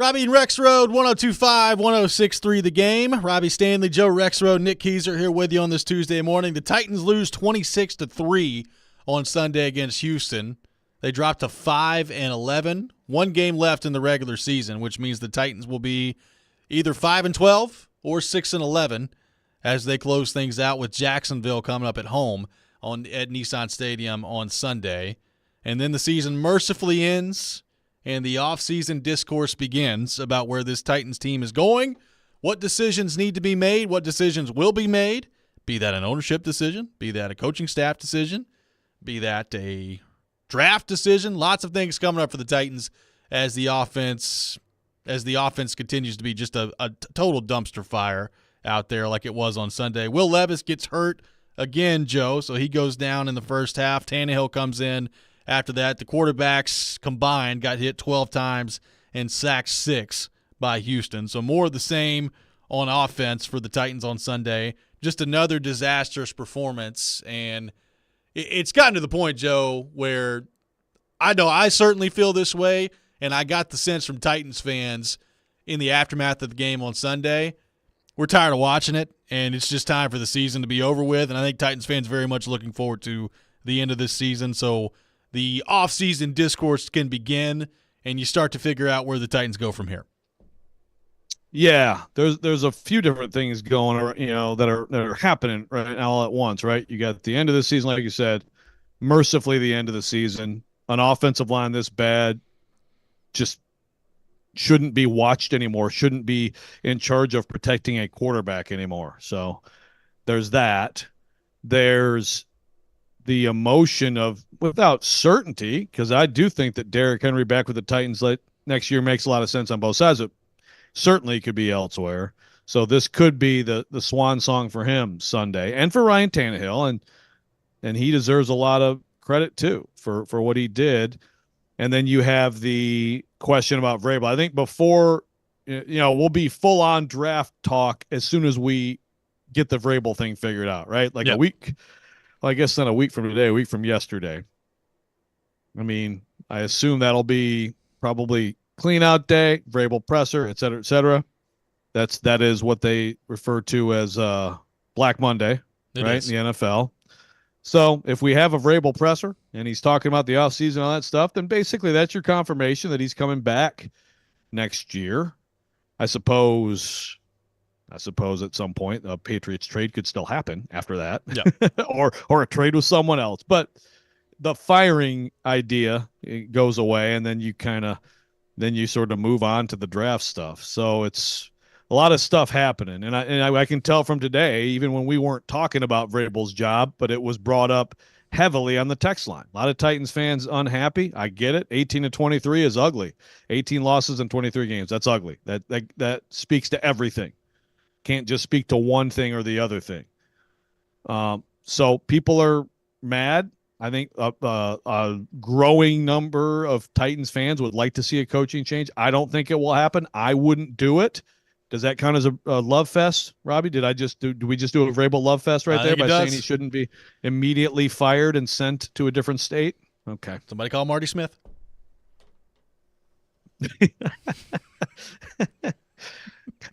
Robby and Rexrode, 102.5, 106.3 The Game. Robbie Stanley, Joe Rexrode, Nick Keyser here with you on this Tuesday morning. The Titans lose 26-3 on Sunday against Houston. They dropped to 5-11. One game left in the regular season, which means the Titans will be either 5-12 or 6-11 as they close things out with Jacksonville coming up at home at Nissan Stadium on Sunday. And then the season mercifully ends, and the offseason discourse begins about where this Titans team is going, what decisions need to be made, what decisions will be made, be that an ownership decision, be that a coaching staff decision, be that a draft decision. Lots of things coming up for the Titans as the offense continues to be just a total dumpster fire out there like it was on Sunday. Will Levis gets hurt again, Joe, so he goes down in the first half. Tannehill comes in after that. The quarterbacks combined got hit 12 times and sacked 6 by Houston. So more of the same on offense for the Titans on Sunday. Just another disastrous performance. And it's gotten to the point, Joe, where I know I certainly feel this way, and I got the sense from Titans fans in the aftermath of the game on Sunday, we're tired of watching it, and it's just time for the season to be over with. And I think Titans fans very much looking forward to the end of this season. So the offseason discourse can begin, and you start to figure out where the Titans go from here. Yeah, there's a few different things going, that are happening right now all at once, right? You got the end of the season, like you said, mercifully the end of the season. An offensive line this bad just shouldn't be watched anymore, shouldn't be in charge of protecting a quarterback anymore. So there's that. There's the emotion of, without certainty, because I do think that Derrick Henry back with the Titans next year makes a lot of sense on both sides. It certainly could be elsewhere. So this could be the swan song for him Sunday, and for Ryan Tannehill, and he deserves a lot of credit too for what he did. And then you have the question about Vrabel. I think before, we'll be full on draft talk as soon as we get the Vrabel thing figured out, right? Like a week. Well, I guess not a week from today, a week from yesterday. I mean, I assume that'll be probably clean out day, Vrabel presser, et cetera, et cetera. That is what they refer to as Black Monday, right? In the NFL. So if we have a Vrabel presser and he's talking about the offseason and all that stuff, then basically that's your confirmation that he's coming back next year. I suppose at some point a Patriots trade could still happen after that, or a trade with someone else. But the firing idea, it goes away, and then you sort of move on to the draft stuff. So it's a lot of stuff happening, and I can tell from today, even when we weren't talking about Vrabel's job, but it was brought up heavily on the text line. A lot of Titans fans unhappy. I get it. 18-23 is ugly. 18 losses in 23 games. That's ugly. That speaks to everything. Can't just speak to one thing or the other thing. So people are mad. I think a growing number of Titans fans would like to see a coaching change. I don't think it will happen. I wouldn't do it. Does that count as a love fest, Robbie? Do we just do a Vrabel love fest right there by saying he shouldn't be immediately fired and sent to a different state? Okay. Somebody call Marty Smith.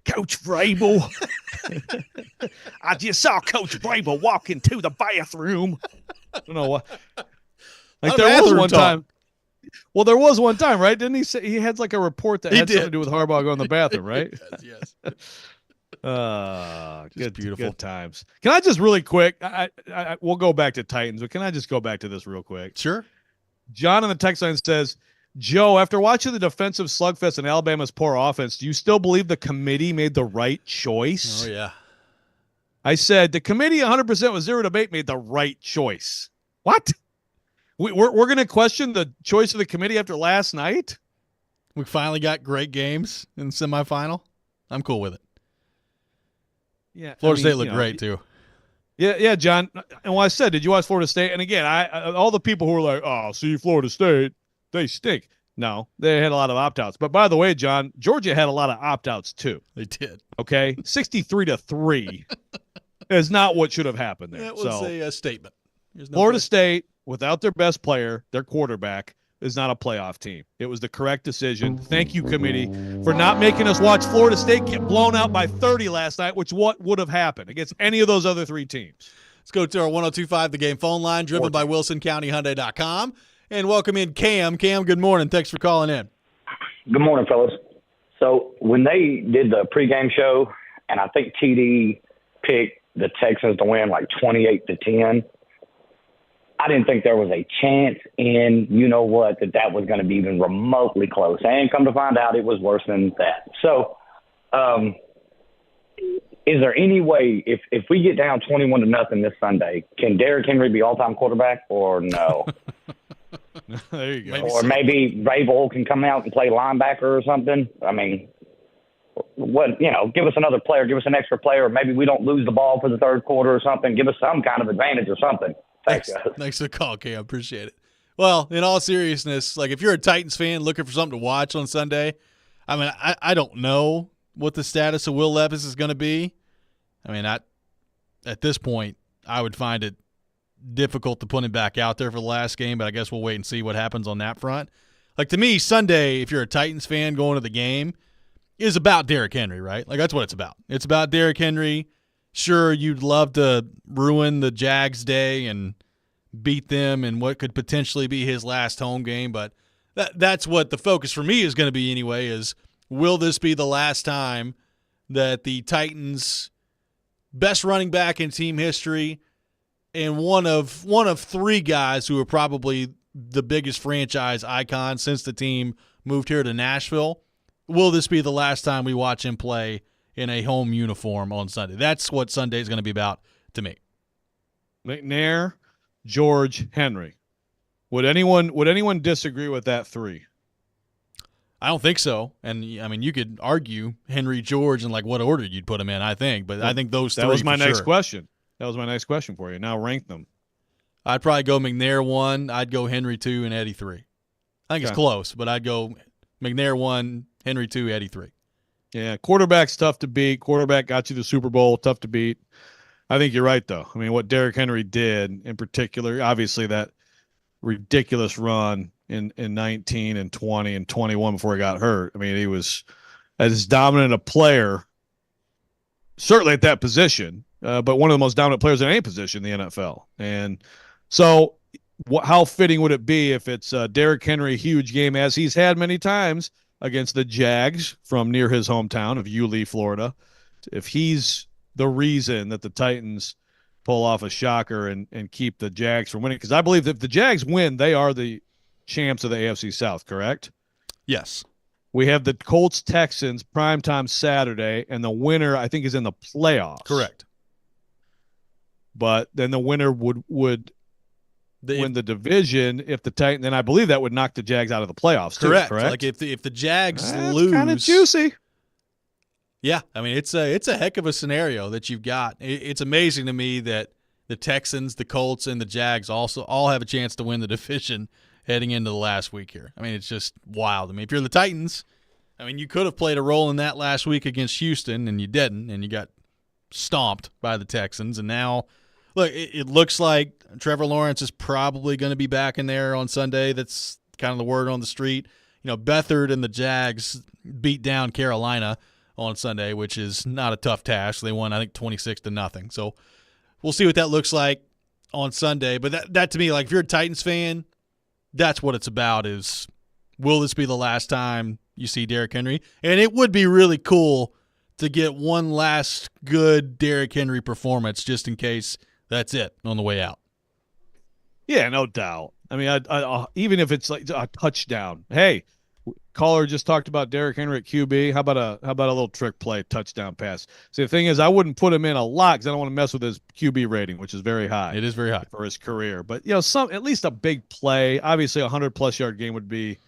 Coach Vrabel. I just saw Coach Vrabel walk into the bathroom. I don't know what. Like there was one time. Well, there was one time, right? Didn't he say he had like a report that had something to do with Harbaugh going to the bathroom, right? Yes. Good times. Can I just really quick? We'll go back to Titans, but can I just go back to this real quick? Sure. John on the text line says, Joe, after watching the defensive slugfest in Alabama's poor offense, do you still believe the committee made the right choice? Oh, yeah. I said the committee 100% with zero debate made the right choice. What? We're going to question the choice of the committee after last night? We finally got great games in the semifinal. I'm cool with it. Yeah, Florida State looked great, too. Yeah, John. And what I said, did you watch Florida State? And again, all the people who were like, oh, see, Florida State, they stink. No, they had a lot of opt-outs. But by the way, John, Georgia had a lot of opt-outs, too. They did. Okay? 63-3 is not what should have happened there. That was a statement. Florida State, without their best player, their quarterback, is not a playoff team. It was the correct decision. Thank you, committee, for not making us watch Florida State get blown out by 30 last night, which what would have happened against any of those other three teams. Let's go to our 102.5 The Game phone line, driven by WilsonCountyHyundai.com. And welcome in Cam. Cam, good morning. Thanks for calling in. Good morning, fellas. So when they did the pregame show, and I think TD picked the Texans to win like 28-10, I didn't think there was a chance in, that was going to be even remotely close. And come to find out, it was worse than that. So is there any way, if we get down 21-0 this Sunday, can Derrick Henry be all-time quarterback or no? There you go. Or maybe Rabel can come out and play linebacker or something. I mean, give us another player, give us an extra player, or maybe we don't lose the ball for the third quarter or something. Give us some kind of advantage or something. Thanks, guys. Thanks for the call, Cam. Appreciate it. Well, in all seriousness, like if you're a Titans fan looking for something to watch on Sunday, I mean, I don't know what the status of Will Levis is going to be. I mean, at this point, I would find it difficult to put him back out there for the last game, but I guess we'll wait and see what happens on that front. Like, to me, Sunday, if you're a Titans fan going to the game, is about Derrick Henry, right? Like, that's what it's about. It's about Derrick Henry. Sure, you'd love to ruin the Jags' day and beat them in what could potentially be his last home game, but that's what the focus for me is going to be anyway, is will this be the last time that the Titans' best running back in team history and one of three guys who are probably the biggest franchise icons since the team moved here to Nashville, will this be the last time we watch him play in a home uniform on Sunday? That's what Sunday is going to be about to me. McNair, George, Henry. Would anyone disagree with that three? I don't think so. And, I mean, you could argue Henry, George, and like what order you'd put them in, I think. But I think those three. That was my next question. That was my next question for you. Now rank them. I'd probably go McNair 1. I'd go Henry 2 and Eddie 3. I think it's close, but I'd go McNair 1, Henry 2, Eddie 3. Yeah, quarterback's tough to beat. Quarterback got you the Super Bowl, tough to beat. I think you're right, though. I mean, what Derrick Henry did in particular, obviously that ridiculous run in 19 and 20 and 21 before he got hurt. I mean, he was as dominant a player, certainly at that position, but one of the most dominant players in any position in the NFL. And so how fitting would it be if it's Derrick Henry, huge game, as he's had many times against the Jags from near his hometown of Yulee, Florida, if he's the reason that the Titans pull off a shocker and keep the Jags from winning. Because I believe that if the Jags win, they are the champs of the AFC South, correct? Yes. We have the Colts-Texans primetime Saturday, and the winner, I think, is in the playoffs. Correct. But then the winner would win the division if the Titans, then I believe that would knock the Jags out of the playoffs. Correct. Too, correct? Like if the Jags lose, kind of juicy. Yeah, I mean it's a heck of a scenario that you've got. It's amazing to me that the Texans, the Colts, and the Jags also all have a chance to win the division heading into the last week here. I mean, it's just wild. I mean, if you're the Titans, I mean, you could have played a role in that last week against Houston, and you didn't, and you got stomped by the Texans. And now, look, it looks like Trevor Lawrence is probably going to be back in there on Sunday. That's kind of the word on the street. You know, Beathard and the Jags beat down Carolina on Sunday, which is not a tough task. They won, I think, 26-0. So we'll see what that looks like on Sunday. But that to me, like if you're a Titans fan, that's what it's about, is will this be the last time you see Derrick Henry? And it would be really cool to get one last good Derrick Henry performance just in case that's it on the way out. Yeah, no doubt. I mean, I even if it's like a touchdown. Hey, caller just talked about Derrick Henry at QB. How about a little trick play touchdown pass? See, the thing is, I wouldn't put him in a lot because I don't want to mess with his QB rating, which is very high. It is very high for his career. But at least a big play. Obviously, 100+ yard game would be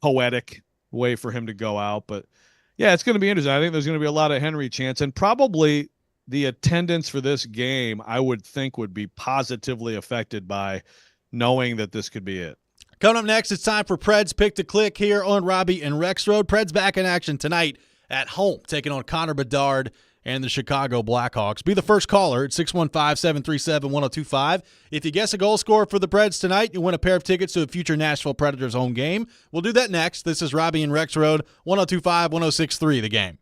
poetic way for him to go out. But yeah, it's going to be interesting. I think there's going to be a lot of Henry chance, and probably the attendance for this game, I would think, would be positively affected by knowing that this could be it. Coming up next, it's time for Pred's Pick to Click here on Robby and Rexrode. Pred's back in action tonight at home, taking on Connor Bedard and the Chicago Blackhawks. Be the first caller at 615-737-1025. If you guess a goal scorer for the Preds tonight, you win a pair of tickets to a future Nashville Predators home game. We'll do that next. This is Robby and Rexrode, 102.5-106.3 The Game.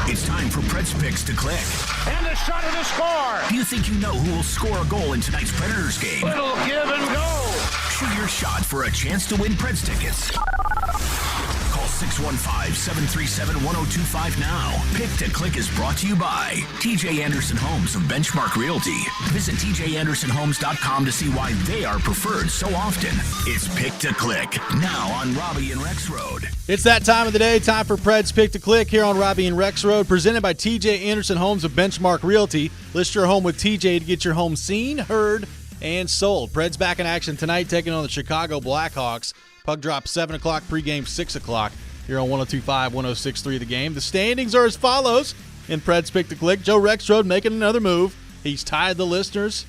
It's time for Preds Picks to click. And a shot of the score. Do you think you know who will score a goal in tonight's Predators game? Little give and go. Shoot your shot for a chance to win Preds tickets. Call 615-737-1025 now. Pick to Click is brought to you by TJ Anderson Homes of Benchmark Realty. Visit tjandersonhomes.com to see why they are preferred so often. It's Pick to Click, now on Robby and Rexrode. It's that time of the day, time for Preds Pick to Click here on Robby and Rexrode, presented by TJ Anderson Homes of Benchmark Realty. List your home with TJ to get your home seen, heard, and sold. Preds back in action tonight, taking on the Chicago Blackhawks. Puck drop 7 o'clock, pregame 6 o'clock here on 102.5, 106.3 The Game. The standings are as follows in Preds Pick to Click. Joe Rexrode making another move. He's tied the listeners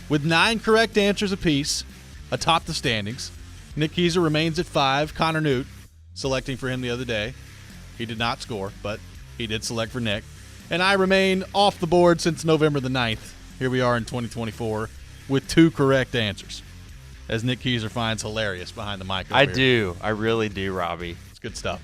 with 9 correct answers apiece atop the standings. Nick Keyser remains at 5. Connor Newt selecting for him the other day. He did not score, but he did select for Nick. And I remain off the board since November the 9th. Here we are in 2024 with 2 correct answers, as Nick Keyser finds hilarious behind the mic over I here. do. I really do, Robbie. It's good stuff.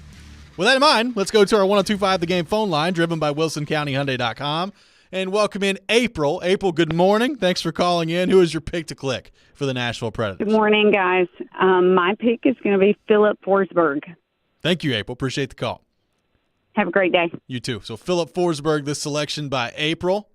With that in mind, let's go to our 102.5 The Game phone line, driven by WilsonCountyHyundai.com, and welcome in April. April, good morning. Thanks for calling in. Who is your pick to click for the Nashville Predators? Good morning, guys. My pick is going to be Philip Forsberg. Thank you, April. Appreciate the call. Have a great day. You too. So Philip Forsberg, this selection by April,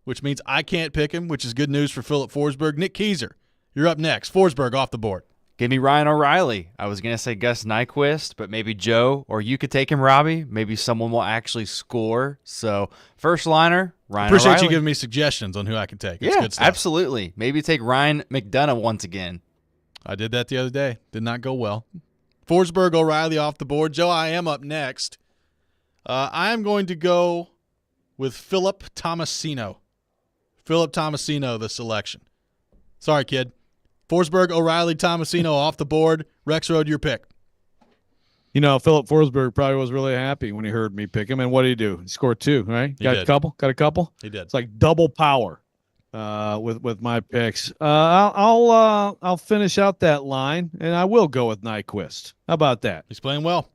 which means I can't pick him, which is good news for Philip Forsberg. Nick Keyser, you're up next. Forsberg off the board. Give me Ryan O'Reilly. I was going to say Gus Nyquist, but maybe Joe, or you could take him, Robbie. Maybe someone will actually score. So first liner, Ryan Appreciate O'Reilly. you giving me suggestions on who I can take. It's Yeah, good stuff. absolutely. Maybe take Ryan McDonough once again. I did that the other day. Did not go well. Forsberg, O'Reilly off the board. Joe, I am up next. I am going to go with Philip Tomasino. Philip Tomasino, the selection. Sorry, kid. Forsberg, O'Reilly, Tomasino off the board. Rexrode, your pick. You know, Philip Forsberg probably was really happy when he heard me pick him. And what did he do? He scored 2, right? He Got did. a couple? Got a couple? He did. It's like double power with my picks. I'll finish out that line, and I will go with Nyquist. How about that? He's playing well.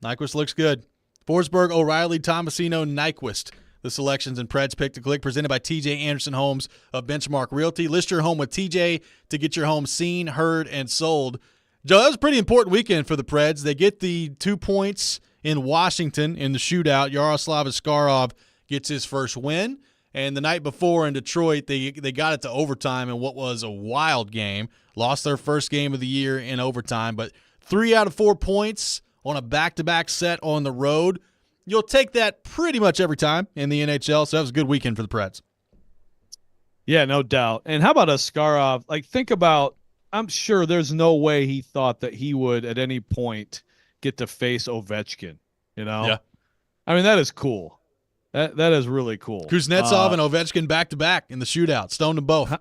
Nyquist looks good. Forsberg, O'Reilly, Tomasino, Nyquist. The selections and Preds Pick to Click presented by TJ Anderson Homes of Benchmark Realty. List your home with TJ to get your home seen, heard, and sold. Joe, that was a pretty important weekend for the Preds. They get the 2 points in Washington in the shootout. Yaroslav Askarov gets his first win. And the night before in Detroit, they got it to overtime in what was a wild game. Lost their first game of the year in overtime. But 3 out of 4 points on a back-to-back set on the road. You'll take that pretty much every time in the NHL, so that was a good weekend for the Preds. Yeah, no doubt. And how about Askarov? Like, think about, I'm sure there's no way he thought that he would at any point get to face Ovechkin, you know? Yeah. I mean, that is cool. That is really cool. Kuznetsov and Ovechkin back-to-back in the shootout. Stoned them both.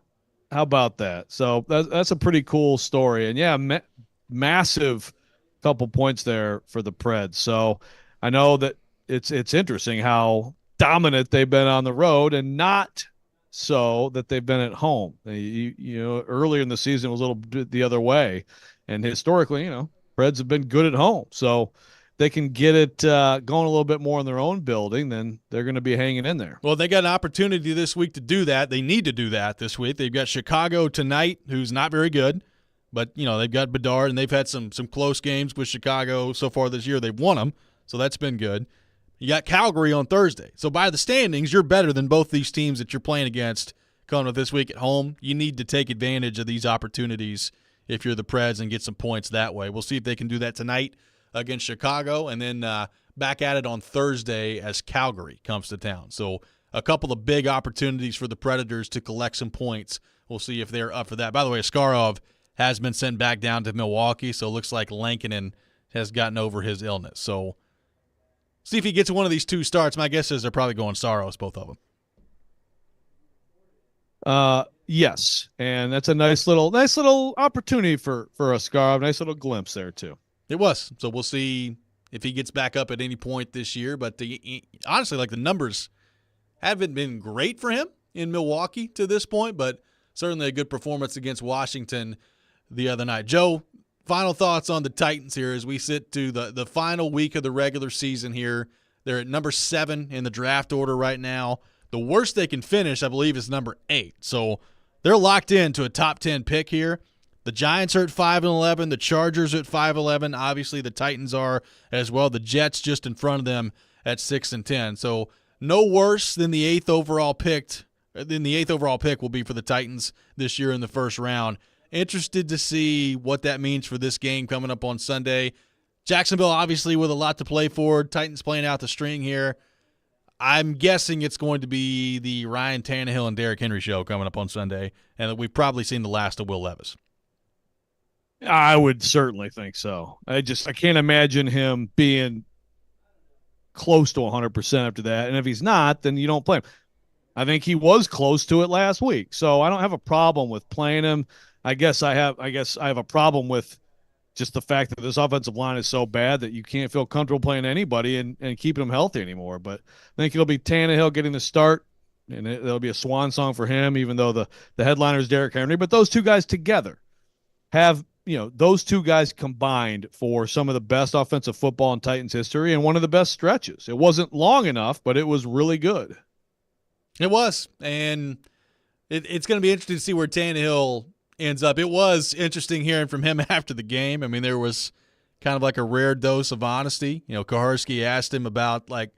How about that? So that's a pretty cool story. And, yeah, massive couple points there for the Preds. So I know that it's interesting how dominant they've been on the road and not so that they've been at home. You know, earlier in the season was a little bit the other way. And historically, you know, Preds have been good at home. So they can get it going a little bit more in their own building, then they're going to be hanging in there. Well, they got an opportunity this week to do that. They need to do that this week. They've got Chicago tonight, who's not very good. But, you know, they've got Bedard, and they've had some close games with Chicago so far this year. They've won them, so that's been good. You got Calgary on Thursday. So by the standings, you're better than both these teams that you're playing against coming up this week at home. You need to take advantage of these opportunities if you're the Preds and get some points that way. We'll see if they can do that tonight against Chicago, and then back at it on Thursday as Calgary comes to town. So a couple of big opportunities for the Predators to collect some points. We'll see if they're up for that. By the way, Askarov has been sent back down to Milwaukee, so it looks like Lankinen has gotten over his illness. So see if he gets one of these 2 starts. My guess is they're probably going Saros, both of them. Yes, and that's a nice little opportunity for Askarov. Nice little glimpse there too. It was. So we'll see if he gets back up at any point this year. But honestly, like, the numbers haven't been great for him in Milwaukee to this point, but certainly a good performance against Washington the other night. Joe, final thoughts on the Titans here as we sit to the final week of the regular season here. They're at number 7 in the draft order right now. The worst they can finish, I believe, is number 8. So they're locked into a top 10 pick here. The Giants are at 5-11. The Chargers are at 5-11. Obviously, the Titans are as well. The Jets just in front of them at 6-10. So no worse than the 8th overall pick. Then the 8th overall pick will be for the Titans this year in the first round. Interested to see what that means for this game coming up on Sunday. Jacksonville, obviously, with a lot to play for. Titans playing out the string here. I'm guessing it's going to be the Ryan Tannehill and Derrick Henry show coming up on Sunday, and that we've probably seen the last of Will Levis. I would certainly think so. I can't imagine him being close to 100% after that. And if he's not, then you don't play him. I think he was close to it last week. So I don't have a problem with playing him. I guess I have a problem with just the fact that this offensive line is so bad that you can't feel comfortable playing anybody and keeping them healthy anymore. But I think it'll be Tannehill getting the start, and there'll be a swan song for him, even though the headliner is Derrick Henry. But those two guys together have, those two guys combined for some of the best offensive football in Titans history and one of the best stretches. It wasn't long enough, but it was really good. It was, and it's going to be interesting to see where Tannehill ends up. It was interesting hearing from him after the game. I mean, there was kind of like a rare dose of honesty. Kaharski asked him about, like,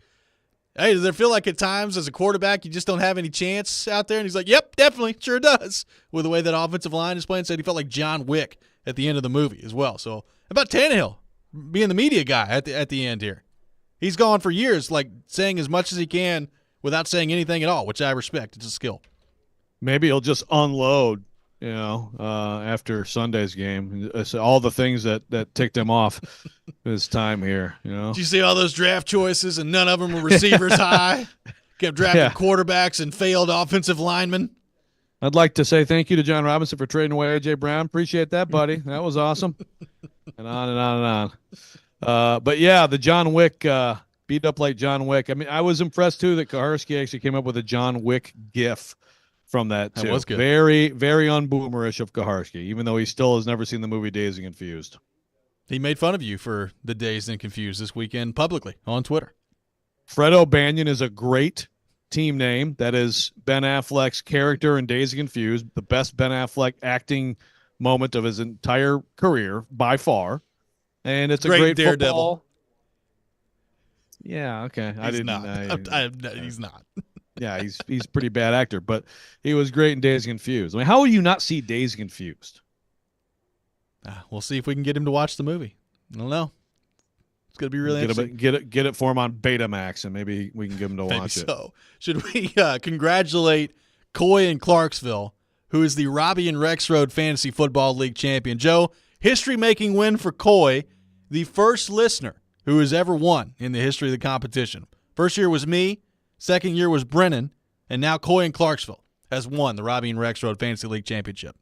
hey, does it feel like at times as a quarterback you just don't have any chance out there? And he's like, yep, definitely, sure does, with the way that offensive line is playing. Said he felt like John Wick at the end of the movie as well. So about Tannehill being the media guy at the end here. He's gone for years, like, saying as much as he can without saying anything at all, which I respect. It's a skill. Maybe he'll just unload, after Sunday's game. All the things that ticked him off his time here, Did you see all those draft choices and none of them were receivers high? Kept drafting quarterbacks and failed offensive linemen. I'd like to say thank you to John Robinson for trading away A.J. Brown. Appreciate that, buddy. That was awesome. And on and on and on. But, yeah, the John Wick, beat up like John Wick. I mean, I was impressed, too, that Kaharski actually came up with a John Wick gif from that, too. That was good. Very, very unboomerish of Kaharski, even though he still has never seen the movie Dazed and Confused. He made fun of you for the Dazed and Confused this weekend publicly on Twitter. Fred O'Banion is a great team name. That is Ben Affleck's character in Dazed and Confused, the best Ben Affleck acting moment of his entire career by far. And it's a great Daredevil. Football. Yeah, okay. He's not. Yeah, he's a pretty bad actor, but he was great in Dazed and Confused. I mean, how will you not see Dazed and Confused? We'll see if we can get him to watch the movie. I don't know. It's going to be really interesting. Get it for him on Betamax, and maybe we can get him to watch it. So, should we congratulate Coy in Clarksville, who is the Robby and Rexrode Fantasy Football League champion? Joe, history-making win for Coy, the first listener who has ever won in the history of the competition. First year was me. Second year was Brennan, and now Coy in Clarksville has won the Robby and Rexrode Fantasy League Championship.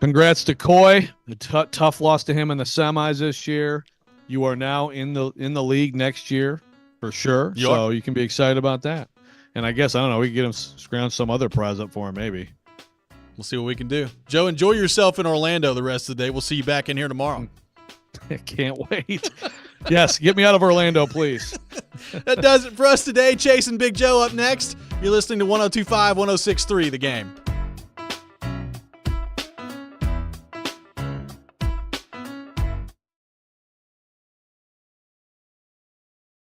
Congrats to Coy. A tough loss to him in the semis this year. You are now in the league next year for sure. So you can be excited about that. And I guess, I don't know, we can get him scrounge some other prize up for him maybe. We'll see what we can do. Joe, enjoy yourself in Orlando the rest of the day. We'll see you back in here tomorrow. I can't wait. Yes, get me out of Orlando, please. That does it for us today. Chasing Big Joe up next. You're listening to 102.5, 106.3 The Game.